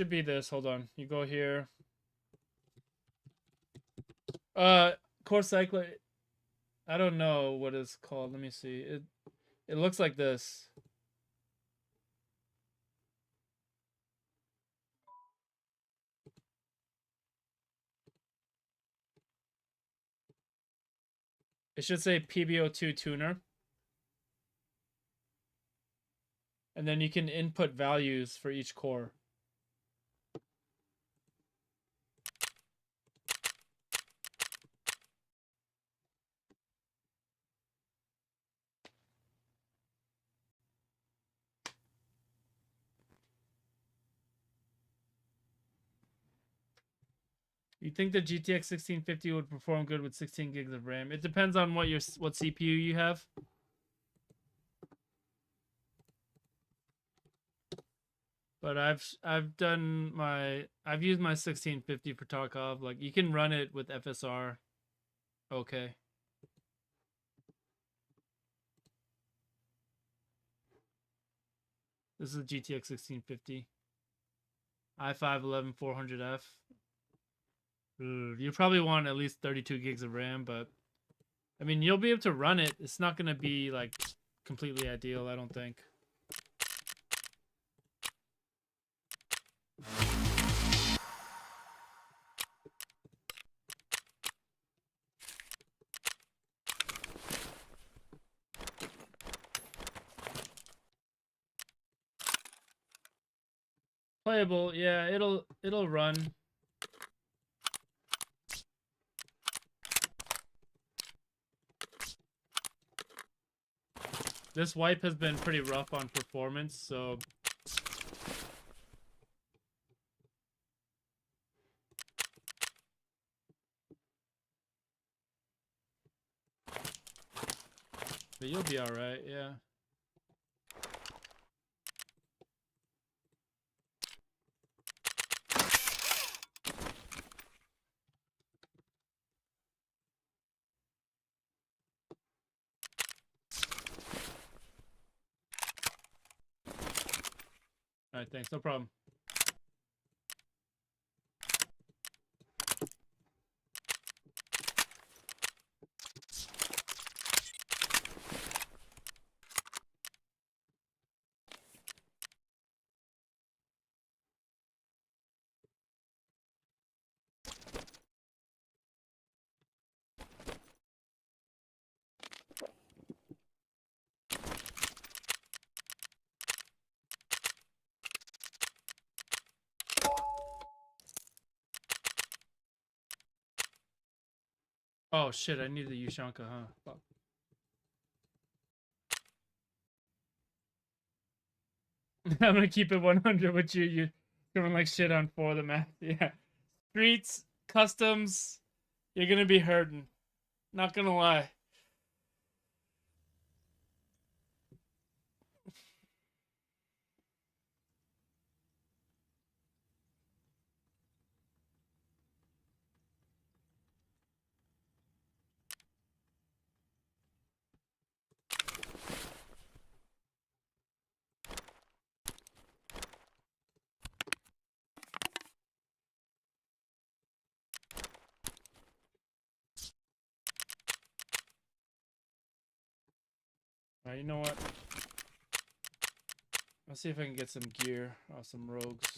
be this. Hold on. You go here. Course cycler. I don't know what it's called. Let me see. It looks like this. It should say PBO2 tuner. And then you can input values for each core. You think the GTX 1650 would perform good with 16 gigs of RAM? It depends on what CPU you have. But I've used my 1650 for Tarkov. Like, you can run it with FSR. Okay. This is a GTX 1650. i5 11400F. You probably want at least 32 gigs of RAM, but I mean, you'll be able to run it. It's not going to be like completely ideal, I don't think. Playable, yeah, it'll run. This wipe has been pretty rough on performance, so but you'll be all right, yeah. All right, thanks. No problem. Oh shit, I need the Ushanka, huh? Fuck. I'm gonna keep it 100 with you. You're doing like shit on for the math. Yeah. Streets, customs, you're gonna be hurting. Not gonna lie. Alright, you know what? Let's see if I can get some gear off some rogues.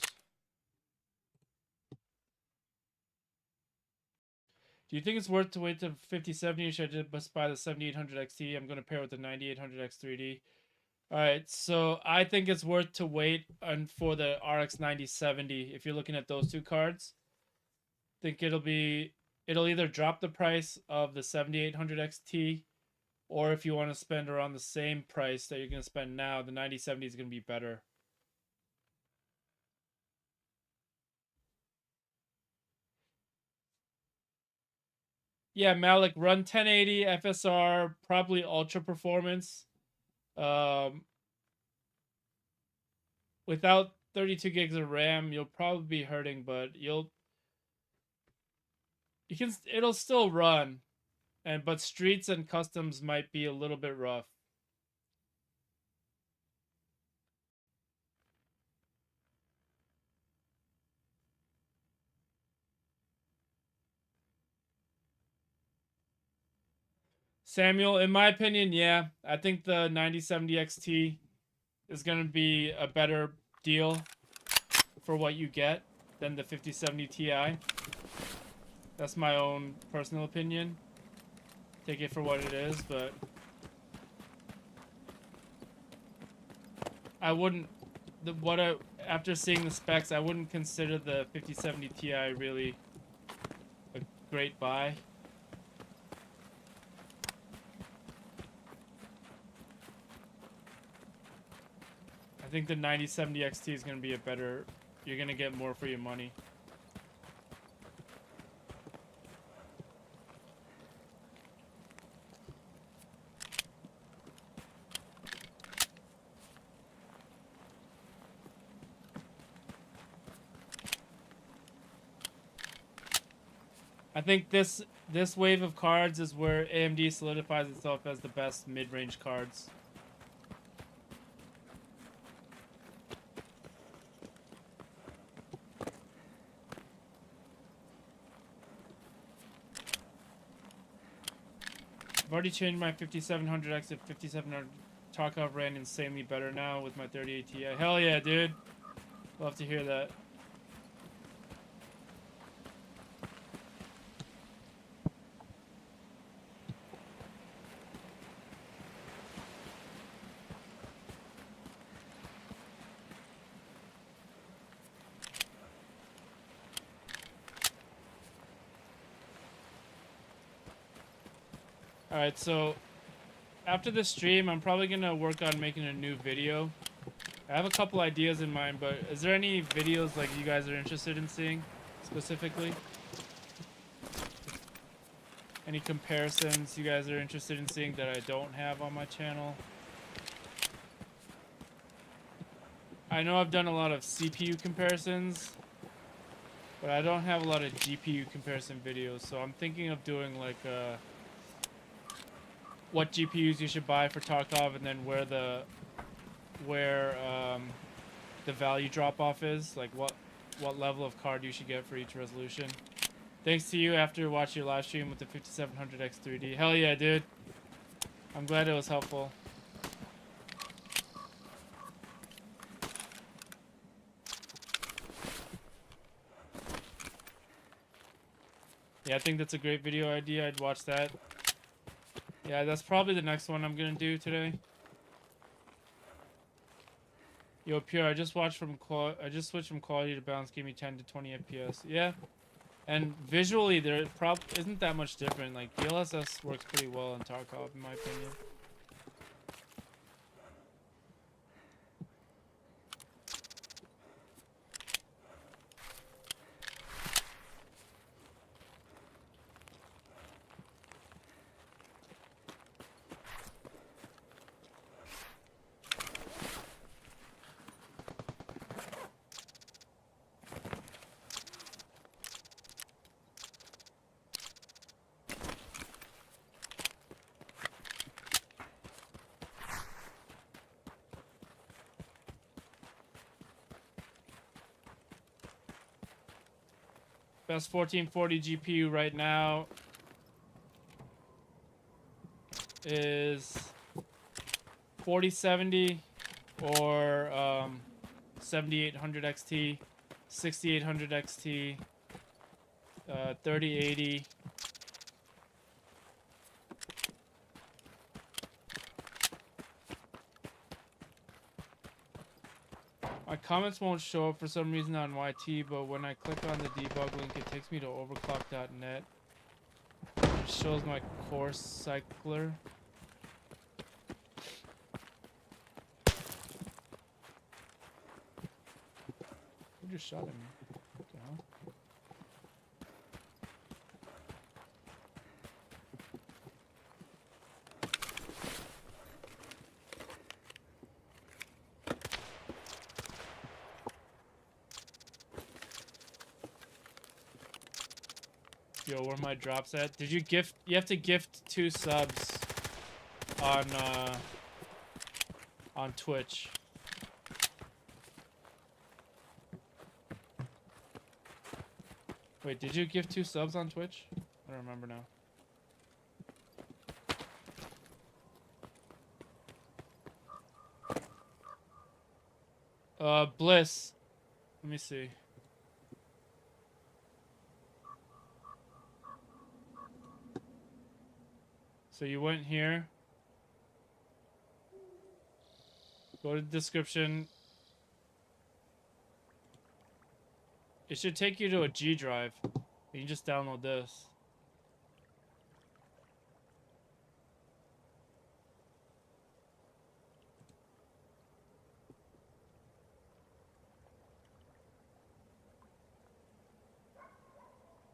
Do you think it's worth to wait to 5070 or should I just buy the 7800 XT? I'm going to pair with the 9800 X3D. Alright, so I think it's worth to wait for the RX 9070 if you're looking at those two cards. I think it'll either drop the price of the 7800 XT, or if you want to spend around the same price that you're going to spend now, the 9070 is going to be better. Yeah, Malik, run 1080 FSR, probably ultra performance. Without 32 gigs of RAM, you'll probably be hurting, but it'll still run. But streets and customs might be a little bit rough. Samuel, in my opinion, yeah. I think the 9070 XT is going to be a better deal for what you get than the 5070 Ti. That's my own personal opinion. Take it for what it is, but I wouldn't after seeing the specs, I wouldn't consider the 5070 Ti really a great buy. I think the 9070 XT is going to be you're going to get more for your money. I think this wave of cards is where AMD solidifies itself as the best mid-range cards. I've already changed my 5700X to 5700. Tarkov ran insanely better now with my 38 Ti. Hell yeah, dude. Love to hear that. Alright, so after this stream, I'm probably going to work on making a new video. I have a couple ideas in mind, but is there any videos like you guys are interested in seeing specifically? Any comparisons you guys are interested in seeing that I don't have on my channel? I know I've done a lot of CPU comparisons, but I don't have a lot of GPU comparison videos, so I'm thinking of doing like what GPUs you should buy for Tarkov, and then where the value drop off is, like what level of card you should get for each resolution. Thanks to you after watching your live stream with the 5700 X3D. Hell yeah, dude. I'm glad it was helpful. Yeah, I think that's a great video idea. I'd watch that. Yeah, that's probably the next one I'm gonna do today. Yo, Pure, I just switched from quality to balance, gave me 10 to 20 FPS. Yeah, and visually there isn't that much different. Like DLSS works pretty well in Tarkov, in my opinion. Best 1440 GPU right now is 4070 or 7800 XT, 6800 XT, 3080. My comments won't show up for some reason on YT, but when I click on the debug link, it takes me to overclock.net. It shows my course cycler. Who just shot at me? What the hell? Yo, where my drops at? Did you gift? You have to gift 2 subs on Twitch. Wait, did you give 2 subs on Twitch? I don't remember now. Bliss. Let me see. So you went here. Go to the description. It should take you to a G drive. You can just download this.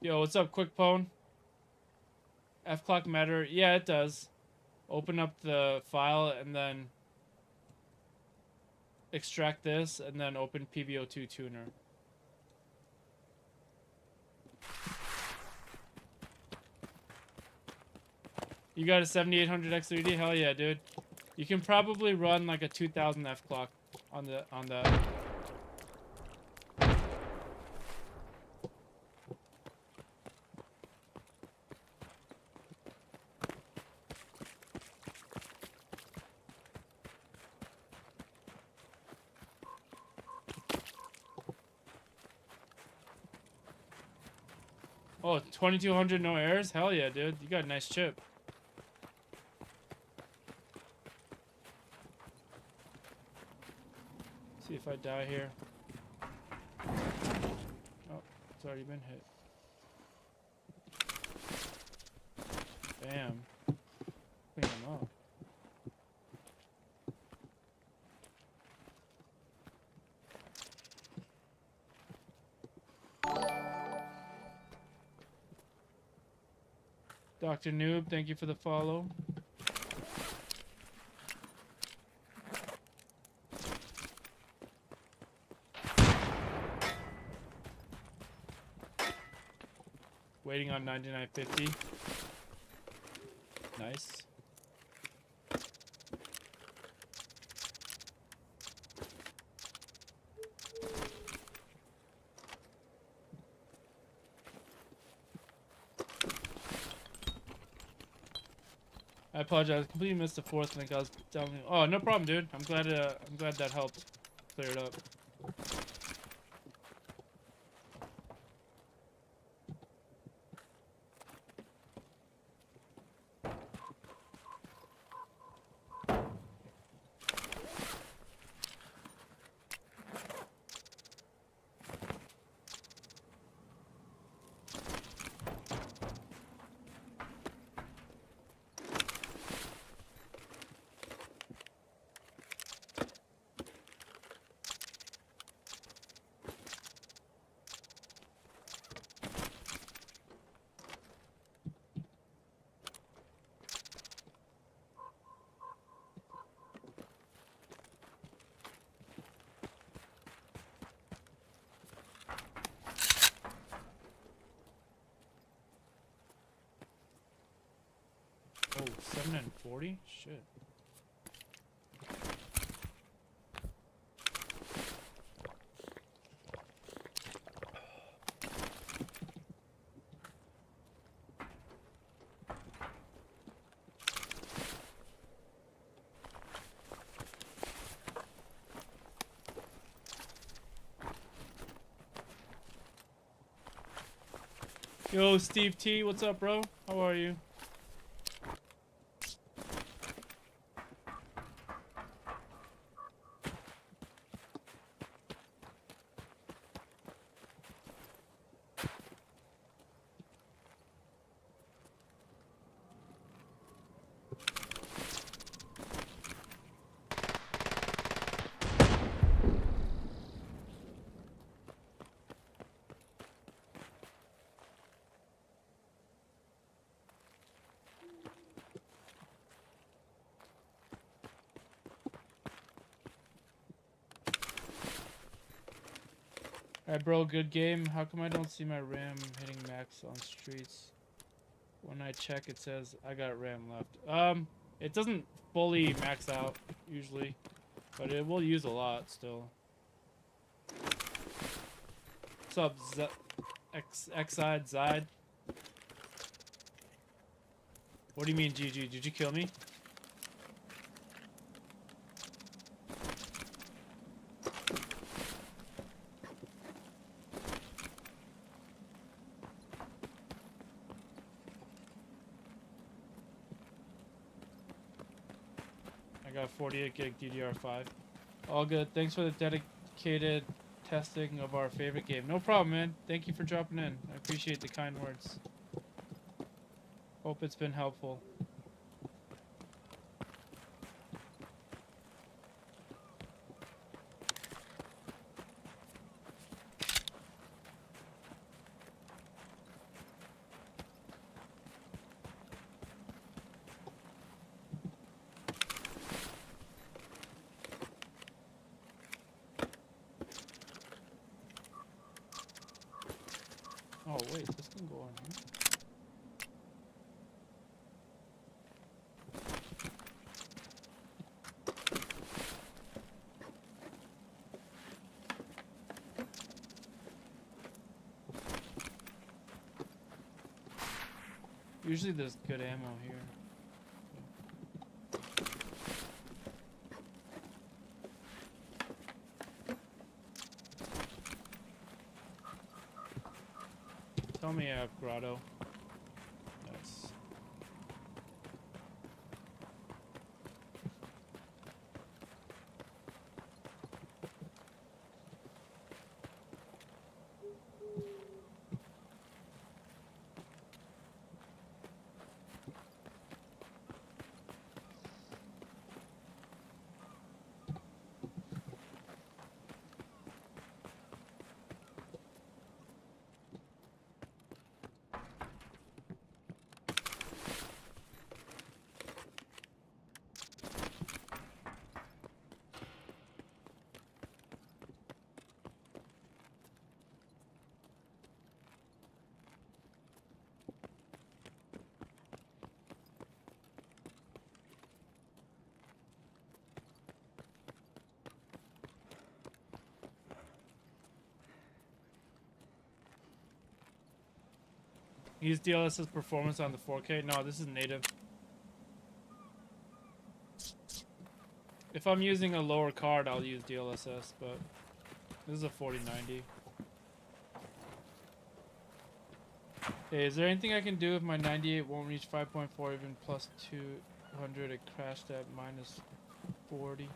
Yo, what's up, Quick Pwn? F clock matter? Yeah, it does. Open up the file and then extract this and then open PBO2 tuner. You got a 7800 X3D? Hell yeah, dude. You can probably run like a 2000 F clock on that. Oh, 2200 no errors? Hell yeah, dude. You got a nice chip. See if I die here. Oh, it's already been hit. Damn. Clean them up. Dr. Noob, thank you for the follow. Waiting on 9950. Nice. I apologize. I completely missed the 4th link. I was telling you. Oh, no problem, dude. I'm glad that helped clear it up. Oh, 7 and 40? Shit. Yo, Steve T, what's up, bro? How are you? Alright, bro, good game. How come I don't see my RAM hitting max on streets? When I check, it says I got RAM left. It doesn't fully max out, usually. But it will use a lot, still. What's up, X-Side, Zide? What do you mean, GG? Did you kill me? I got 48 gig DDR5. All good. Thanks for the dedicated testing of our favorite game. No problem, man. Thank you for dropping in. I appreciate the kind words. Hope it's been helpful. Oh wait, this can go on here. Usually there's good ammo here. Tell me I have grotto. Nice. Use DLSS performance on the 4K. No, this is native. If I'm using a lower card, I'll use DLSS, but this is a 4090. Hey, is there anything I can do if my 98 won't reach 5.4 even plus 200? It crashed at minus 40.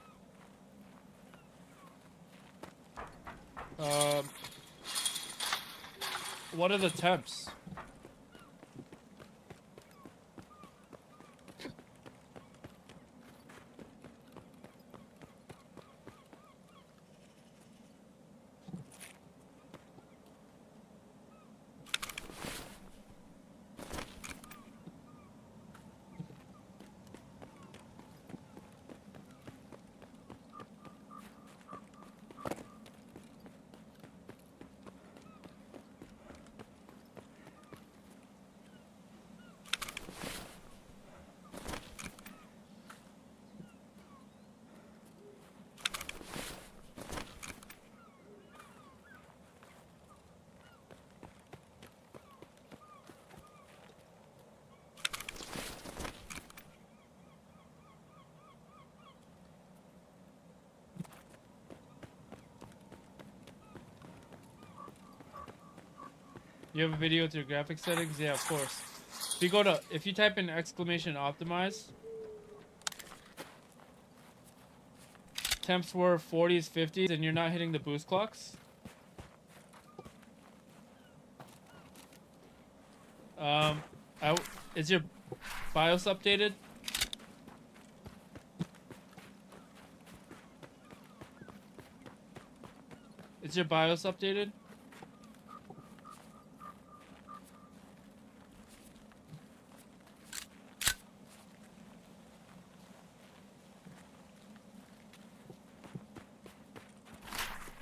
What are the temps? You have a video with your graphics settings? Yeah, of course. If you type in exclamation optimize, temps were 40s, 50s, and you're not hitting the boost clocks. Is your BIOS updated? Is your BIOS updated?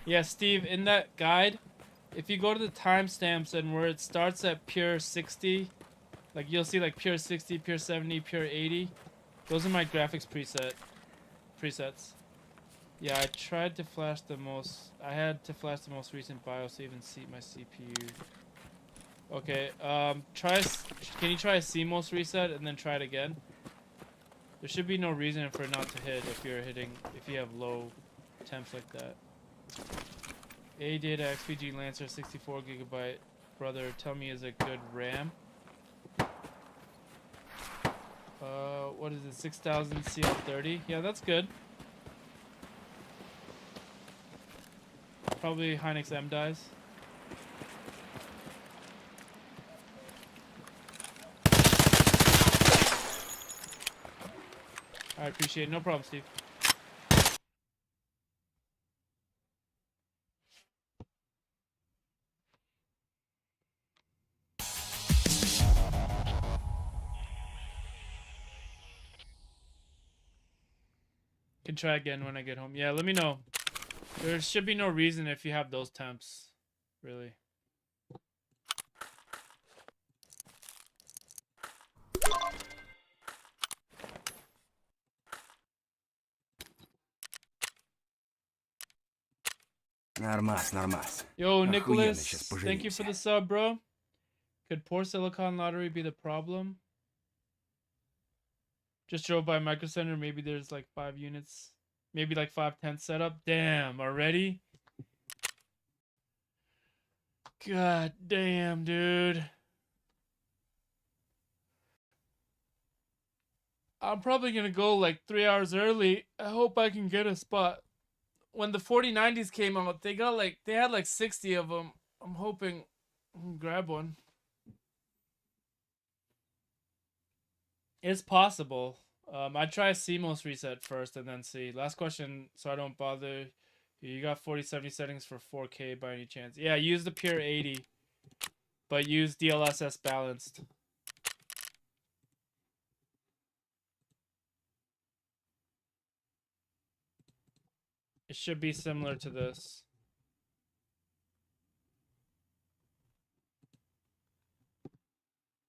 Yeah, Steve, in that guide, if you go to the timestamps and where it starts at pure 60, like you'll see like pure 60, pure 70, pure 80. Those are my graphics presets. Yeah, I tried to flash I had to flash the most recent BIOS to even see my CPU. Okay, can you try a CMOS reset and then try it again? There should be no reason for it not to hit if you have low temps like that. A data XPG Lancer 64GB. Brother, tell me, is it good RAM? What is it? 6000 CL30? Yeah, that's good. Probably Hynix M dies. I appreciate it. No problem, Steve. Can try again when I get home. Yeah, let me know. There should be no reason if you have those temps, really. Нормас. Yo, Охуенно, Nicholas, щас thank you for поженимся. the sub, bro. Could poor silicon lottery be the problem? Just drove by Micro Center. Maybe there's like 5 units. Maybe like 5/10 setup. Damn, already? God damn, dude. I'm probably gonna go like 3 hours early. I hope I can get a spot. When the 4090s came out, they had like 60 of them. I'm hoping I can grab one. It's possible. I'd try a CMOS reset first and then see. Last question, so I don't bother. You got 4070 settings for 4K by any chance? Yeah, use the pure 80, but use DLSS balanced. It should be similar to this.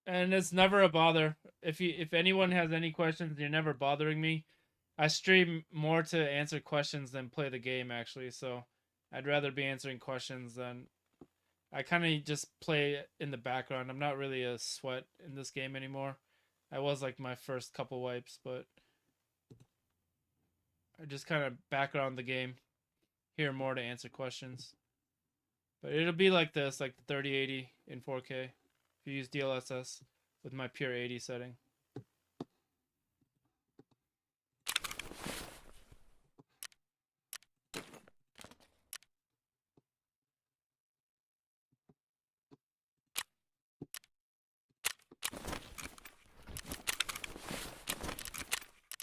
And it's never a bother. If anyone has any questions, you're never bothering me. I stream more to answer questions than play the game, actually. So I'd rather be answering questions than I kind of just play in the background. I'm not really a sweat in this game anymore. I was like my first couple wipes, but I just kind of background the game here more to answer questions. But it'll be like this, like the 3080 in 4K if you use DLSS with my pure 80 setting.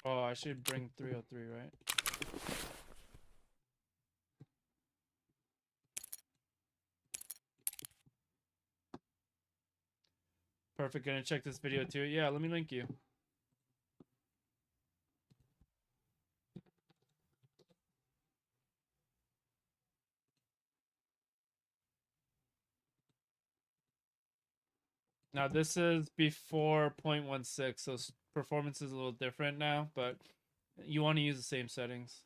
Oh, I should bring 303, right? Perfect. Gonna check this video too. Yeah, let me link you. Now this is before 0.16, so performance is a little different now, but you want to use the same settings.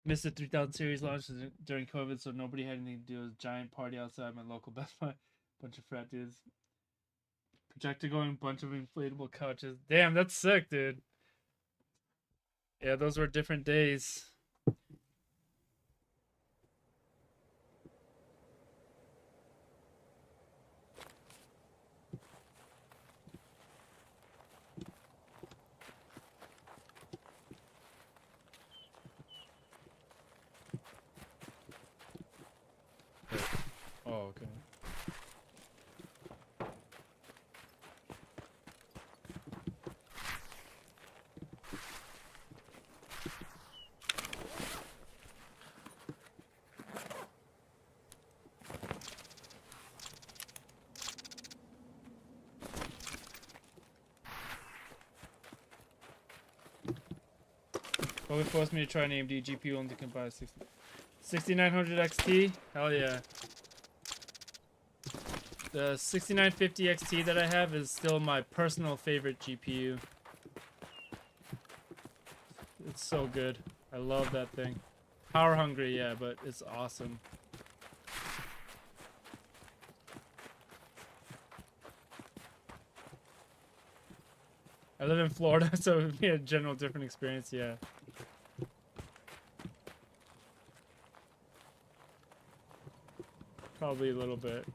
Missed the 3000 series launch during COVID, so nobody had anything to do. It was a giant party outside my local Best Buy. Bunch of frat dudes. Projector going, bunch of inflatable couches. Damn, that's sick, dude. Yeah, those were different days. Oh, okay. Probably forced me to try an AMD GPU only can buy 6900 XT. Hell yeah. The 6950 XT that I have is still my personal favorite GPU. It's so good. I love that thing. Power hungry, yeah, but it's awesome. I live in Florida, so it would be a general different experience, yeah. Probably a little bit.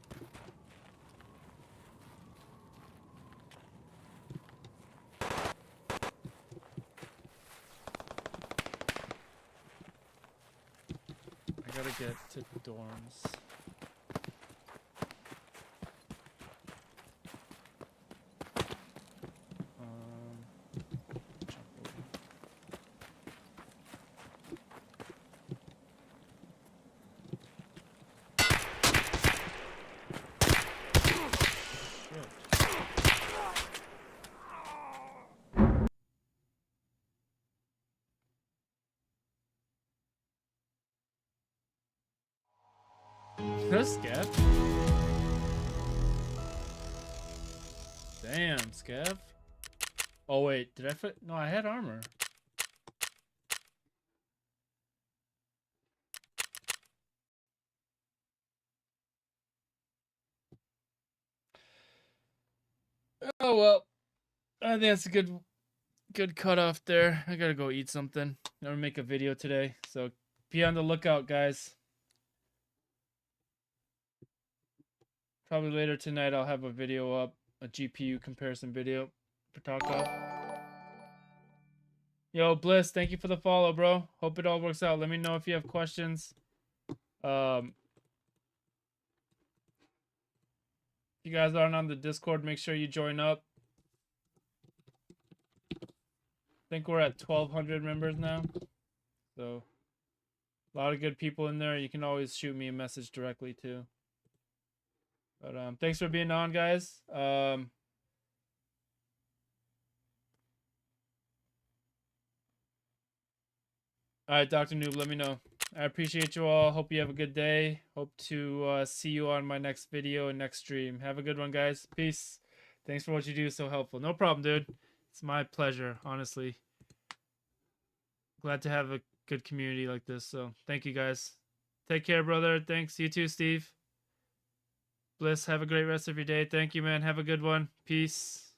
I gotta get to dorms. Jump over. No scav? Damn, scav. Oh wait, did I fit? No, I had armor. Oh well. I think that's a good cutoff there. I gotta go eat something. I'm gonna make a video today, so be on the lookout, guys. Probably later tonight I'll have a video up, a GPU comparison video for Tarkov. Yo, Bliss, thank you for the follow, bro. Hope it all works out. Let me know if you have questions. If you guys aren't on the Discord, make sure you join up. I think we're at 1,200 members now. So, a lot of good people in there. You can always shoot me a message directly, too. But thanks for being on, guys. All right, Dr. Noob, let me know. I appreciate you all. Hope you have a good day. Hope to see you on my next video and next stream. Have a good one, guys. Peace. Thanks for what you do. So helpful. No problem, dude. It's my pleasure, honestly. Glad to have a good community like this. So thank you, guys. Take care, brother. Thanks. You too, Steve. Bliss, have a great rest of your day. Thank you, man. Have a good one. Peace.